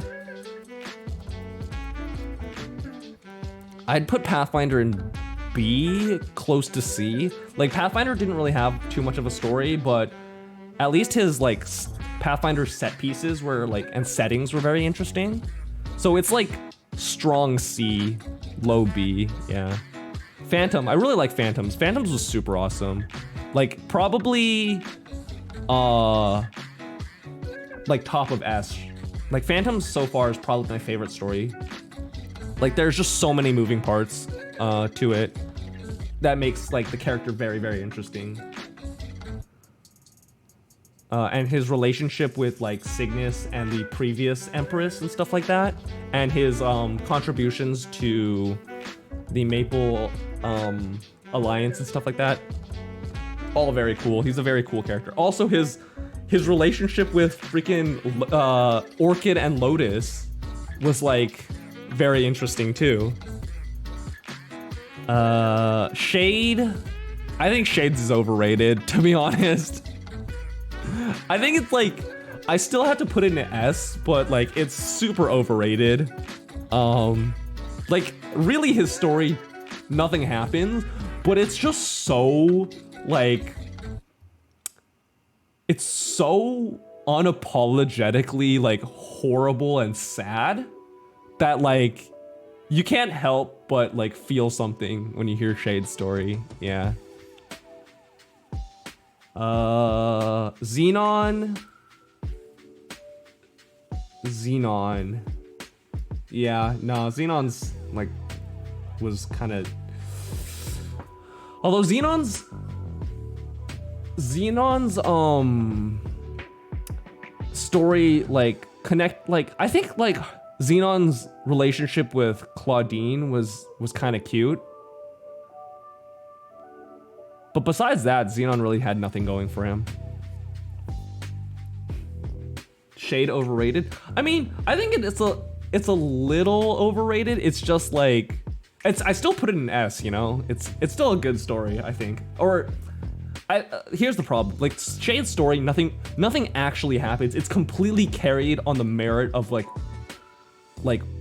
I'd put Pathfinder in B, close to C. Like, Pathfinder didn't really have too much of a story, but at least his like Pathfinder set pieces were like, and settings were very interesting. So it's like strong C, low B, yeah. Phantom, I really like Phantoms. Phantoms was super awesome. Like, probably like top of S. Like, Phantoms so far is probably my favorite story. Like, there's just so many moving parts to it that makes like the character very, very interesting. And his relationship with like Cygnus and the previous Empress and stuff like that, and his contributions to the Maple Alliance and stuff like that, all very cool. He's a very cool character. Also, his relationship with freaking Orchid and Lotus was like very interesting too. Shade, I think Shades is overrated, to be honest. I think it's like, I still have to put it in an S, but like it's super overrated. Like, really, his story, nothing happens, but it's just so like, it's so unapologetically like horrible and sad that like you can't help but like feel something when you hear Shade's story. Yeah. Xenon. Yeah, no, Xenon's like was kind of, although Xenon's story like I think like Xenon's relationship with Claudine was kind of cute. But besides that, Xenon really had nothing going for him. Shade overrated? I mean, I think it's a little overrated. It's just like, I still put it in S, you know? It's still a good story, I think. Or here's the problem. Like, Shade's story, nothing actually happens. It's completely carried on the merit of like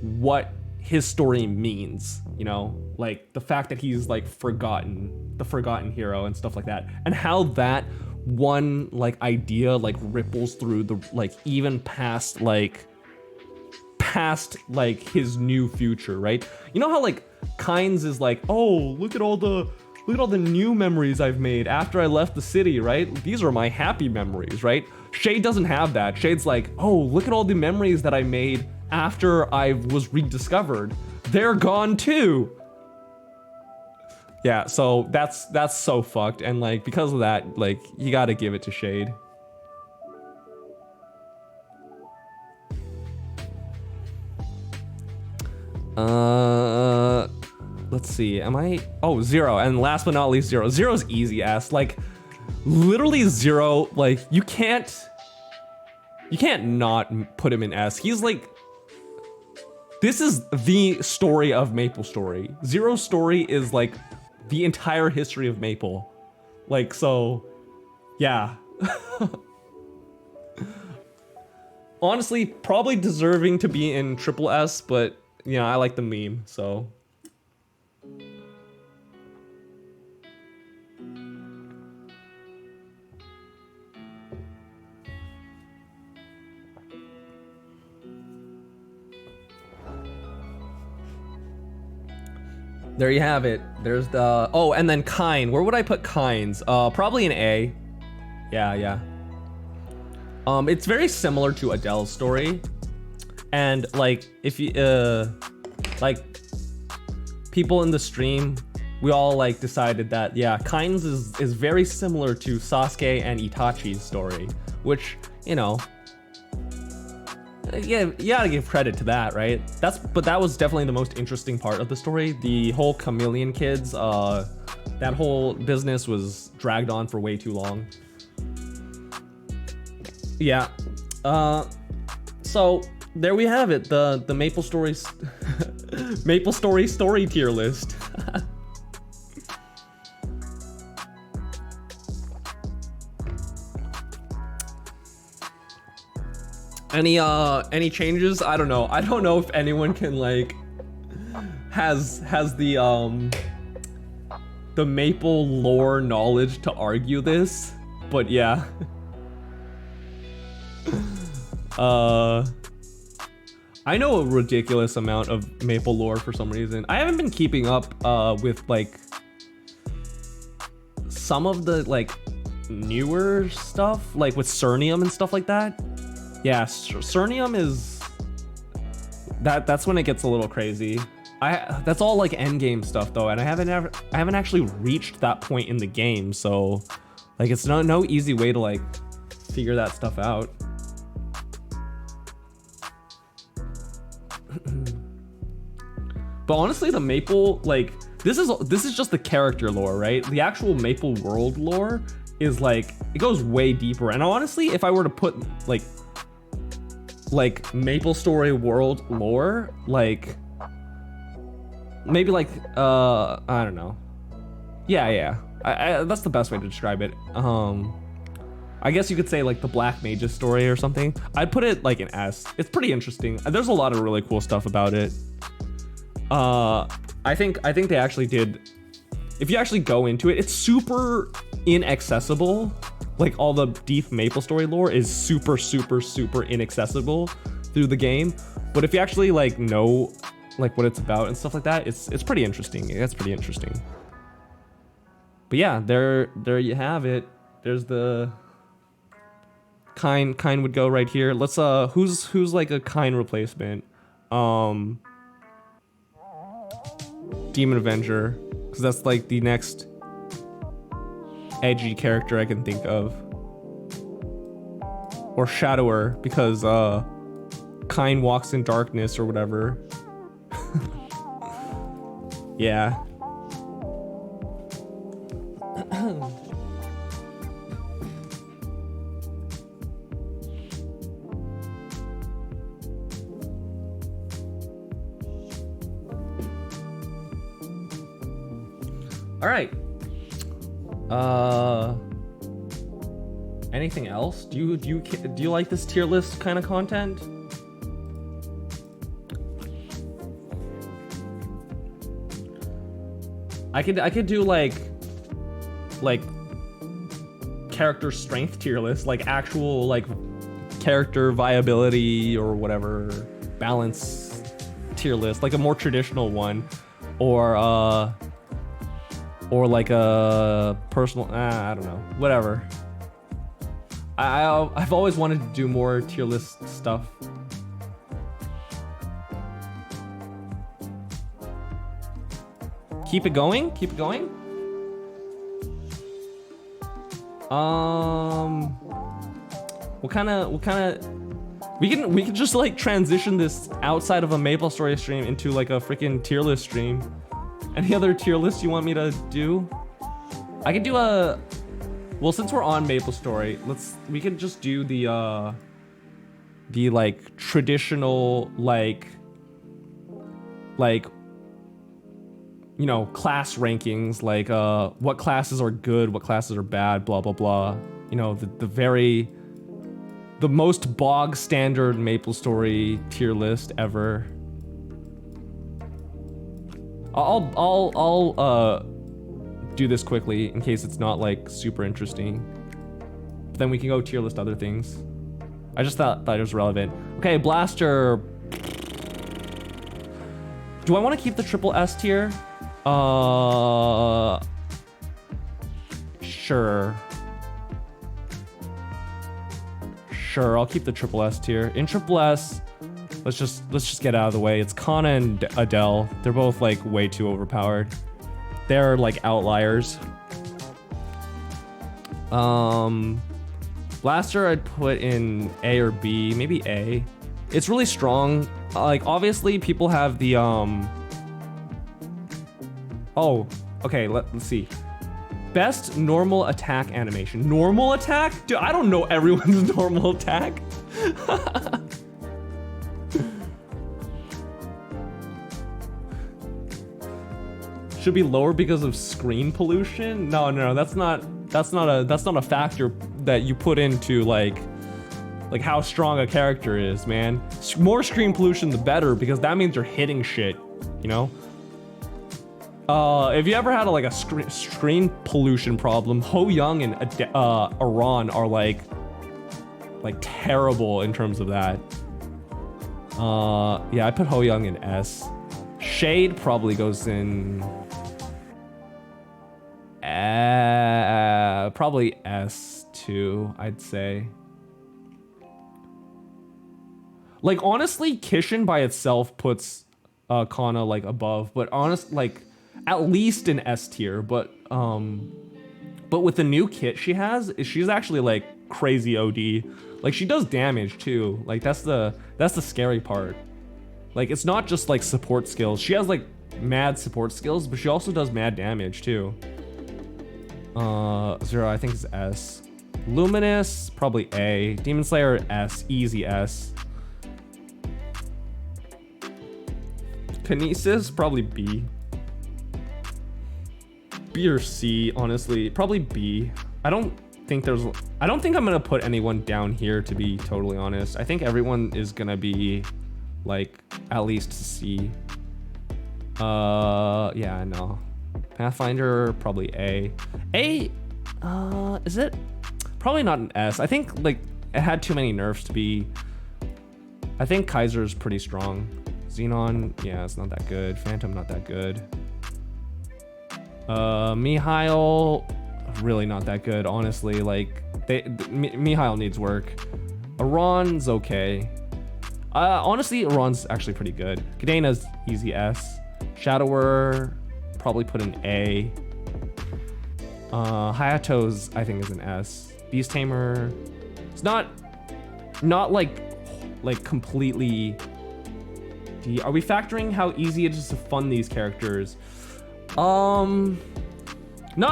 what his story means, you know? Like the fact that he's like the forgotten hero and stuff like that, and how that one like idea like ripples through the like even past his new future, right? You know how like Kain's is like, oh, look at all the new memories I've made after I left the city, right? These are my happy memories, right? Shade doesn't have that. Shade's like, oh, look at all the memories that I made after I was rediscovered. They're gone too. Yeah, so that's so fucked, and like because of that, like you gotta give it to Shade. Let's see, am I? Oh, Zero, and last but not least, Zero. Zero's easy ass, like literally Zero, like you can't not put him in S. He's like, this is the story of Maplestory. Zero's story is like the entire history of Maple. Like, so, yeah. Honestly, probably deserving to be in triple S, but, you know, I like the meme, so. There you have it. There's the, oh, and then Kain. Where would I put Kain's? Probably an A. Yeah. It's very similar to Adele's story. And like, if you, like, people in the stream, we all like decided that, yeah, Kain's is very similar to Sasuke and Itachi's story, which, you know, Yeah, you gotta give credit to that, right? But that was definitely the most interesting part of the story. The whole chameleon kids, that whole business was dragged on for way too long. Yeah. So there we have it, the Maplestory Maplestory story tier list. Any changes? I don't know. I don't know if anyone can like has the Maple lore knowledge to argue this, but yeah. I know a ridiculous amount of Maple lore for some reason. I haven't been keeping up with like some of the like newer stuff, like with Cernium and stuff like that. Yeah, Cernium is that's when it gets a little crazy. That's all like end game stuff though, and I haven't actually reached that point in the game, so like it's no easy way to like figure that stuff out. But honestly, the Maple, like this is just the character lore, right? The actual Maple world lore is like it goes way deeper. And honestly, if I were to put like Maplestory world lore, like maybe like I don't know. Yeah. That's the best way to describe it. I guess you could say like the Black Mage's story or something. I'd put it like an S. It's pretty interesting. There's a lot of really cool stuff about it. I think they actually did. If you actually go into it, it's super inaccessible. Like all the deep Maplestory lore is super inaccessible through the game. But if you actually like know like what it's about and stuff like that, it's pretty interesting. It's pretty interesting. But yeah, there you have it. There's the Kain would go right here. Let's who's like a Kain replacement? Demon Avenger, because that's like the next edgy character I can think of. Or Shadower, because Kain walks in darkness or whatever. Yeah. All right. Anything else? Do you like this tier list kind of content? I could do like character strength tier list, like actual like character viability or whatever balance tier list, like a more traditional one, or like a personal, I don't know, whatever. I've always wanted to do more tier list stuff. Keep it going? Keep it going? What kind of we can just like transition this outside of a Maplestory stream into like a freaking tier list stream. Any other tier lists you want me to do? I could do a, well, since we're on Maplestory, we could just do the like traditional like you know, class rankings, like what classes are good, what classes are bad, blah blah blah. You know, the most bog standard Maplestory tier list ever. I'll do this quickly in case it's not like super interesting. But then we can go tier list other things. I just thought it was relevant. Okay, Blaster. Do I want to keep the triple S tier? Sure. Sure, I'll keep the triple S tier. In triple S, let's just get out of the way. It's Kana and Adele. They're both like way too overpowered. They're like outliers. Blaster I'd put in A or B, maybe A. It's really strong. Like, obviously, people have the, Oh, okay, let's see. Best normal attack animation. Normal attack? Dude, I don't know everyone's normal attack. Should be lower because of screen pollution? No, that's not a factor that you put into like how strong a character is, man. More screen pollution the better, because that means you're hitting shit, you know? If you ever had a screen pollution problem, Ho Young and Iran are like terrible in terms of that. Yeah, I put Ho Young in S. Shade probably goes in probably S too, I'd say. Like, honestly, Kishin by itself puts Kana like above, but at least in S tier. But with the new kit she's actually like crazy OD. Like, she does damage too. Like, that's the scary part. Like, it's not just like support skills. She has like mad support skills, but she also does mad damage too. Zero, I think, is S. Luminous, probably A. Demon Slayer, S. Easy S. Kinesis, probably B. B or C, honestly. Probably B. I don't think I'm gonna put anyone down here, to be totally honest. I think everyone is gonna be like at least C. Yeah, no. Pathfinder, probably A. A, is it? Probably not an S. I think like it had too many nerfs to be. I think Kaiser's pretty strong. Xenon, yeah, it's not that good. Phantom, not that good. Mihail, really not that good, honestly. Like, Mihail needs work. Iran's okay. Honestly, Iran's actually pretty good. Kadena's easy S. Shadower, probably put an A. Hayato's, I think, is an S. Beast Tamer, it's not like completely D. Are we factoring how easy it is to fund these characters? Not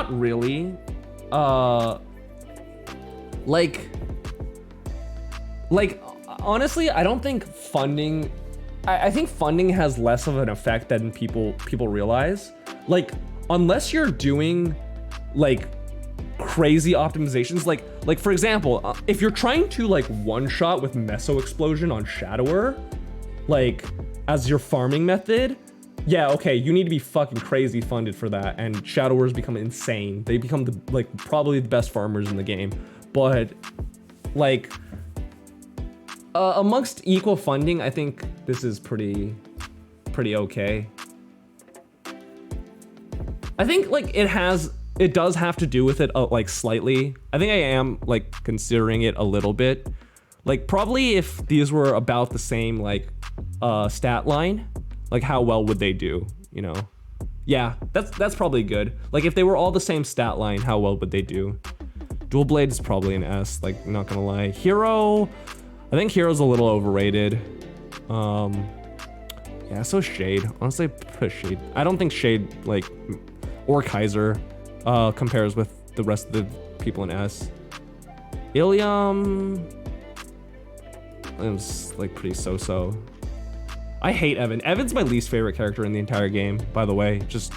really. Like honestly, I don't think funding. I think funding has less of an effect than people realize. Like, unless you're doing like crazy optimizations, like for example, if you're trying to like one shot with Meso Explosion on Shadower, like as your farming method, yeah, okay, you need to be fucking crazy funded for that, and Shadowers become insane. They become probably the best farmers in the game. But like amongst equal funding, I think this is pretty okay. I think like it does have to do with it like slightly. I think I am like considering it a little bit. Like, probably if these were about the same like stat line, like how well would they do, you know? Yeah, that's probably good. Like, if they were all the same stat line, how well would they do? Dual Blade is probably an S, like, not gonna lie. Hero, I think Hero's a little overrated. Yeah, so Shade. Honestly, put Shade. I don't think Shade, like, or Kaiser compares with the rest of the people in S. Ilium, it's like pretty so-so. I hate Evan. Evan's my least favorite character in the entire game, by the way. Just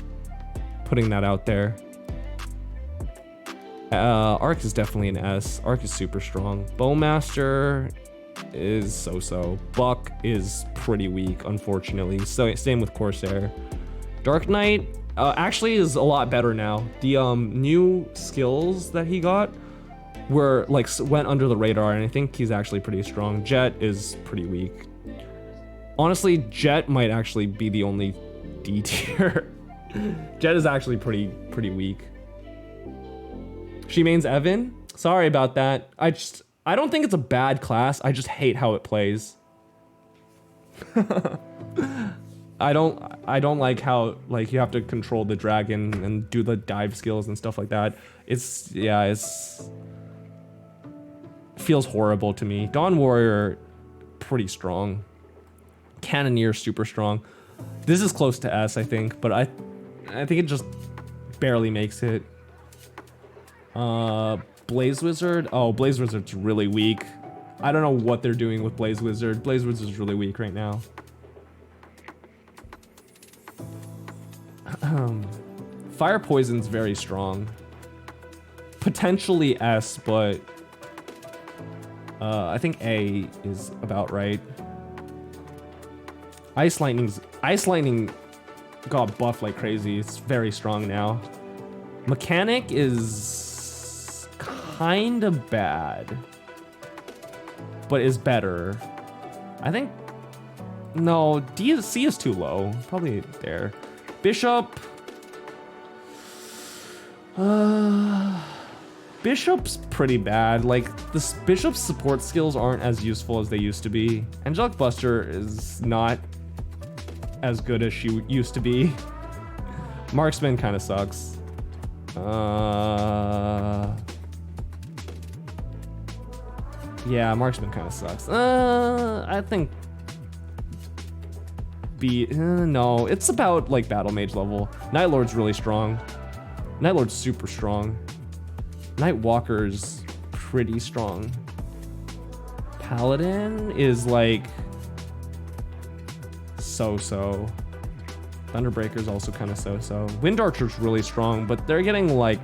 putting that out there. Arc is definitely an S. Arc is super strong. Bowmaster is so-so. Buck is pretty weak, unfortunately. So same with Corsair. Dark Knight actually is a lot better now. The new skills that he got were like went under the radar, and I think he's actually pretty strong. Jet is pretty weak. Honestly, Jet might actually be the only D tier. Jet is actually pretty weak. She mains Evan. Sorry about that. I don't think it's a bad class. I just hate how it plays. I don't like how like you have to control the dragon and do the dive skills and stuff like that. It feels horrible to me. Dawn Warrior pretty strong. Cannoneer super strong. This is close to S, I think, but I think it just barely makes it. Blaze Wizard. Oh, Blaze Wizard's really weak. I don't know what they're doing with Blaze Wizard. Blaze Wizard's really weak right now. Fire Poison's very strong. Potentially S, but I think A is about right. Ice Lightning got buffed like crazy. It's very strong now. Mechanic is kind of bad, but is better. I think, no, C is too low. Probably there. Bishop. Bishop's pretty bad. Like, the Bishop's support skills aren't as useful as they used to be. Angelic Buster is not as good as she used to be. Marksman kind of sucks. Yeah, Marksman kind of sucks. I think B. No, it's about like Battle Mage level. Night Lord's really strong. Night Lord's super strong. Night Walker's pretty strong. Paladin is like so-so. Thunderbreaker's also kind of so-so. Wind Archer's really strong, but they're getting like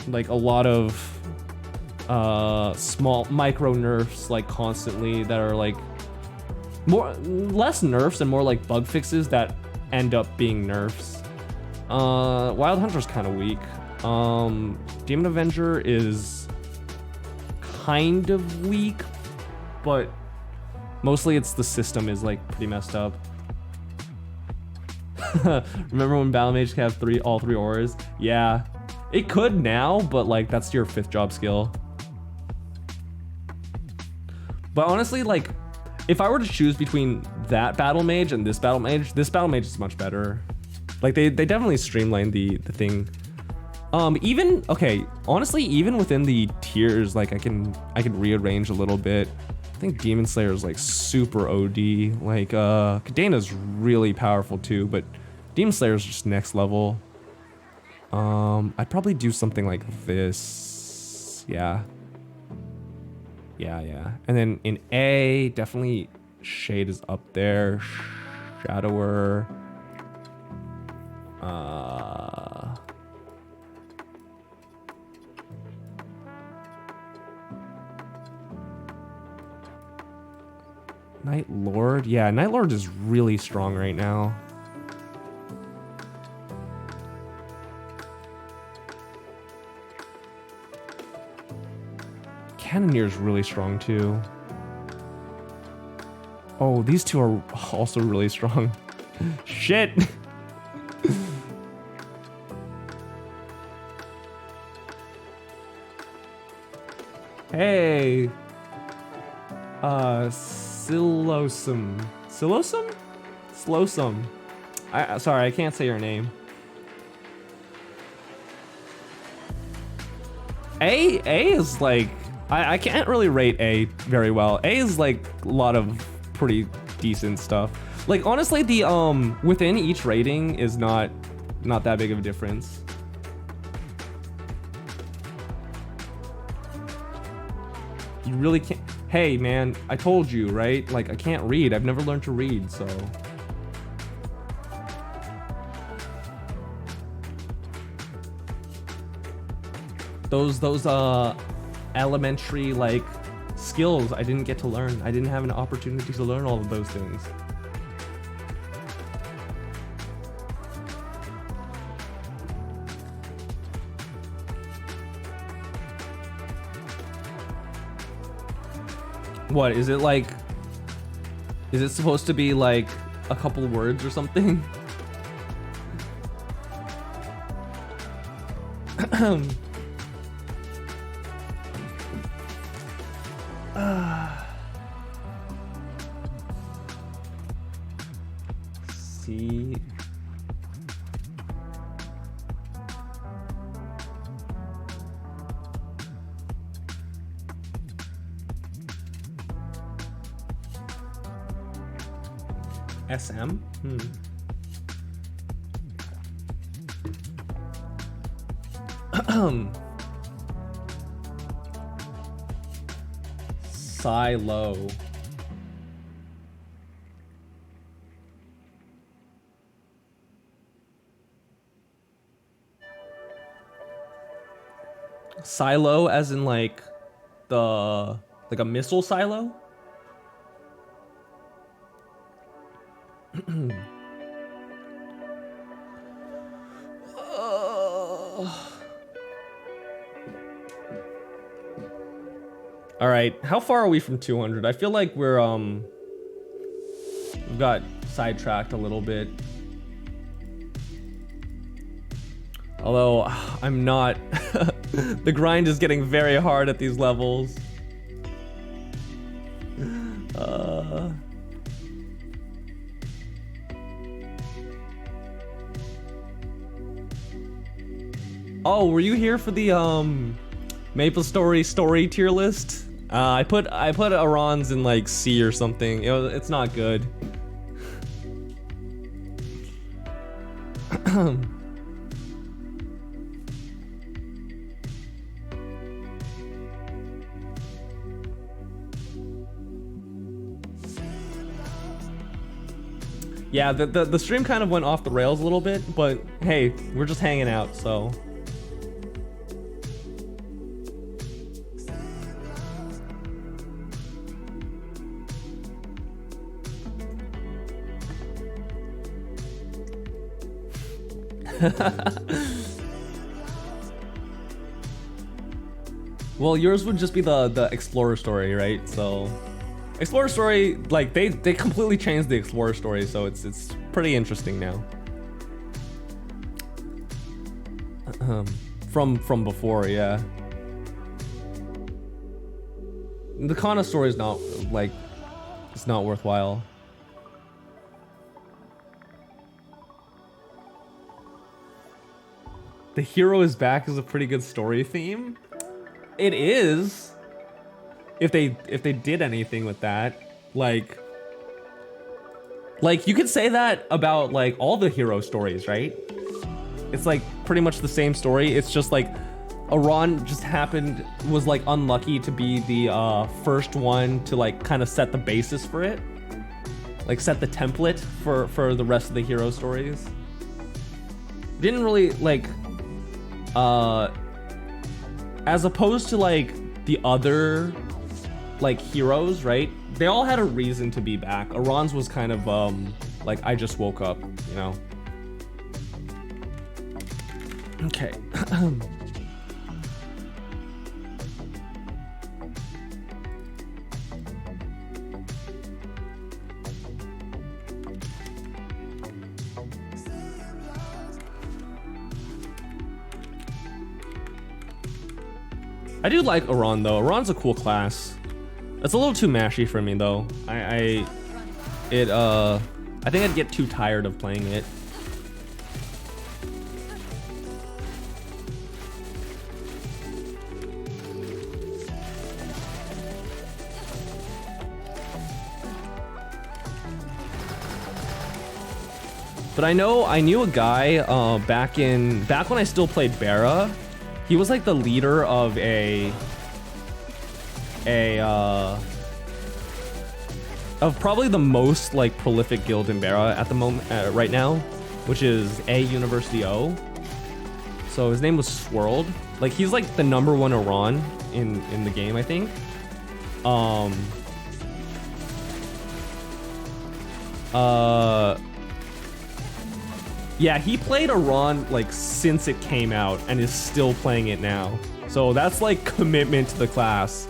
a lot of small micro nerfs like constantly that are like less nerfs and more like bug fixes that end up being nerfs. Wild Hunter's kind of weak. Demon Avenger is kind of weak, but mostly it's the system is like pretty messed up. Remember when Battle Mage could have all three auras? Yeah, it could now, but like that's your 5th job skill. But honestly, like if I were to choose between that Battle Mage and this Battle Mage is much better. Like they definitely streamlined the thing. Even okay, honestly, even within the tiers, like I can rearrange a little bit. I think Demon Slayer is like super OD. Like Kadena's really powerful too, but Demon Slayer is just next level. I'd probably do something like this. Yeah. And then in A, definitely Shade is up there. Shadower. Night Lord? Yeah, Night Lord is really strong right now. Cannoneer's really strong too. Oh, these two are also really strong. Shit! Hey! Silosum. Silosum? Slosum. Sorry, I can't say your name. A is like, I can't really rate A very well. A is like a lot of pretty decent stuff. Like honestly, the within each rating is not that big of a difference. You really can't. Hey man, I told you, right? Like I can't read. I've never learned to read, so. Those elementary like skills I didn't get to learn. I didn't have an opportunity to learn all of those things. What is it like? Is it supposed to be like a couple words or something? See. SM? Silo. Silo as in like a missile silo? All right, how far are we from 200? I feel like we've got sidetracked a little bit. Although I'm not. The grind is getting very hard at these levels. Oh, were you here for the Maplestory story tier list? I put Iran's in like C or something. It's not good. Yeah, the stream kind of went off the rails a little bit, but hey, we're just hanging out, so. Well, yours would just be the Explorer story, right? So, Explorer story, like they completely changed the Explorer story, so it's pretty interesting now. From before, yeah. The Kana story is not like it's not worthwhile. The hero is back is a pretty good story theme. It is. If they did anything with that, like you could say that about like all the hero stories, right? It's like pretty much the same story. It's just like Iran just was like unlucky to be the first one to like kind of set the basis for it, like set the template for the rest of the hero stories. Didn't really like as opposed to like the other like heroes, right? They all had a reason to be back. Iran's was kind of like I just woke up, you know. Okay. I do like Iran though. Iran's a cool class. It's a little too mashy for me though. I think I'd get too tired of playing it. But I knew a guy back when I still played Bara. He was like the leader of of probably the most like prolific guild in Bara at the moment right now, which is A University O. So his name was Swirled. Like he's like the #1 Iran in the game, I think. Yeah, he played Iran like since it came out and is still playing it now. So that's like commitment to the class.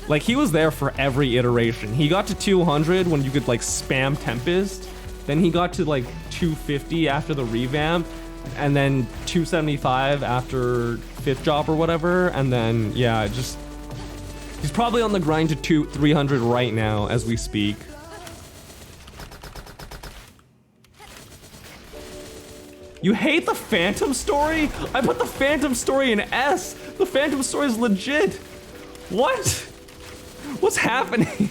Like he was there for every iteration. He got to 200 when you could like spam Tempest. Then he got to like 250 after the revamp. And then 275 after 5th job or whatever. And then yeah, just he's probably on the grind to 300 right now as we speak. You hate the Phantom story? I put the Phantom story in S. The Phantom story is legit. What? What's happening?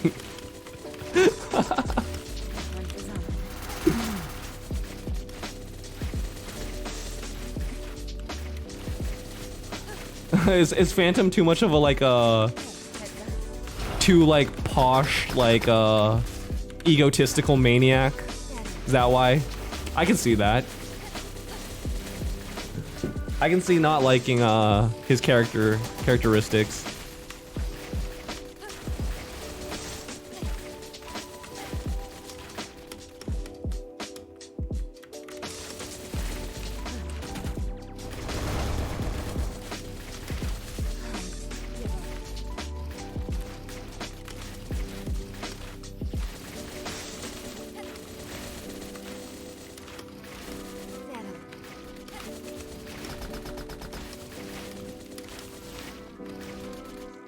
Is Phantom too much of a like too like posh like egotistical maniac? Is that why? I can see that. I can see not liking his characteristics.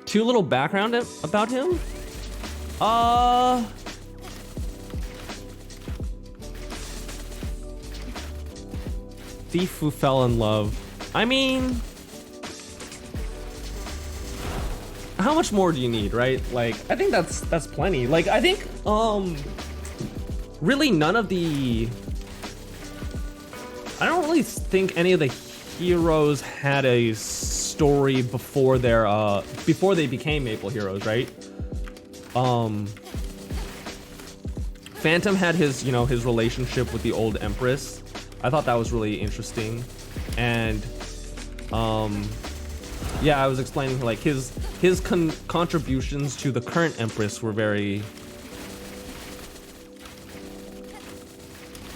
Too little background about him? Thief who fell in love. I mean, how much more do you need, right? Like, I think that's plenty. Like, I think, really none of the, I don't really think any of the heroes had a story before their before they became Maple heroes, right? Phantom had his, you know, his relationship with the old Empress. I thought that was really interesting. And yeah, I was explaining like his contributions to the current Empress were very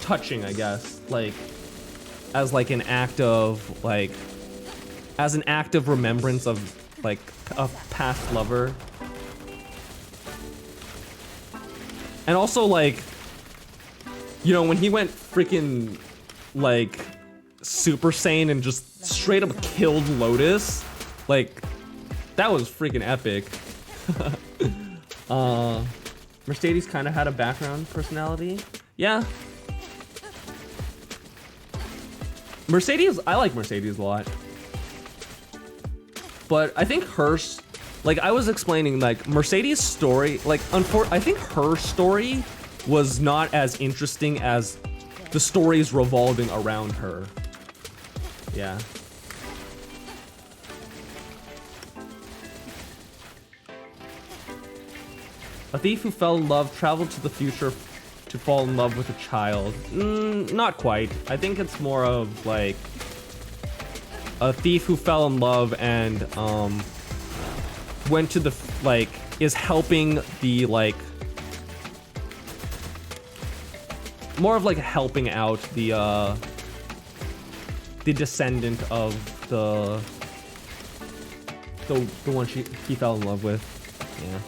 touching, I guess. Like as like an act of like as an act of remembrance of like a past lover. And also like, you know, when he went freaking like Super Saiyan and just straight up killed Lotus, like that was freaking epic. Mercedes kind of had a background personality. Yeah. Mercedes, I like Mercedes a lot. But I think hers, like I was explaining, like Mercedes' story, like I think her story was not as interesting as the stories revolving around her. Yeah. A thief who fell in love traveled to the future to fall in love with a child. Not quite. I think it's more of like a thief who fell in love and went to the like is helping the like more of like helping out the descendant of the one he fell in love with. Yeah.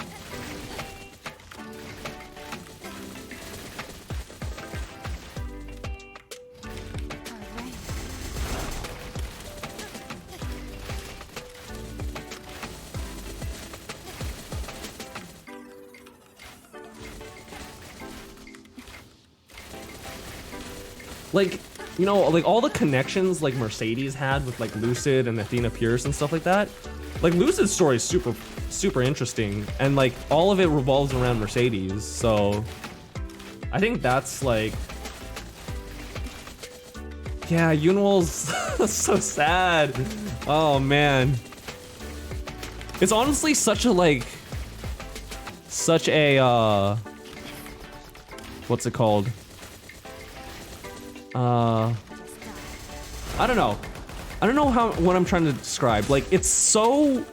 Like, you know, like all the connections like Mercedes had with like Lucid and Athena Pierce and stuff like that. Like Lucid's story is super interesting, and like all of it revolves around Mercedes. So I think that's like, yeah, Yunwal's so sad. Oh man, it's honestly such a like, such a what's it called? I don't know. I don't know what I'm trying to describe. Like, it's so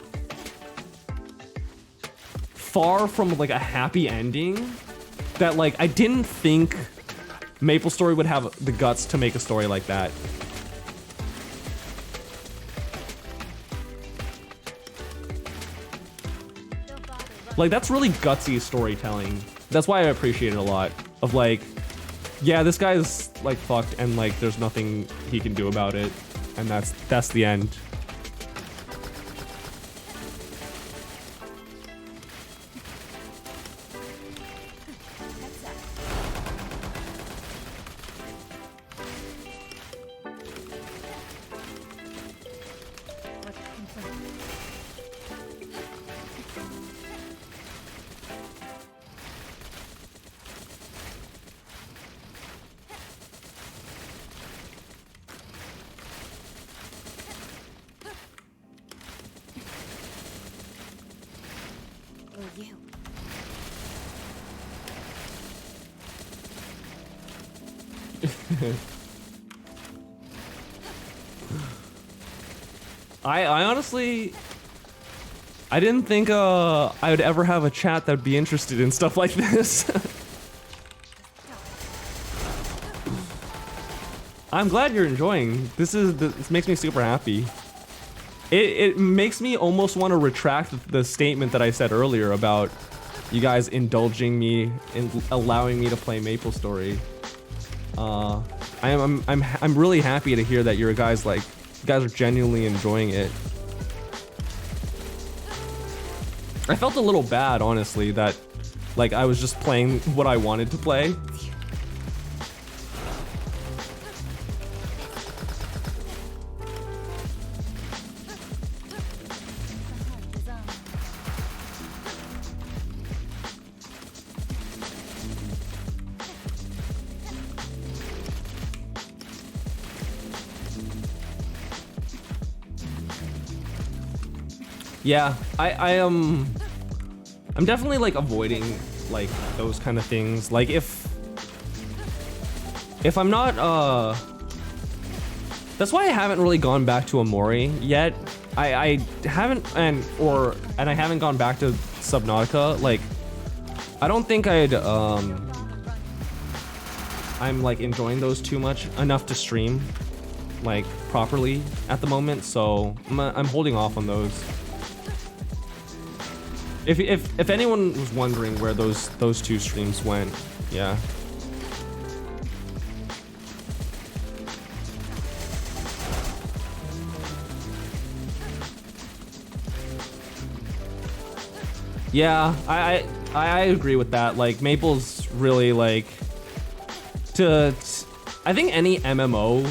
far from like a happy ending that like I didn't think Maplestory would have the guts to make a story like that. Like, that's really gutsy storytelling. That's why I appreciate it a lot. Of like, yeah, this guy's like fucked and like there's nothing he can do about it. And that's the end. I honestly, I didn't think I would ever have a chat that would be interested in stuff like this. I'm glad you're enjoying. This makes me super happy. It makes me almost want to retract the statement that I said earlier about you guys indulging me in allowing me to play Maplestory. I'm really happy to hear that you guys are genuinely enjoying it. I felt a little bad, honestly, that like I was just playing what I wanted to play. Yeah, I'm definitely like avoiding like those kind of things. Like if I'm not that's why I haven't really gone back to Amori yet. I haven't and I haven't gone back to Subnautica. Like I don't think I'm like enjoying those too much enough to stream like properly at the moment, so I'm holding off on those. If anyone was wondering where those two streams went, yeah. Yeah, I agree with that. Like Maple's really like I think any MMO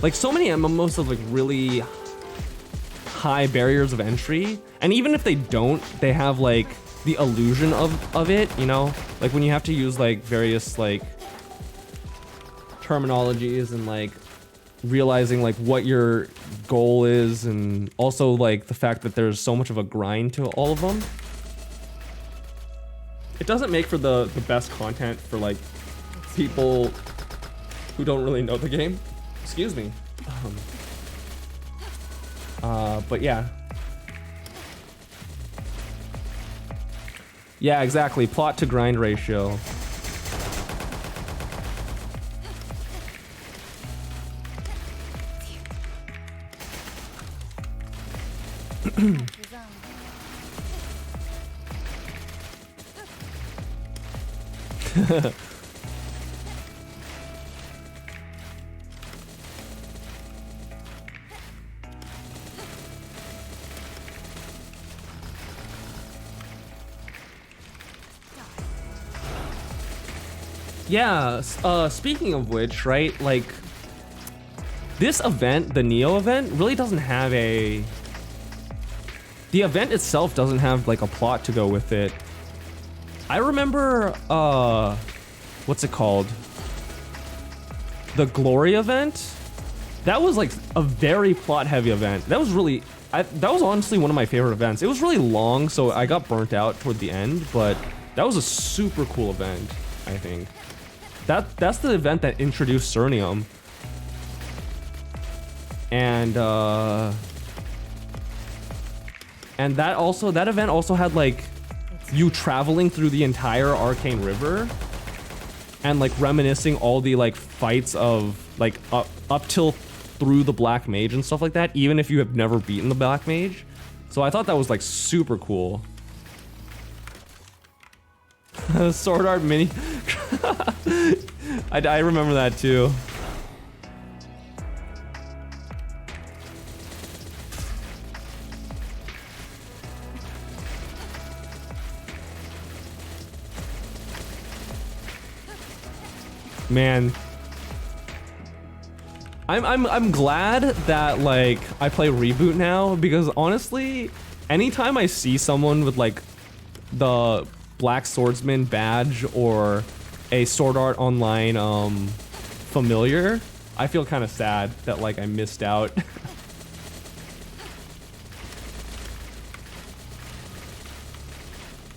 like so many MMOs have like really high barriers of entry, and even if they don't, they have like the illusion of it, you know, like when you have to use like various like terminologies and like realizing like what your goal is, and also like the fact that there's so much of a grind to all of them. It doesn't make for the best content for like people who don't really know the game. Excuse me. But yeah. Yeah, exactly. Plot to grind ratio. Yeah, speaking of which, right, like, this event, the Neo event, really doesn't have the event itself doesn't have, like, a plot to go with it. I remember, what's it called? The Glory event? That was, like, a very plot-heavy event. That was really, that was honestly one of my favorite events. It was really long, so I got burnt out toward the end, but that was a super cool event, I think. That's the event that introduced Cernium. And that event also had like you traveling through the entire Arcane River and like reminiscing all the like fights of like up till through the Black Mage and stuff like that, even if you have never beaten the Black Mage. So I thought that was like super cool. Sword Art Mini. I remember that too. Man, I'm glad that like I play Reboot now, because honestly, anytime I see someone with like the Black Swordsman badge or a Sword Art Online familiar, I feel kind of sad that like I missed out.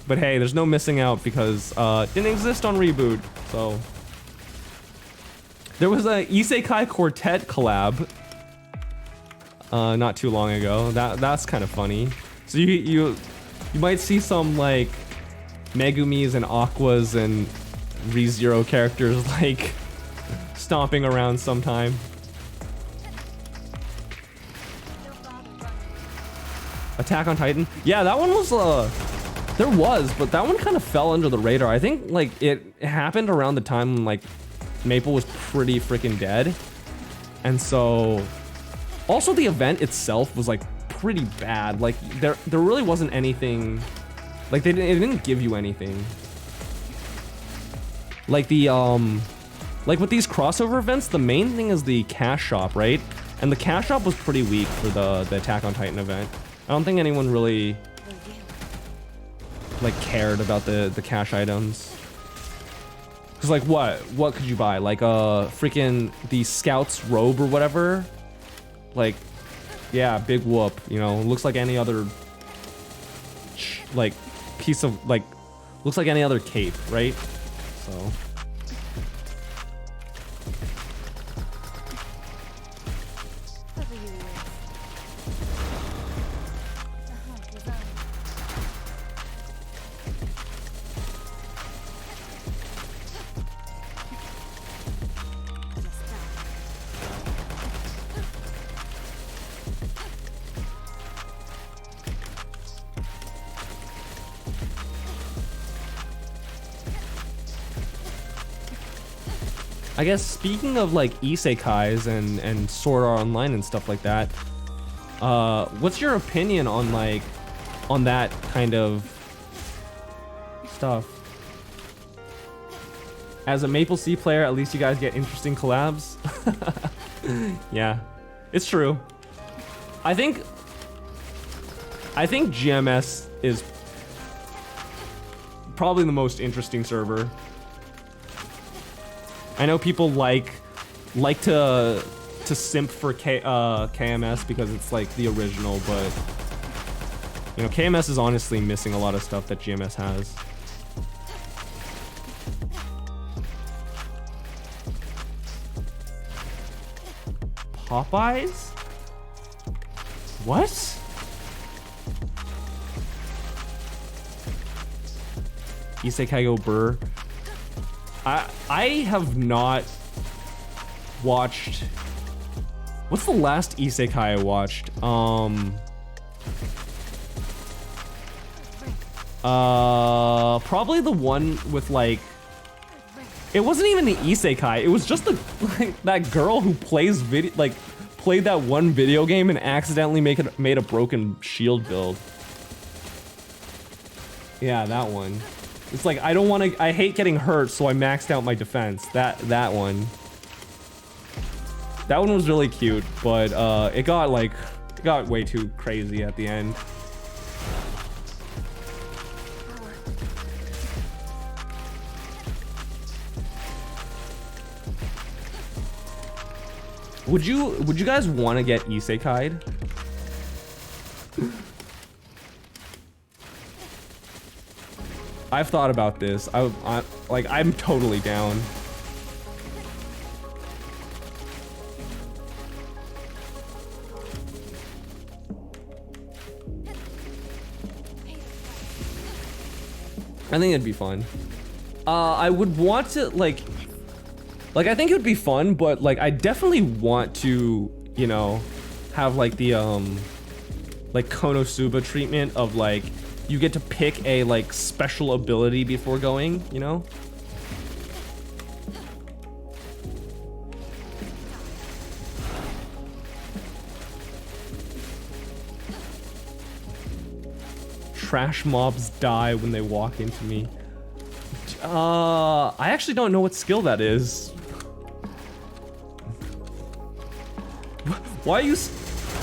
But hey, there's no missing out because it didn't exist on Reboot, so There was a Isekai Quartet collab not too long ago. That's kind of funny. So you might see some like Megumis and Aquas and ReZero characters like stomping around sometime. Attack on Titan? Yeah, that one was there was, but that one kind of fell under the radar. I think like it happened around the time when like Maple was pretty freaking dead. And so also the event itself was like pretty bad. Like there really wasn't anything, like it didn't give you anything. Like the like with these crossover events, the main thing is the cash shop, right? And the cash shop was pretty weak for the Attack on Titan event. I don't think anyone really like cared about the cash items. Cause like what could you buy? Like freaking the Scout's robe or whatever. Like, yeah, big whoop. You know, looks like any other like piece of like looks like any other cape, right? So. I guess speaking of like isekais and Sword Art Online and stuff like that, what's your opinion on like on that kind of stuff? As a Maple C player, at least you guys get interesting collabs. Yeah, it's true. I think GMS is probably the most interesting server. I know people like to simp for KMS because it's like the original, but you know, KMS is honestly missing a lot of stuff that GMS has. Popeyes? What? Isekai go Burr. I have not watched. What's the last isekai I watched? Probably the one with like. It wasn't even the isekai. It was just the like that girl who plays played that one video game and accidentally made a broken shield build. Yeah, that one. It's like I don't want to. I hate getting hurt, so I maxed out my defense. That one. That one was really cute, but it got way too crazy at the end. Would you guys want to get isekai'd? I've thought about this. I'm totally down. I think it'd be fun. I would want to like I think it would be fun, but like I definitely want to, you know, have like the like Konosuba treatment of like you get to pick a like special ability before going, you know? Trash mobs die when they walk into me. I actually don't know what skill that is. Why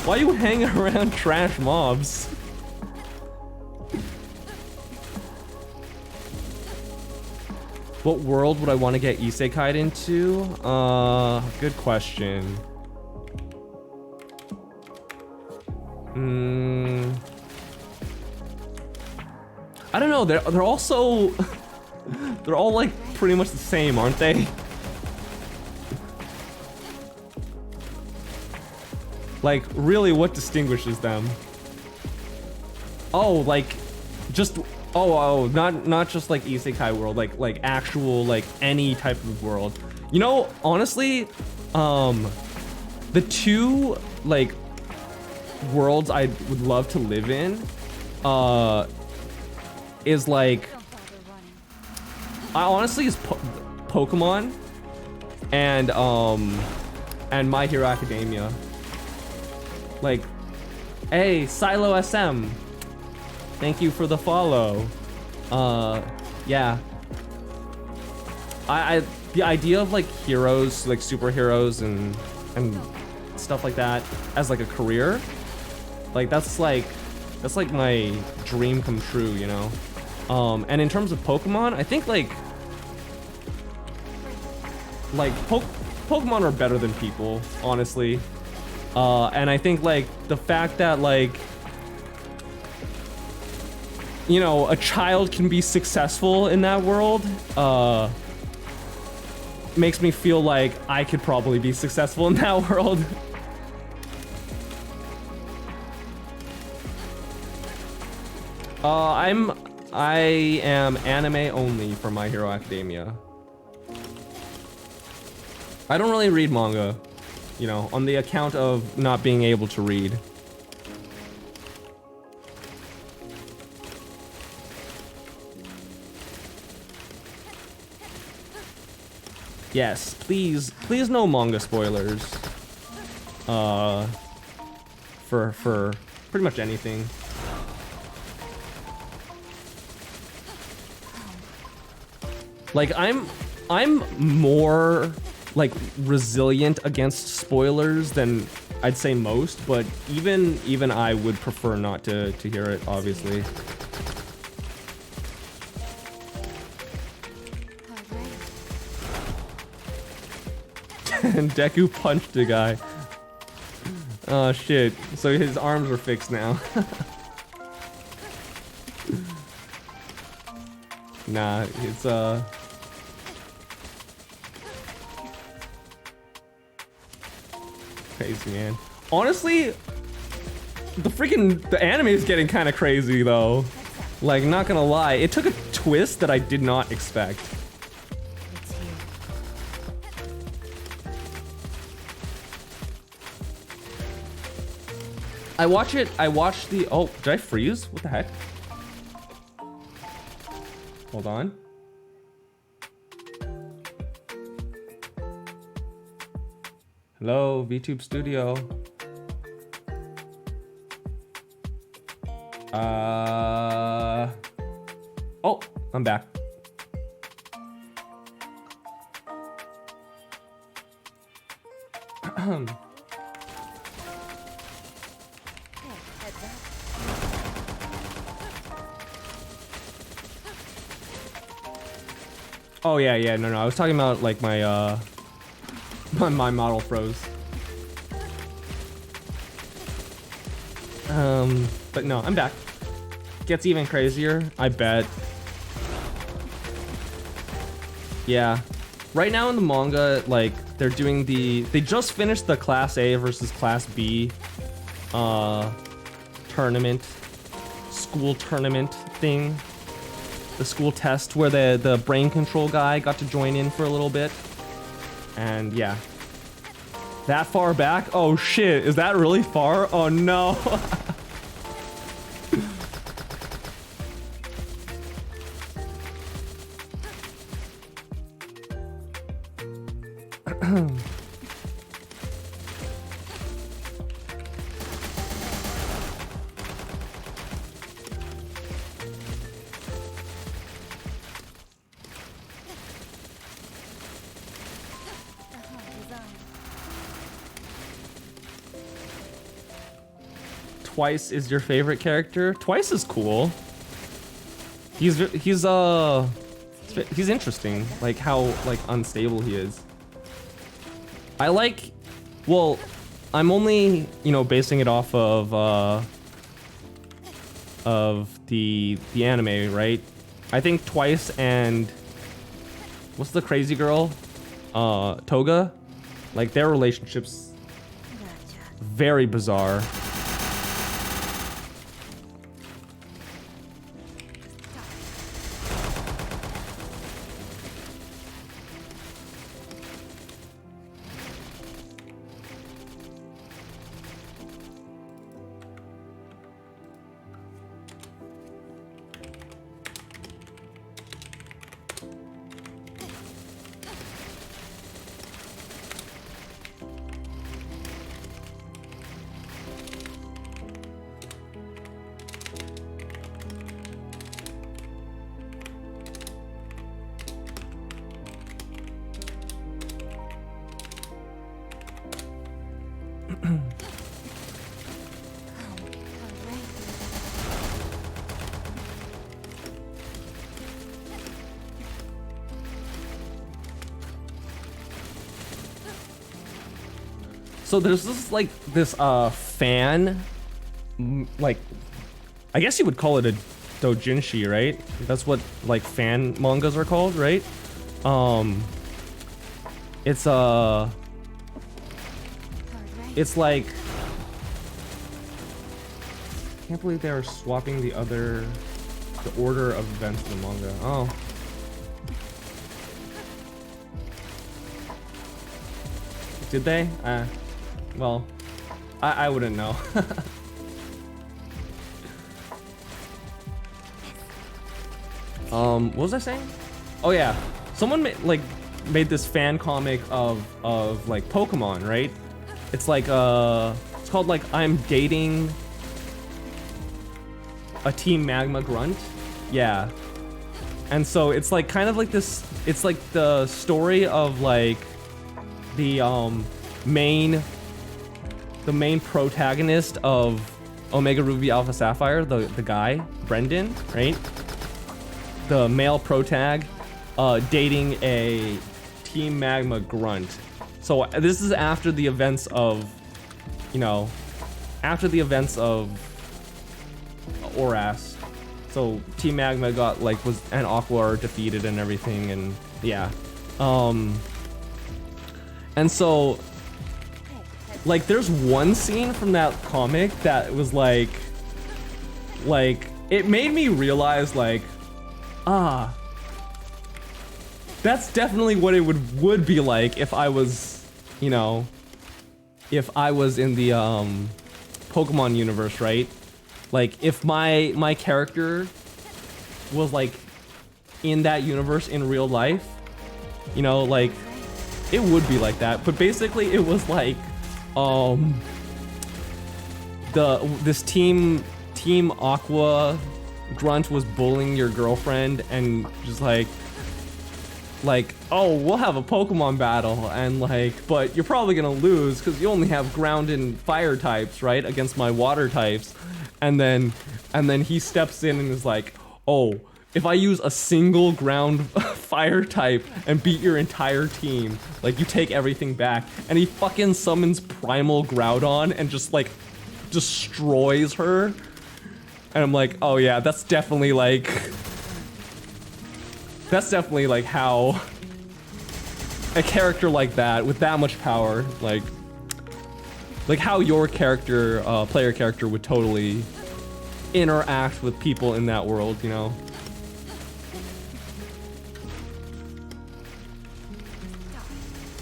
are you hanging around trash mobs? What world would I want to get isekai'd into? Good question. I don't know. They're also they're all like pretty much the same, aren't they? Like, really, what distinguishes them? Oh, like, just not just like isekai world, like actual like any type of world. You know, honestly, the two like worlds I would love to live in, is like, I honestly is Pokemon and My Hero Academia. Like, hey, Silo SM, thank you for the follow. Yeah. The idea of like heroes, like superheroes and stuff like that as like a career, like that's like my dream come true, you know? And in terms of Pokemon, I think like Pokemon are better than people, honestly. And I think like the fact that like, you know, a child can be successful in that world, makes me feel like I could probably be successful in that world. I am anime only for My Hero Academia. I don't really read manga, you know, on the account of not being able to read. Yes, please no manga spoilers. For pretty much anything. Like I'm more like resilient against spoilers than I'd say most, but even I would prefer not to hear it, obviously. And Deku punched a guy. Oh shit. So his arms are fixed now. Nah, it's crazy, man. Honestly, the anime is getting kind of crazy though. Like, not gonna lie, it took a twist that I did not expect. I watched the, oh, did I freeze? What the heck? Hold on. Hello, VTube Studio. Oh, I'm back. Oh yeah, no, I was talking about like my my model froze. But no, I'm back. Gets even crazier, I bet. Yeah. Right now in the manga, like, they're doing they just finished the Class A versus Class B tournament, school tournament thing. The school test where the brain control guy got to join in for a little bit. And yeah. That far back? Oh shit, is that really far? Oh no. Twice is your favorite character? Twice is cool. He's interesting, like how like unstable he is. I like, well, I'm only, you know, basing it off of the anime, right? I think Twice and what's the crazy girl? Toga? Like their relationships very bizarre. So there's this like this fan, like I guess you would call it a doujinshi, right? That's what like fan mangas are called, right? It's it's like, I can't believe they are swapping the order of events in the manga. Oh. Did they? Well, I wouldn't know. What was I saying? Oh yeah, someone made this fan comic of like Pokemon, right? It's like it's called like I'm dating a Team Magma grunt. Yeah. And so it's like kind of like this, it's like the story of like the main protagonist of Omega Ruby Alpha Sapphire, the guy, Brendan, right? The male protag dating a Team Magma grunt. So this is after the events of, you know, Oras. So Team Magma got like and Aqua are defeated and everything, and yeah. And so like there's one scene from that comic that was like it made me realize like, that's definitely what it would be like if I was, you know, if I was in the Pokemon universe, right? Like if my character was like in that universe in real life, you know, like it would be like that. But basically it was like this team Aqua grunt was bullying your girlfriend and just like, oh, we'll have a Pokemon battle, and like, but you're probably gonna lose because you only have ground and fire types, right, against my water types. And then he steps in and is like, oh, if I use a single ground fire type and beat your entire team, like you take everything back. And he fucking summons Primal Groudon and just like destroys her. And I'm like, oh yeah, that's definitely like how a character like that with that much power, like how your character, player character, would totally interact with people in that world, you know?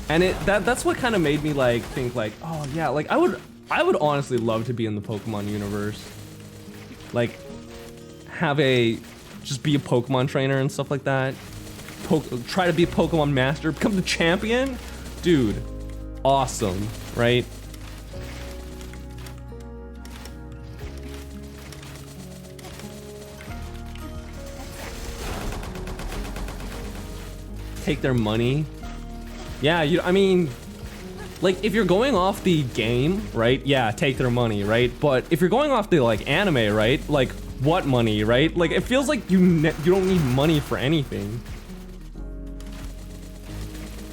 And that's what kind of made me like think like, oh yeah, like I would honestly love to be in the Pokemon universe. Like just be a Pokemon trainer and stuff like that. Try to be a Pokemon master, become the champion? Dude, awesome, right? Take their money. Yeah, I mean, like if you're going off the game, right? Yeah, take their money, right? But if you're going off the like anime, right? Like what money, right? Like it feels like you don't need money for anything.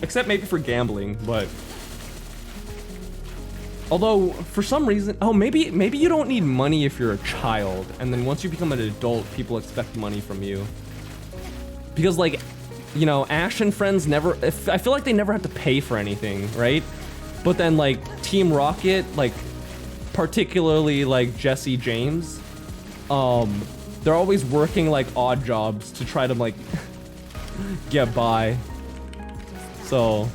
Except maybe for gambling, but although for some reason, oh, maybe you don't need money if you're a child, and then once you become an adult, people expect money from you. Because like, you know, Ash and friends I feel like they never have to pay for anything, right? But then like Team Rocket, like particularly like Jesse James, they're always working like odd jobs to try to like get by. So,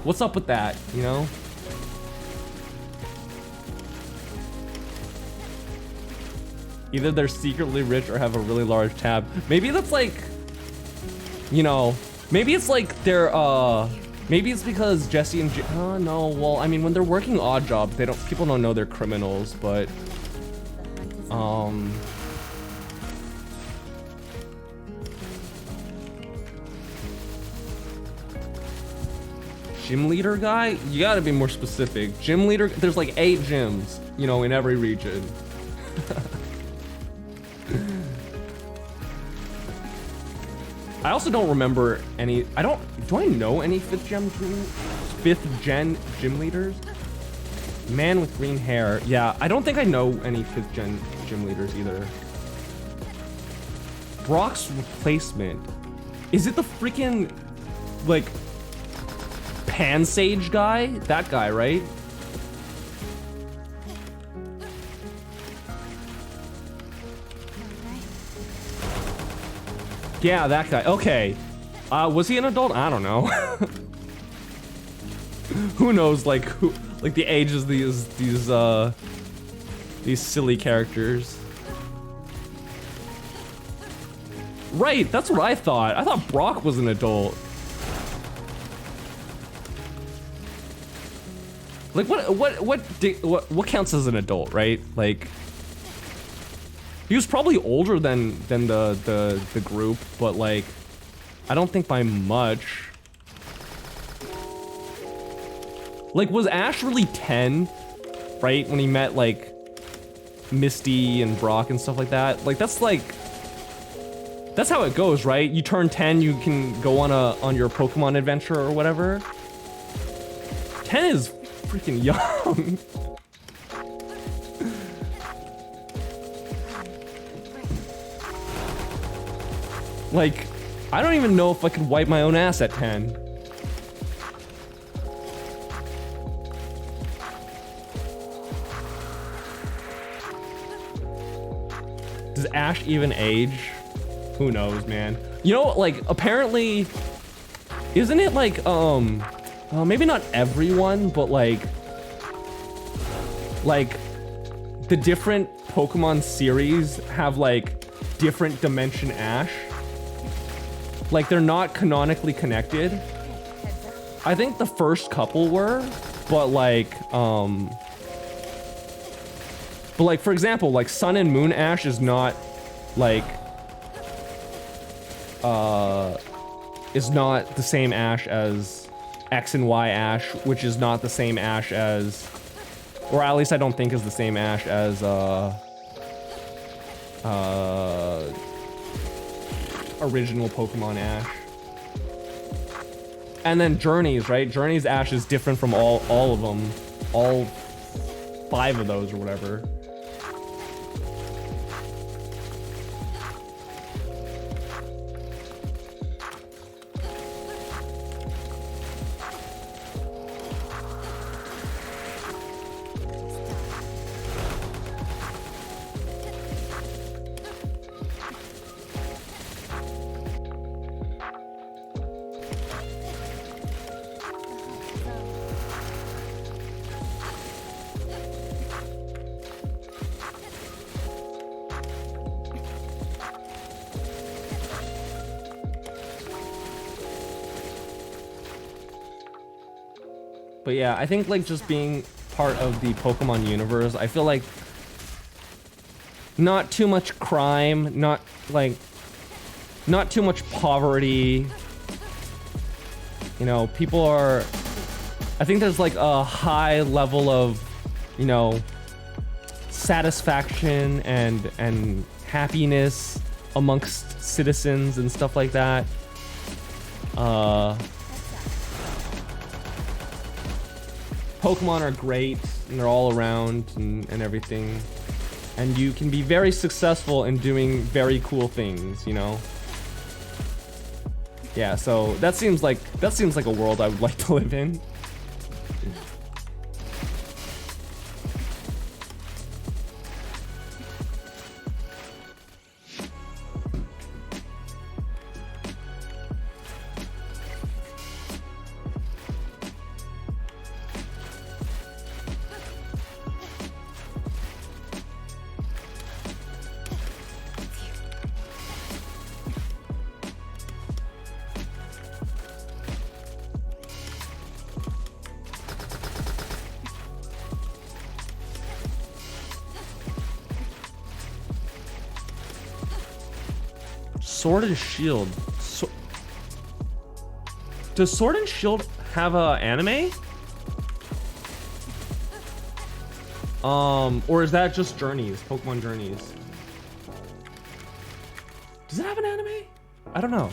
what's up with that, you know? Either they're secretly rich or have a really large tab. Maybe that's like, you know, maybe it's like they're, maybe it's because Jesse and no, well, I mean, when they're working odd jobs, people don't know they're criminals, but, gym leader guy? You gotta be more specific. Gym leader, there's like 8 gyms, you know, in every region. I also don't remember any, do I know any 5th gen gym leaders? Man with green hair. Yeah, I don't think I know any 5th gen gym leaders either. Brock's replacement. Is it the freaking, like, Pan-Sage guy? That guy, right? Yeah, that guy. Okay. Was he an adult? I don't know. Who knows, like, the ages of these silly characters. Right, that's what I thought. I thought Brock was an adult. Like, what counts as an adult, right? Like, he was probably older than the group, but like, I don't think by much. Like, was Ash really 10, right? When he met like Misty and Brock and stuff like that? Like, that's how it goes, right? You turn 10, you can go on your Pokemon adventure or whatever. 10 is freaking young. Like, I don't even know if I could wipe my own ass at 10. Does Ash even age? Who knows, man? You know, like, apparently, isn't it like, maybe not everyone, but like the different Pokemon series have like different Dimension Ash. Like, they're not canonically connected. I think the first couple were, but like, for example, like Sun and Moon Ash is not like, is not the same Ash as X and Y Ash, which is not the same Ash as, or at least I don't think is the same Ash as, original Pokemon Ash. And then Journeys, right? Journeys Ash is different from all of them. All 5 of those or whatever. But yeah, I think like just being part of the Pokemon universe, I feel like not too much crime, not too much poverty. You know, people are, I think there's like a high level of, you know, satisfaction and happiness amongst citizens and stuff like that. Pokemon are great, and they're all around and everything. And you can be very successful in doing very cool things, you know? Yeah, so that seems like a world I would like to live in. Sword and Shield. Does Sword and Shield have a anime? Or is that just Journeys? Pokemon Journeys. Does it have an anime? I don't know.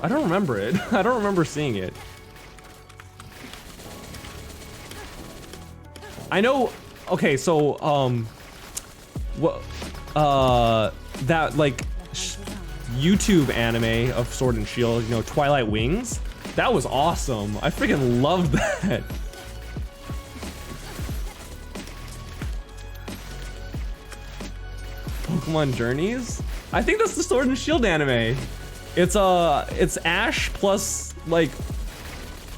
I don't remember it. I don't remember seeing it. I know. Okay, so what? That like YouTube anime of Sword and Shield, you know, Twilight Wings. That was awesome. I freaking loved that. Pokemon Journeys? I think that's the Sword and Shield anime. It's Ash plus like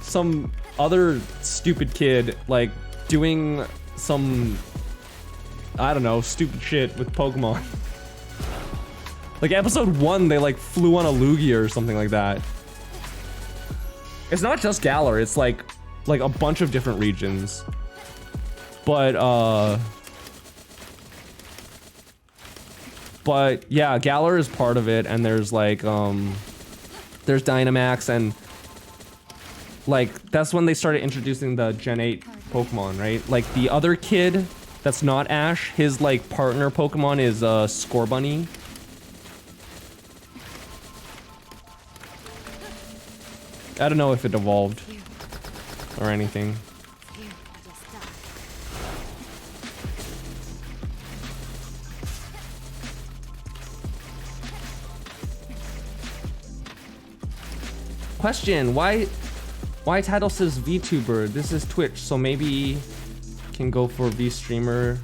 some other stupid kid like doing some, I don't know, stupid shit with Pokemon. Like episode 1, they like flew on a Lugia or something like that. It's not just Galar, it's like a bunch of different regions. But yeah, Galar is part of it, and there's like there's Dynamax, and like that's when they started introducing the Gen 8 Pokemon, right? Like the other kid that's not Ash, his like partner Pokemon is Scorbunny. I don't know if it evolved or anything. Question, why title says VTuber? This is Twitch, so maybe can go for V-streamer.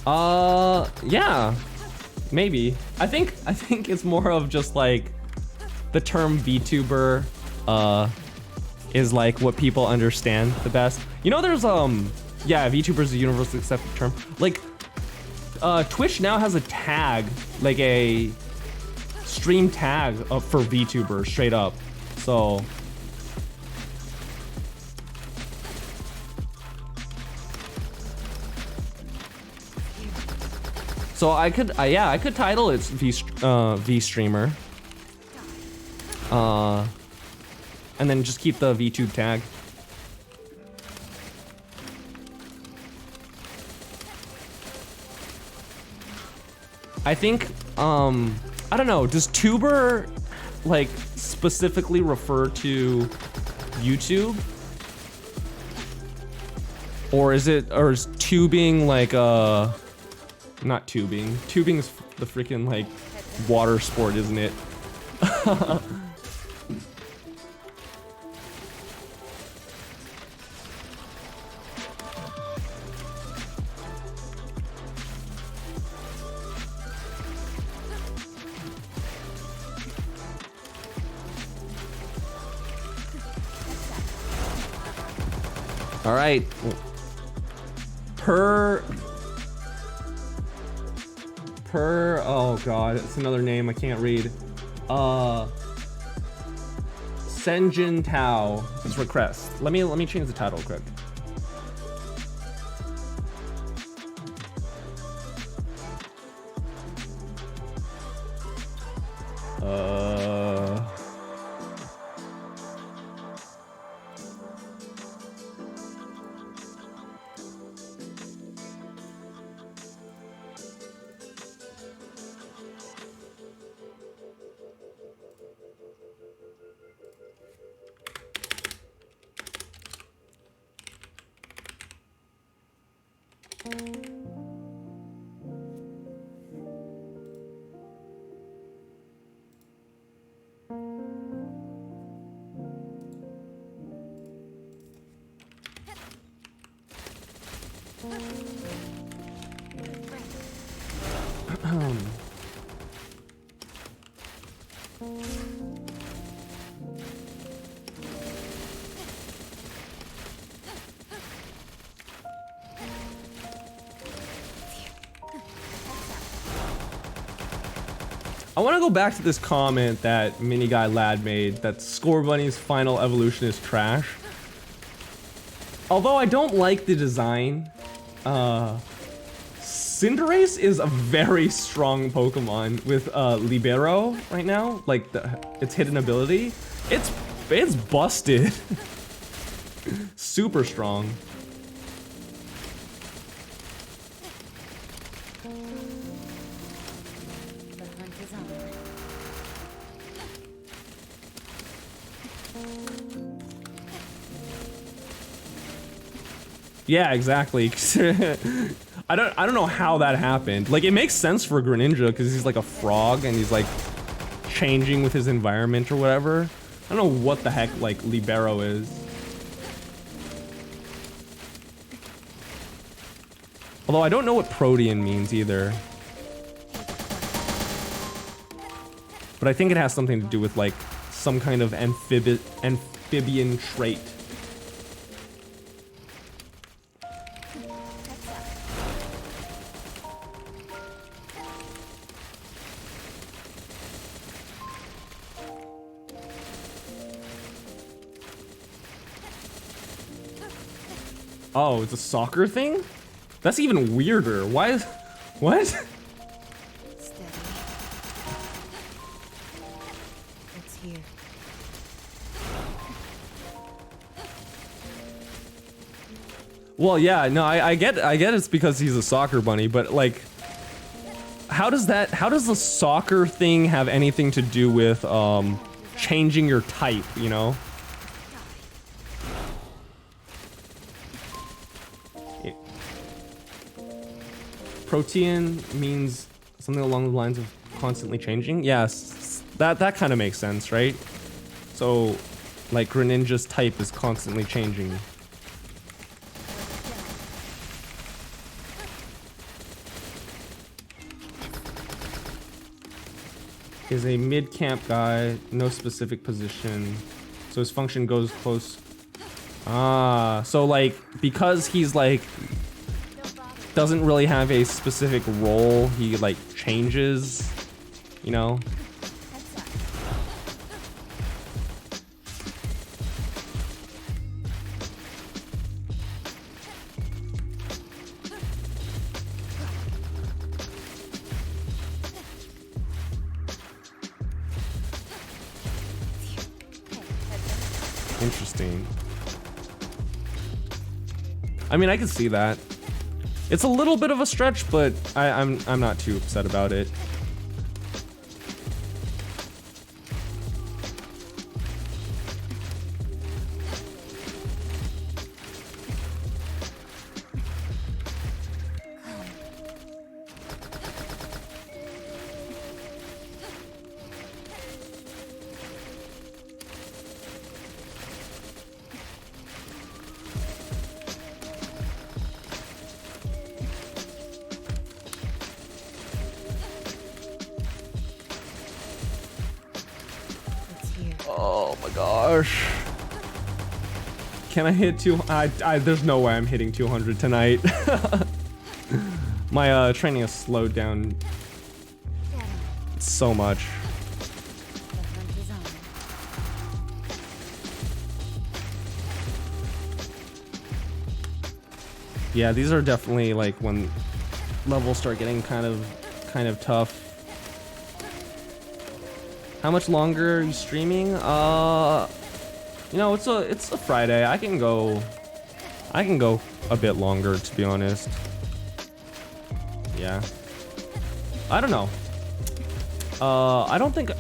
Yeah, maybe. I think it's more of just like the term VTuber is like what people understand the best. You know, there's yeah, VTuber is a universally accepted term. Like Twitch now has a tag, like a stream tag for VTuber straight up. So I could yeah, I could title it V streamer. And then just keep the VTube tag. I think I don't know, does tuber like specifically refer to YouTube? Or is tubing like not tubing. Tubing's the freaking like water sport, isn't it? All right. Per oh god, it's another name I can't read. Senjin Tao is request. Let me change the title quick. I want to go back to this comment that Mini Guy Lad made, that Scorbunny's final evolution is trash. Although I don't like the design, Cinderace is a very strong Pokemon with Libero right now, like its hidden ability. It's busted. Super strong. The hunt is on. Yeah, exactly. I don't know how that happened. Like, it makes sense for Greninja because he's like a frog and he's like changing with his environment or whatever. I don't know what the heck like Libero is. Although I don't know what Protean means either. But I think it has something to do with like some kind of amphibian trait. Oh, it's a soccer thing? That's even weirder. Why is... What? Steady. It's here. Well, yeah, no, I get it's because he's a soccer bunny, but like... how does the soccer thing have anything to do with, changing your type, you know? Protean means something along the lines of constantly changing. Yes, that kind of makes sense, right? So, like Greninja's type is constantly changing. Is a mid-camp guy, no specific position, so his function goes close. Ah, so like because he's like doesn't really have a specific role, he like changes, you know? Interesting. I mean, I can see that. It's a little bit of a stretch, but I'm not too upset about it. Oh my gosh. Can I hit there's no way I'm hitting 200 tonight. My training has slowed down so much. The hunt is on. Yeah, these are definitely like when levels start getting kind of tough. How much longer are you streaming? You know, it's a Friday. I can go a bit longer, to be honest. Yeah. I don't know. I don't think,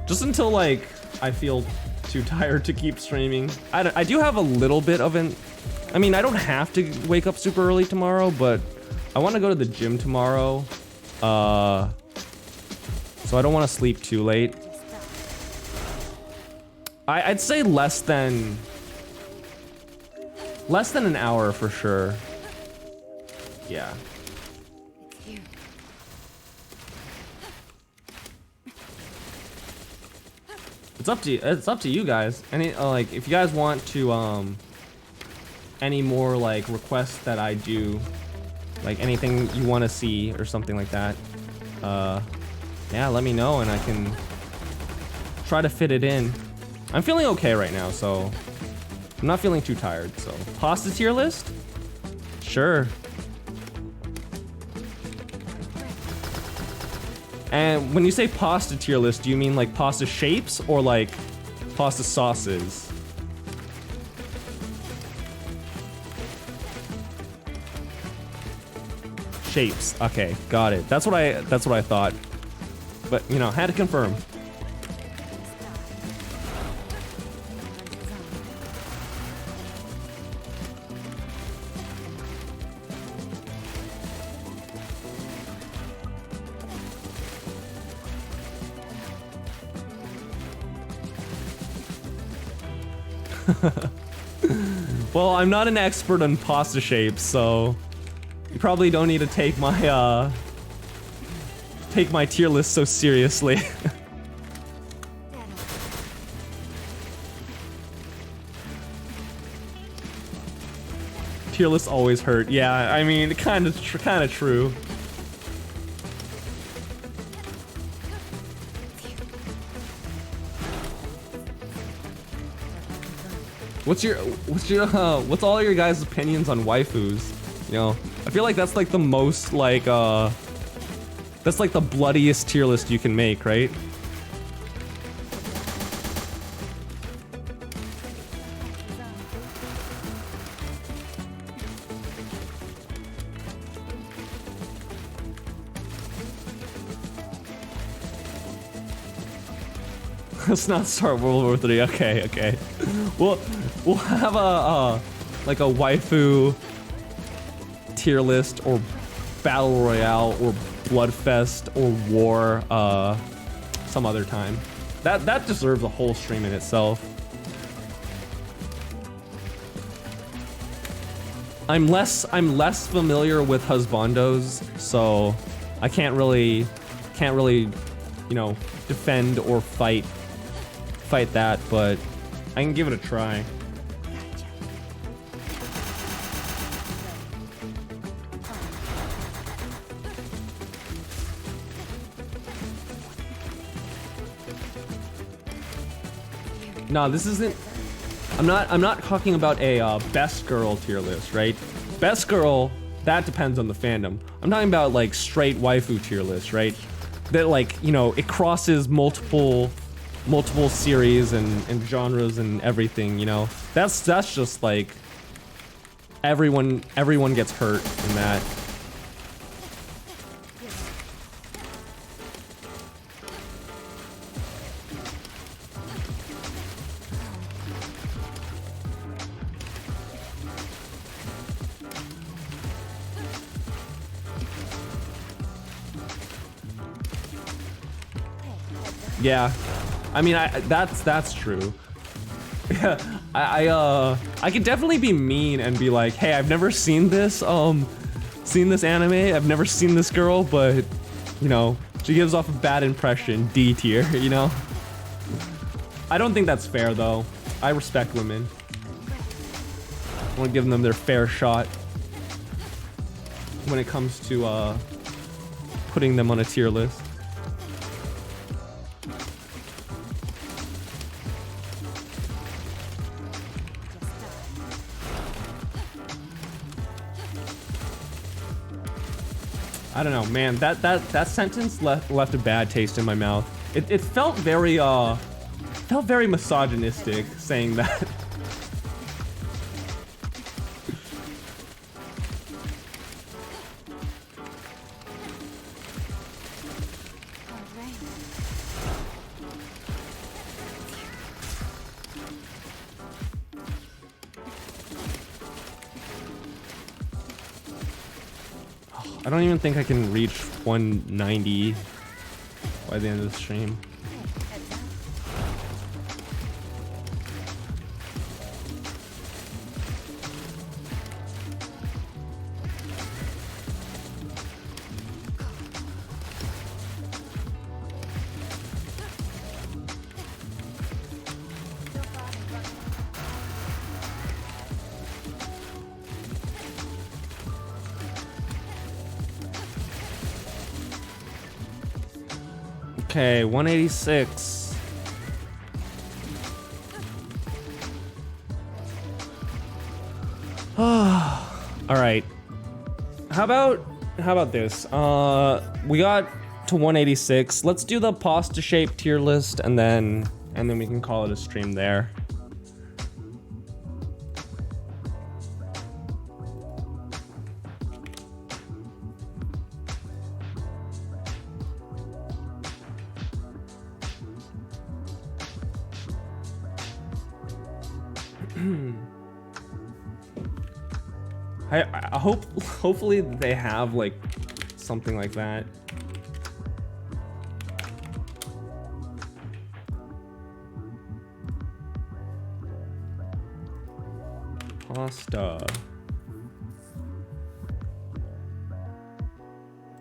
just until like I feel too tired to keep streaming. I do have a little bit of I mean, I don't have to wake up super early tomorrow, but I want to go to the gym tomorrow. So I don't want to sleep too late. I'd say less than an hour for sure. Yeah. It's here. It's up to you guys. Any like if you guys want to any more like requests that I do, like anything you want to see or something like that, yeah, let me know and I can try to fit it in. I'm feeling okay right now, so I'm not feeling too tired, so pasta tier list? Sure. And when you say pasta tier list, do you mean like pasta shapes or like pasta sauces? Shapes. Okay, got it. That's what I thought. But, you know, had to confirm. Well, I'm not an expert on pasta shapes, so you probably don't need to take my tier list so seriously. Tier lists always hurt. Yeah, I mean, kind of true. What's all your guys' opinions on waifus? You know, I feel like that's like the most like that's like the bloodiest tier list you can make, right? Let's not start World War III. Okay. We'll have a like a waifu tier list or battle royale or bloodfest or war some other time. That deserves a whole stream in itself. I'm less familiar with husbandos, so I can't really, you know, defend or fight that, but I can give it a try. No, this isn't. I'm not talking about a best girl tier list, right? Best girl, that depends on the fandom. I'm talking about like straight waifu tier list, right? That, like, you know, it crosses multiple series and genres and everything, you know. That's just like everyone gets hurt in that. Yeah, I mean, that's true. Yeah, I could definitely be mean and be like, hey, I've never seen this anime, I've never seen this girl, but, you know, she gives off a bad impression, D tier, you know? I don't think that's fair, though. I respect women. I want to give them their fair shot when it comes to, putting them on a tier list. I don't know, man. That sentence left a bad taste in my mouth. It felt very misogynistic saying that. I don't even think I can reach 190 by the end of the stream. Okay, 186. All right. How about this? We got to 186. Let's do the pasta shape tier list and then we can call it a stream there. I hopefully they have like something like that.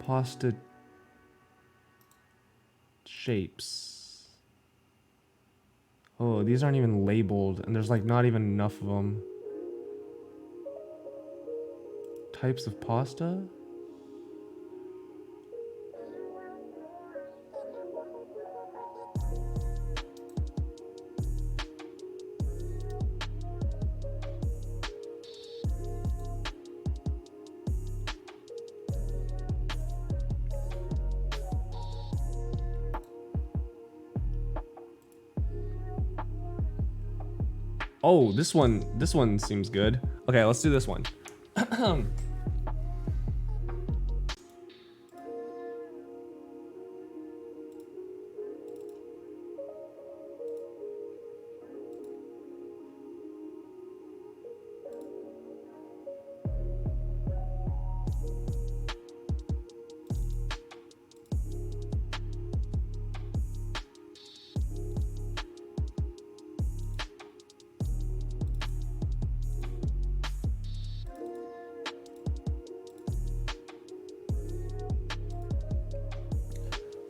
Pasta shapes. Oh, these aren't even labeled, and there's like not even enough of them. Types of pasta? Oh, this one seems good. Okay, let's do this one.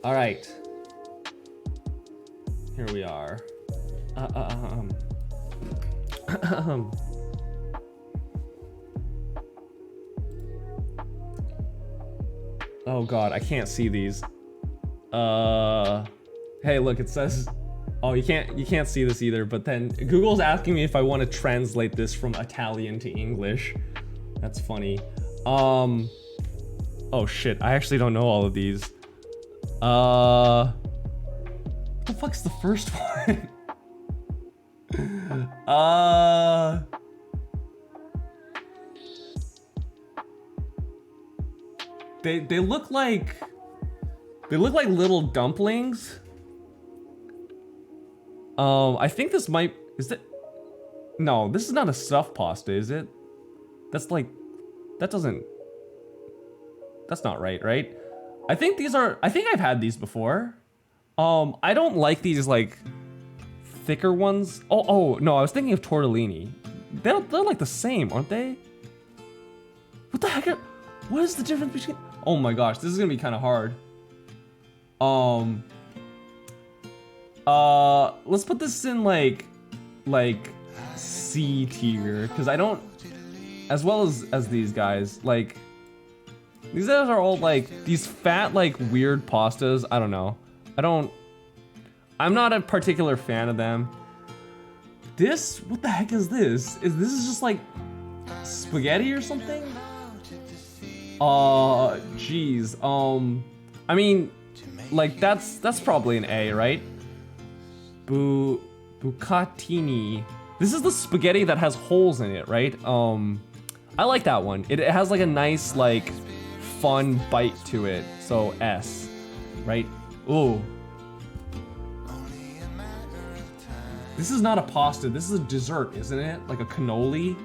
All right, here we are. Oh God, I can't see these. Hey, look, it says. Oh, you can't see this either. But then Google's asking me if I want to translate this from Italian to English. That's funny. Oh shit, I actually don't know all of these. What the fuck's the first one? They look like little dumplings. I think this might, is it? No, this is not a stuffed pasta, is it? That's like, that's not right? I think I've had these before. I don't like these like thicker ones. Oh no, I was thinking of tortellini. They're like the same, aren't they? What the heck? What is the difference between? Oh my gosh, this is gonna be kind of hard. Let's put this in like C tier, because I don't, as well as these guys, like these guys are all like these fat like weird pastas. I don't know. I'm not a particular fan of them. This, what the heck is this? This is just like spaghetti or something? Geez. I mean, like that's probably an A, right? Bucatini. This is the spaghetti that has holes in it, right? I like that one. It has like a nice like fun bite to it. So S, right? Ooh. This is not a pasta, this is a dessert, isn't it? Like a cannoli?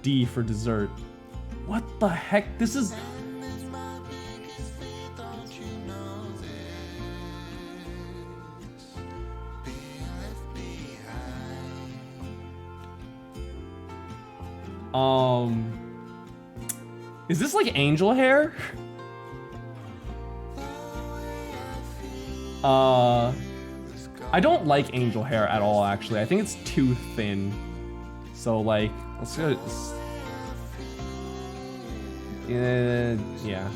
D for dessert. What the heck? This is... Is this like angel hair? I don't like angel hair at all, actually. I think it's too thin. So, like, let's go. Yeah.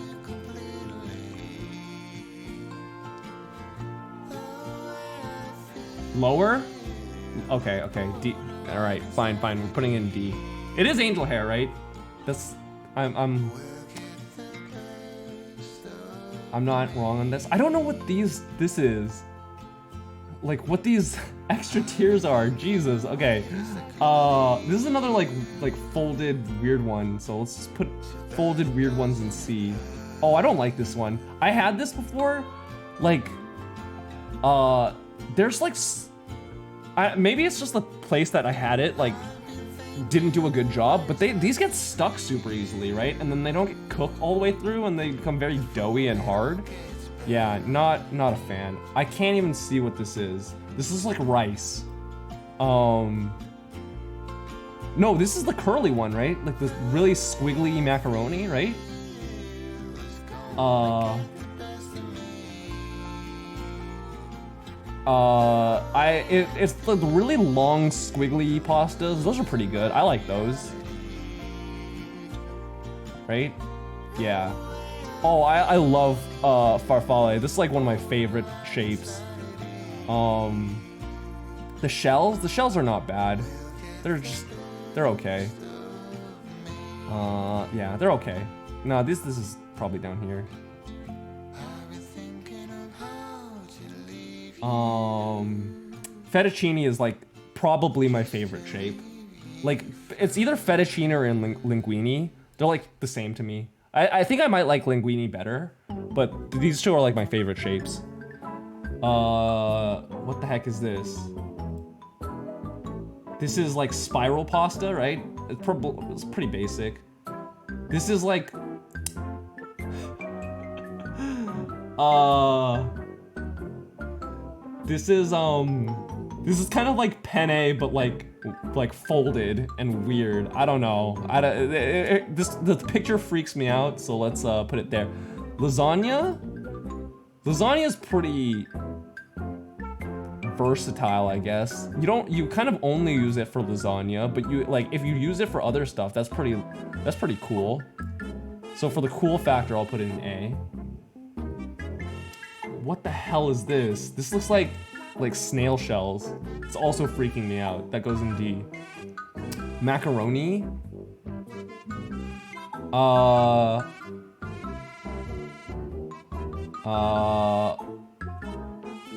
Lower? Okay. D. All right, fine. We're putting in D. It is angel hair, right? That's. I'm. I'm not wrong on this. I don't know what this is. Like what these extra tiers are. Jesus. Okay. This is another like folded weird one. So let's just put folded weird ones in C. Oh, I don't like this one. I had this before. Like, there's like, maybe it's just the place that I had it like didn't do a good job, but these get stuck super easily, right? And then they don't get cooked all the way through, and they become very doughy and hard. Yeah, not a fan. I can't even see what this is. This is like rice. No, this is the curly one, right? Like the really squiggly macaroni, right? It's the really long squiggly pastas. Those are pretty good. I like those. Right? Yeah. Oh, I love farfalle. This is like one of my favorite shapes. The shells are not bad. They're okay. Yeah, they're okay. No, this is probably down here. Fettuccine is like probably my favorite shape. Like it's either fettuccine or linguine. They're like the same to me. I think I might like linguine better, but these two are like my favorite shapes. What the heck is this? This is like spiral pasta, right? It's pretty basic. This is like this is kind of like penne, but like folded and weird. I don't know. The picture freaks me out, so let's put it there. Lasagna? Lasagna is pretty versatile, I guess. You kind of only use it for lasagna, but if you use it for other stuff, that's pretty cool. So for the cool factor, I'll put it in A. What the hell is this? This looks like snail shells. It's also freaking me out. That goes in D. Macaroni.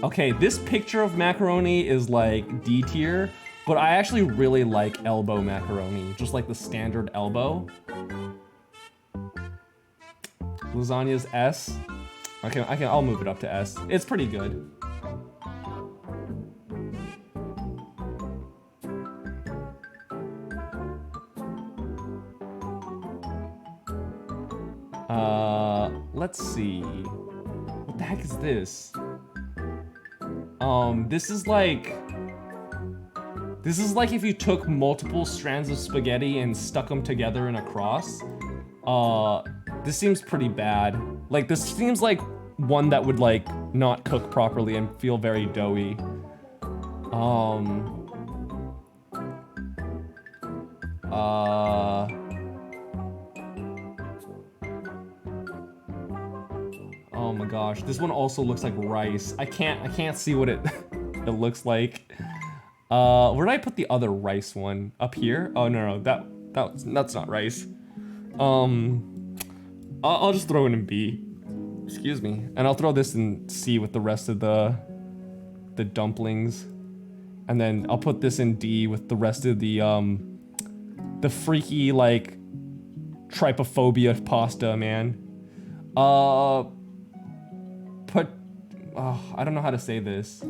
Okay, this picture of macaroni is like D tier, but I actually really like elbow macaroni, just like the standard elbow. Lasagna's S. I'll move it up to S. It's pretty good. Let's see. What the heck is this? This is like if you took multiple strands of spaghetti and stuck them together in a cross. This seems pretty bad. Like, this seems like one that would like not cook properly and feel very doughy. Oh my gosh, this one also looks like rice. I can't see what it it looks like. Where did I put the other rice one? Up here? Oh no, that's not rice. I'll just throw it in B. Excuse me. And I'll throw this in C with the rest of the dumplings. And then I'll put this in D with the rest of the freaky like trypophobia pasta, man. I don't know how to say this.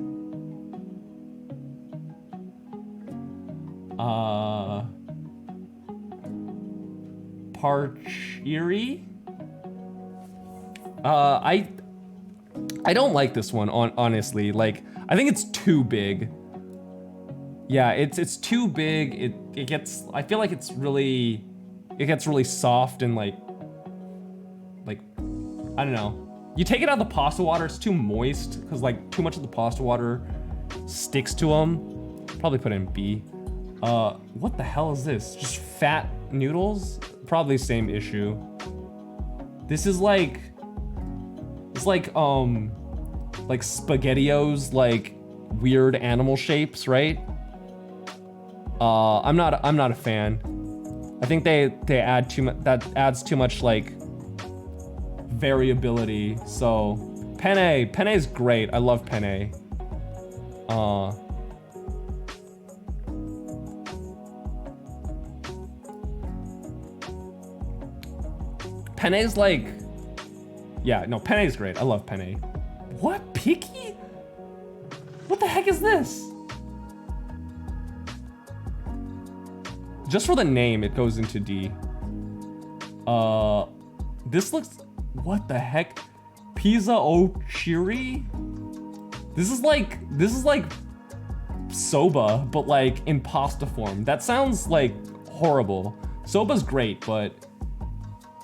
Parchiri? I don't like this one, honestly. Like, I think it's too big. Yeah, it's too big. It gets, I feel like it gets really soft and like, I don't know. You take it out of the pasta water, it's too moist, because like too much of the pasta water sticks to them. Probably put it in B. What the hell is this? Just fat noodles? Probably same issue. This is like, it's like SpaghettiOs, like weird animal shapes, right? I'm not a fan. I think they add too much, that adds too much like variability. So penne is great. I love penne. Penne is like, yeah, no, penne is great. I love penne. What, picky? What the heck is this? Just for the name, it goes into D. This looks, what the heck? Pizza Ochiri? This is like soba, but like in pasta form. That sounds like horrible. Soba's great, but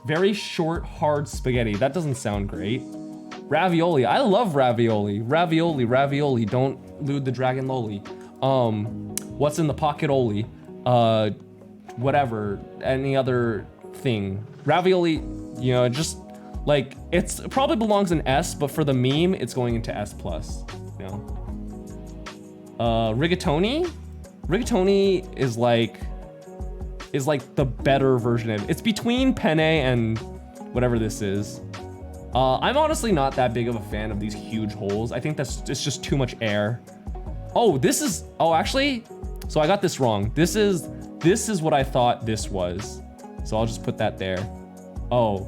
very short, hard spaghetti. That doesn't sound great. Ravioli, I love ravioli. Ravioli, don't lewd the dragon loli. What's in the pocket oli? Whatever, any other thing. Ravioli, you know, just like, it probably belongs in S, but for the meme, it's going into S+, you know? Rigatoni? Rigatoni is like the better version of it. It's between penne and whatever this is. I'm honestly not that big of a fan of these huge holes. I think it's just too much air. Oh, actually, so I got this wrong. This is what I thought this was. So I'll just put that there. Oh,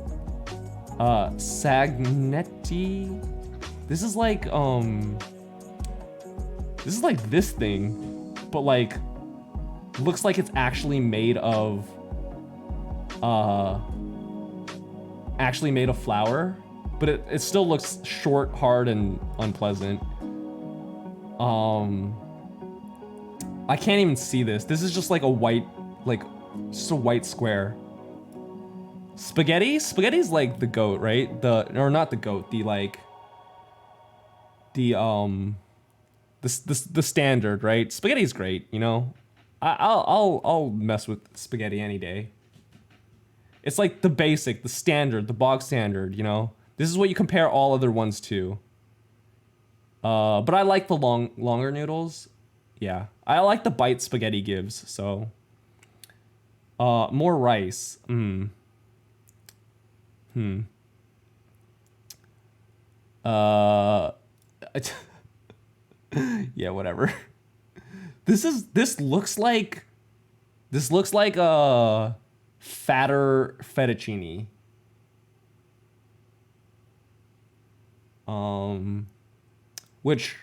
Sagnetti. This is like this thing, but like, looks like it's actually made of flour, but it still looks short, hard, and unpleasant. I can't even see this. This is just like a white, just a white square. Spaghetti? Spaghetti's like the goat, right? Or not the goat, the standard, right? Spaghetti's great, you know? I'll mess with spaghetti any day. It's like the basic, the standard, the bog standard, you know? This is what you compare all other ones to. But I like the longer noodles. Yeah, I like the bite spaghetti gives, so. More rice. Yeah, whatever. This looks like a fatter fettuccine. Which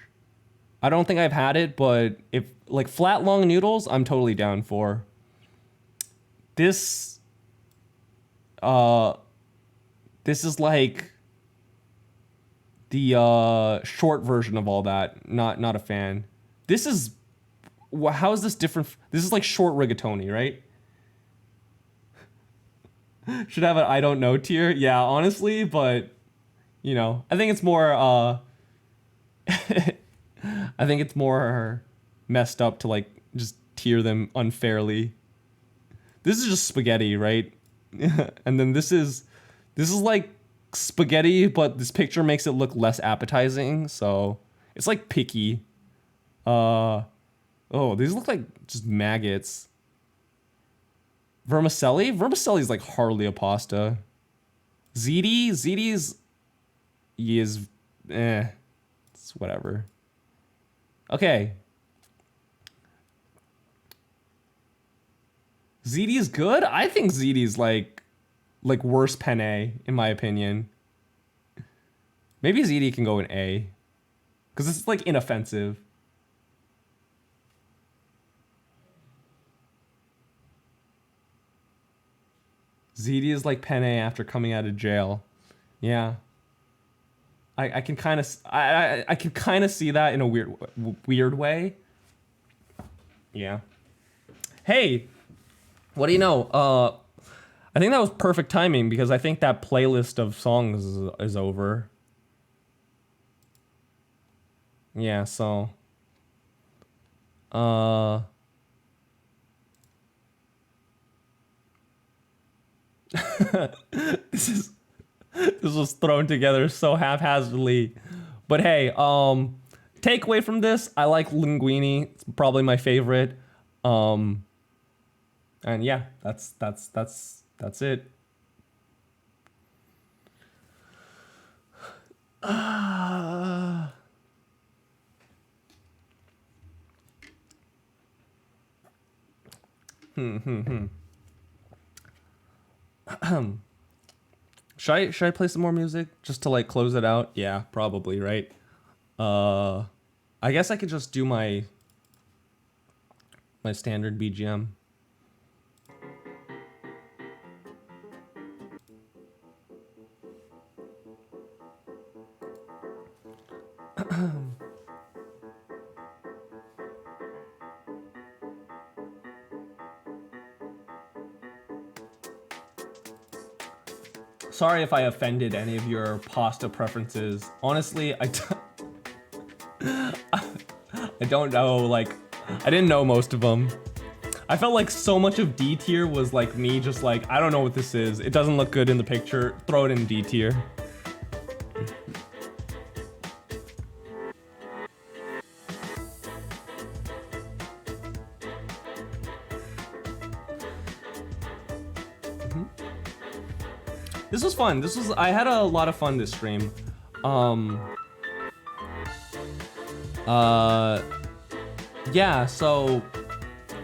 I don't think I've had it, but if like flat long noodles, I'm totally down for. This is like the short version of all that. Not a fan. This is, how is this different? This is like short rigatoni, right? Should have an I don't know tier. Yeah, honestly, but you know, I think it's more I think it's more messed up to like just tier them unfairly. This is just spaghetti, right? And then this is like spaghetti, but this picture makes it look less appetizing, so it's like picky. Oh, these look like just maggots. Vermicelli? Vermicelli's like hardly a pasta. Ziti's it's whatever. Okay. Ziti is good? I think Ziti's like worse penne, in my opinion. Maybe Ziti can go in A. Because it's like inoffensive. Ziti is like penne after coming out of jail. Yeah. I can kind of I can kind of see that in a weird way. Yeah. Hey, what do you know? I think that was perfect timing because I think that playlist of songs is over. Yeah, so this was thrown together so haphazardly. But hey, takeaway from this, I like linguine. It's probably my favorite. And yeah, that's it. Should I play some more music just to like close it out? Yeah, probably, right? I guess I could just do my standard BGM. Sorry if I offended any of your pasta preferences. Honestly, I don't know, like, I didn't know most of them. I felt like so much of D tier was like me just like, I don't know what this is. It doesn't look good in the picture. Throw it in D tier. This was fun. I had a lot of fun this stream. Yeah, so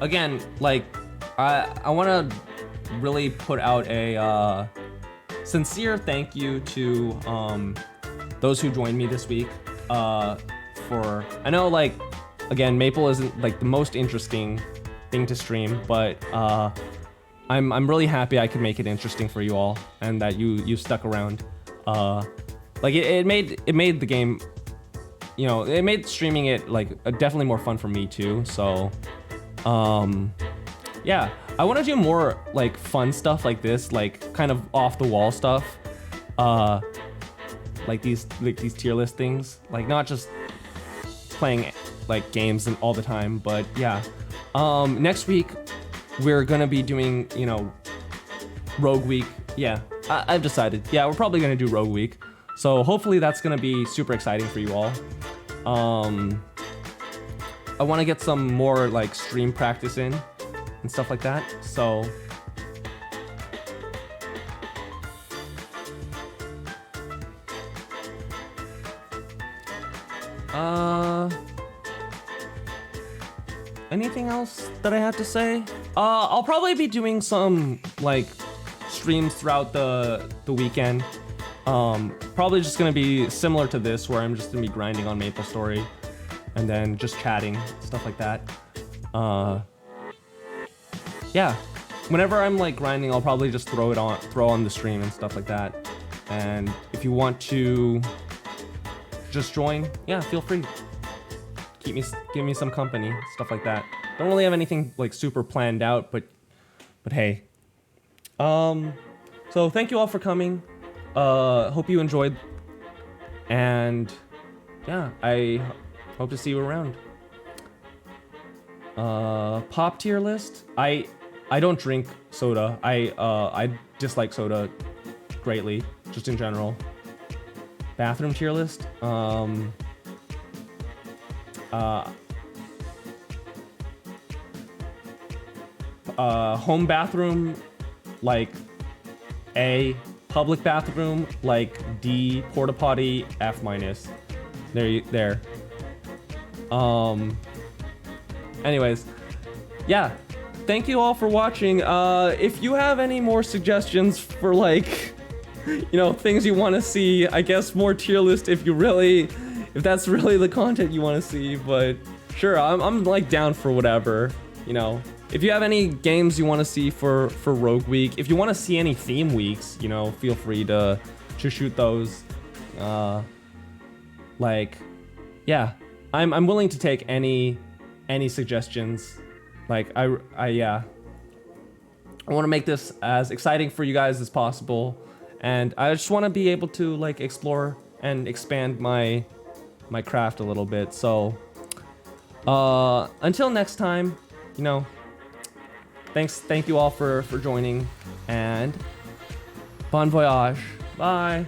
again, like I want to really put out a sincere thank you to those who joined me this week. For I know, like, again, Maple isn't like the most interesting thing to stream, but I'm really happy I could make it interesting for you all, and that you stuck around. Like it made the game, you know, it made streaming it like definitely more fun for me too. So, yeah, I want to do more like fun stuff like this, like kind of off the wall stuff, like these tier list things, like not just playing like games and all the time, but yeah. Next week we're gonna be doing, you know, Rogue Week. Yeah, I've decided. Yeah, we're probably gonna do Rogue Week. So hopefully that's gonna be super exciting for you all. I want to get some more like stream practice in and stuff like that. So anything else that I have to say? I'll probably be doing some like streams throughout the weekend. Probably just gonna be similar to this, where I'm just gonna be grinding on Maplestory and then just chatting, stuff like that. Yeah, whenever I'm like grinding, I'll probably just throw on the stream and stuff like that. And if you want to just join, yeah, feel free. Give me some company, stuff like that. Don't really have anything like super planned out, but hey. So thank you all for coming. Hope you enjoyed, and yeah, I hope to see you around. Pop tier list. I don't drink soda. I dislike soda greatly, just in general. Bathroom tier list. Home bathroom, like A. Public bathroom, like D. Porta potty, F-. There. Anyways, yeah. Thank you all for watching. If you have any more suggestions for like, you know, things you want to see, I guess more tier list if that's really the content you want to see. But sure, I'm like down for whatever, you know. If you have any games you want to see for Rogue Week, if you want to see any theme weeks, you know, feel free to shoot those. Like, yeah, I'm willing to take any suggestions. Like, I want to make this as exciting for you guys as possible, and I just want to be able to like explore and expand my craft a little bit. So, until next time, you know. Thank you all for joining, and bon voyage. Bye.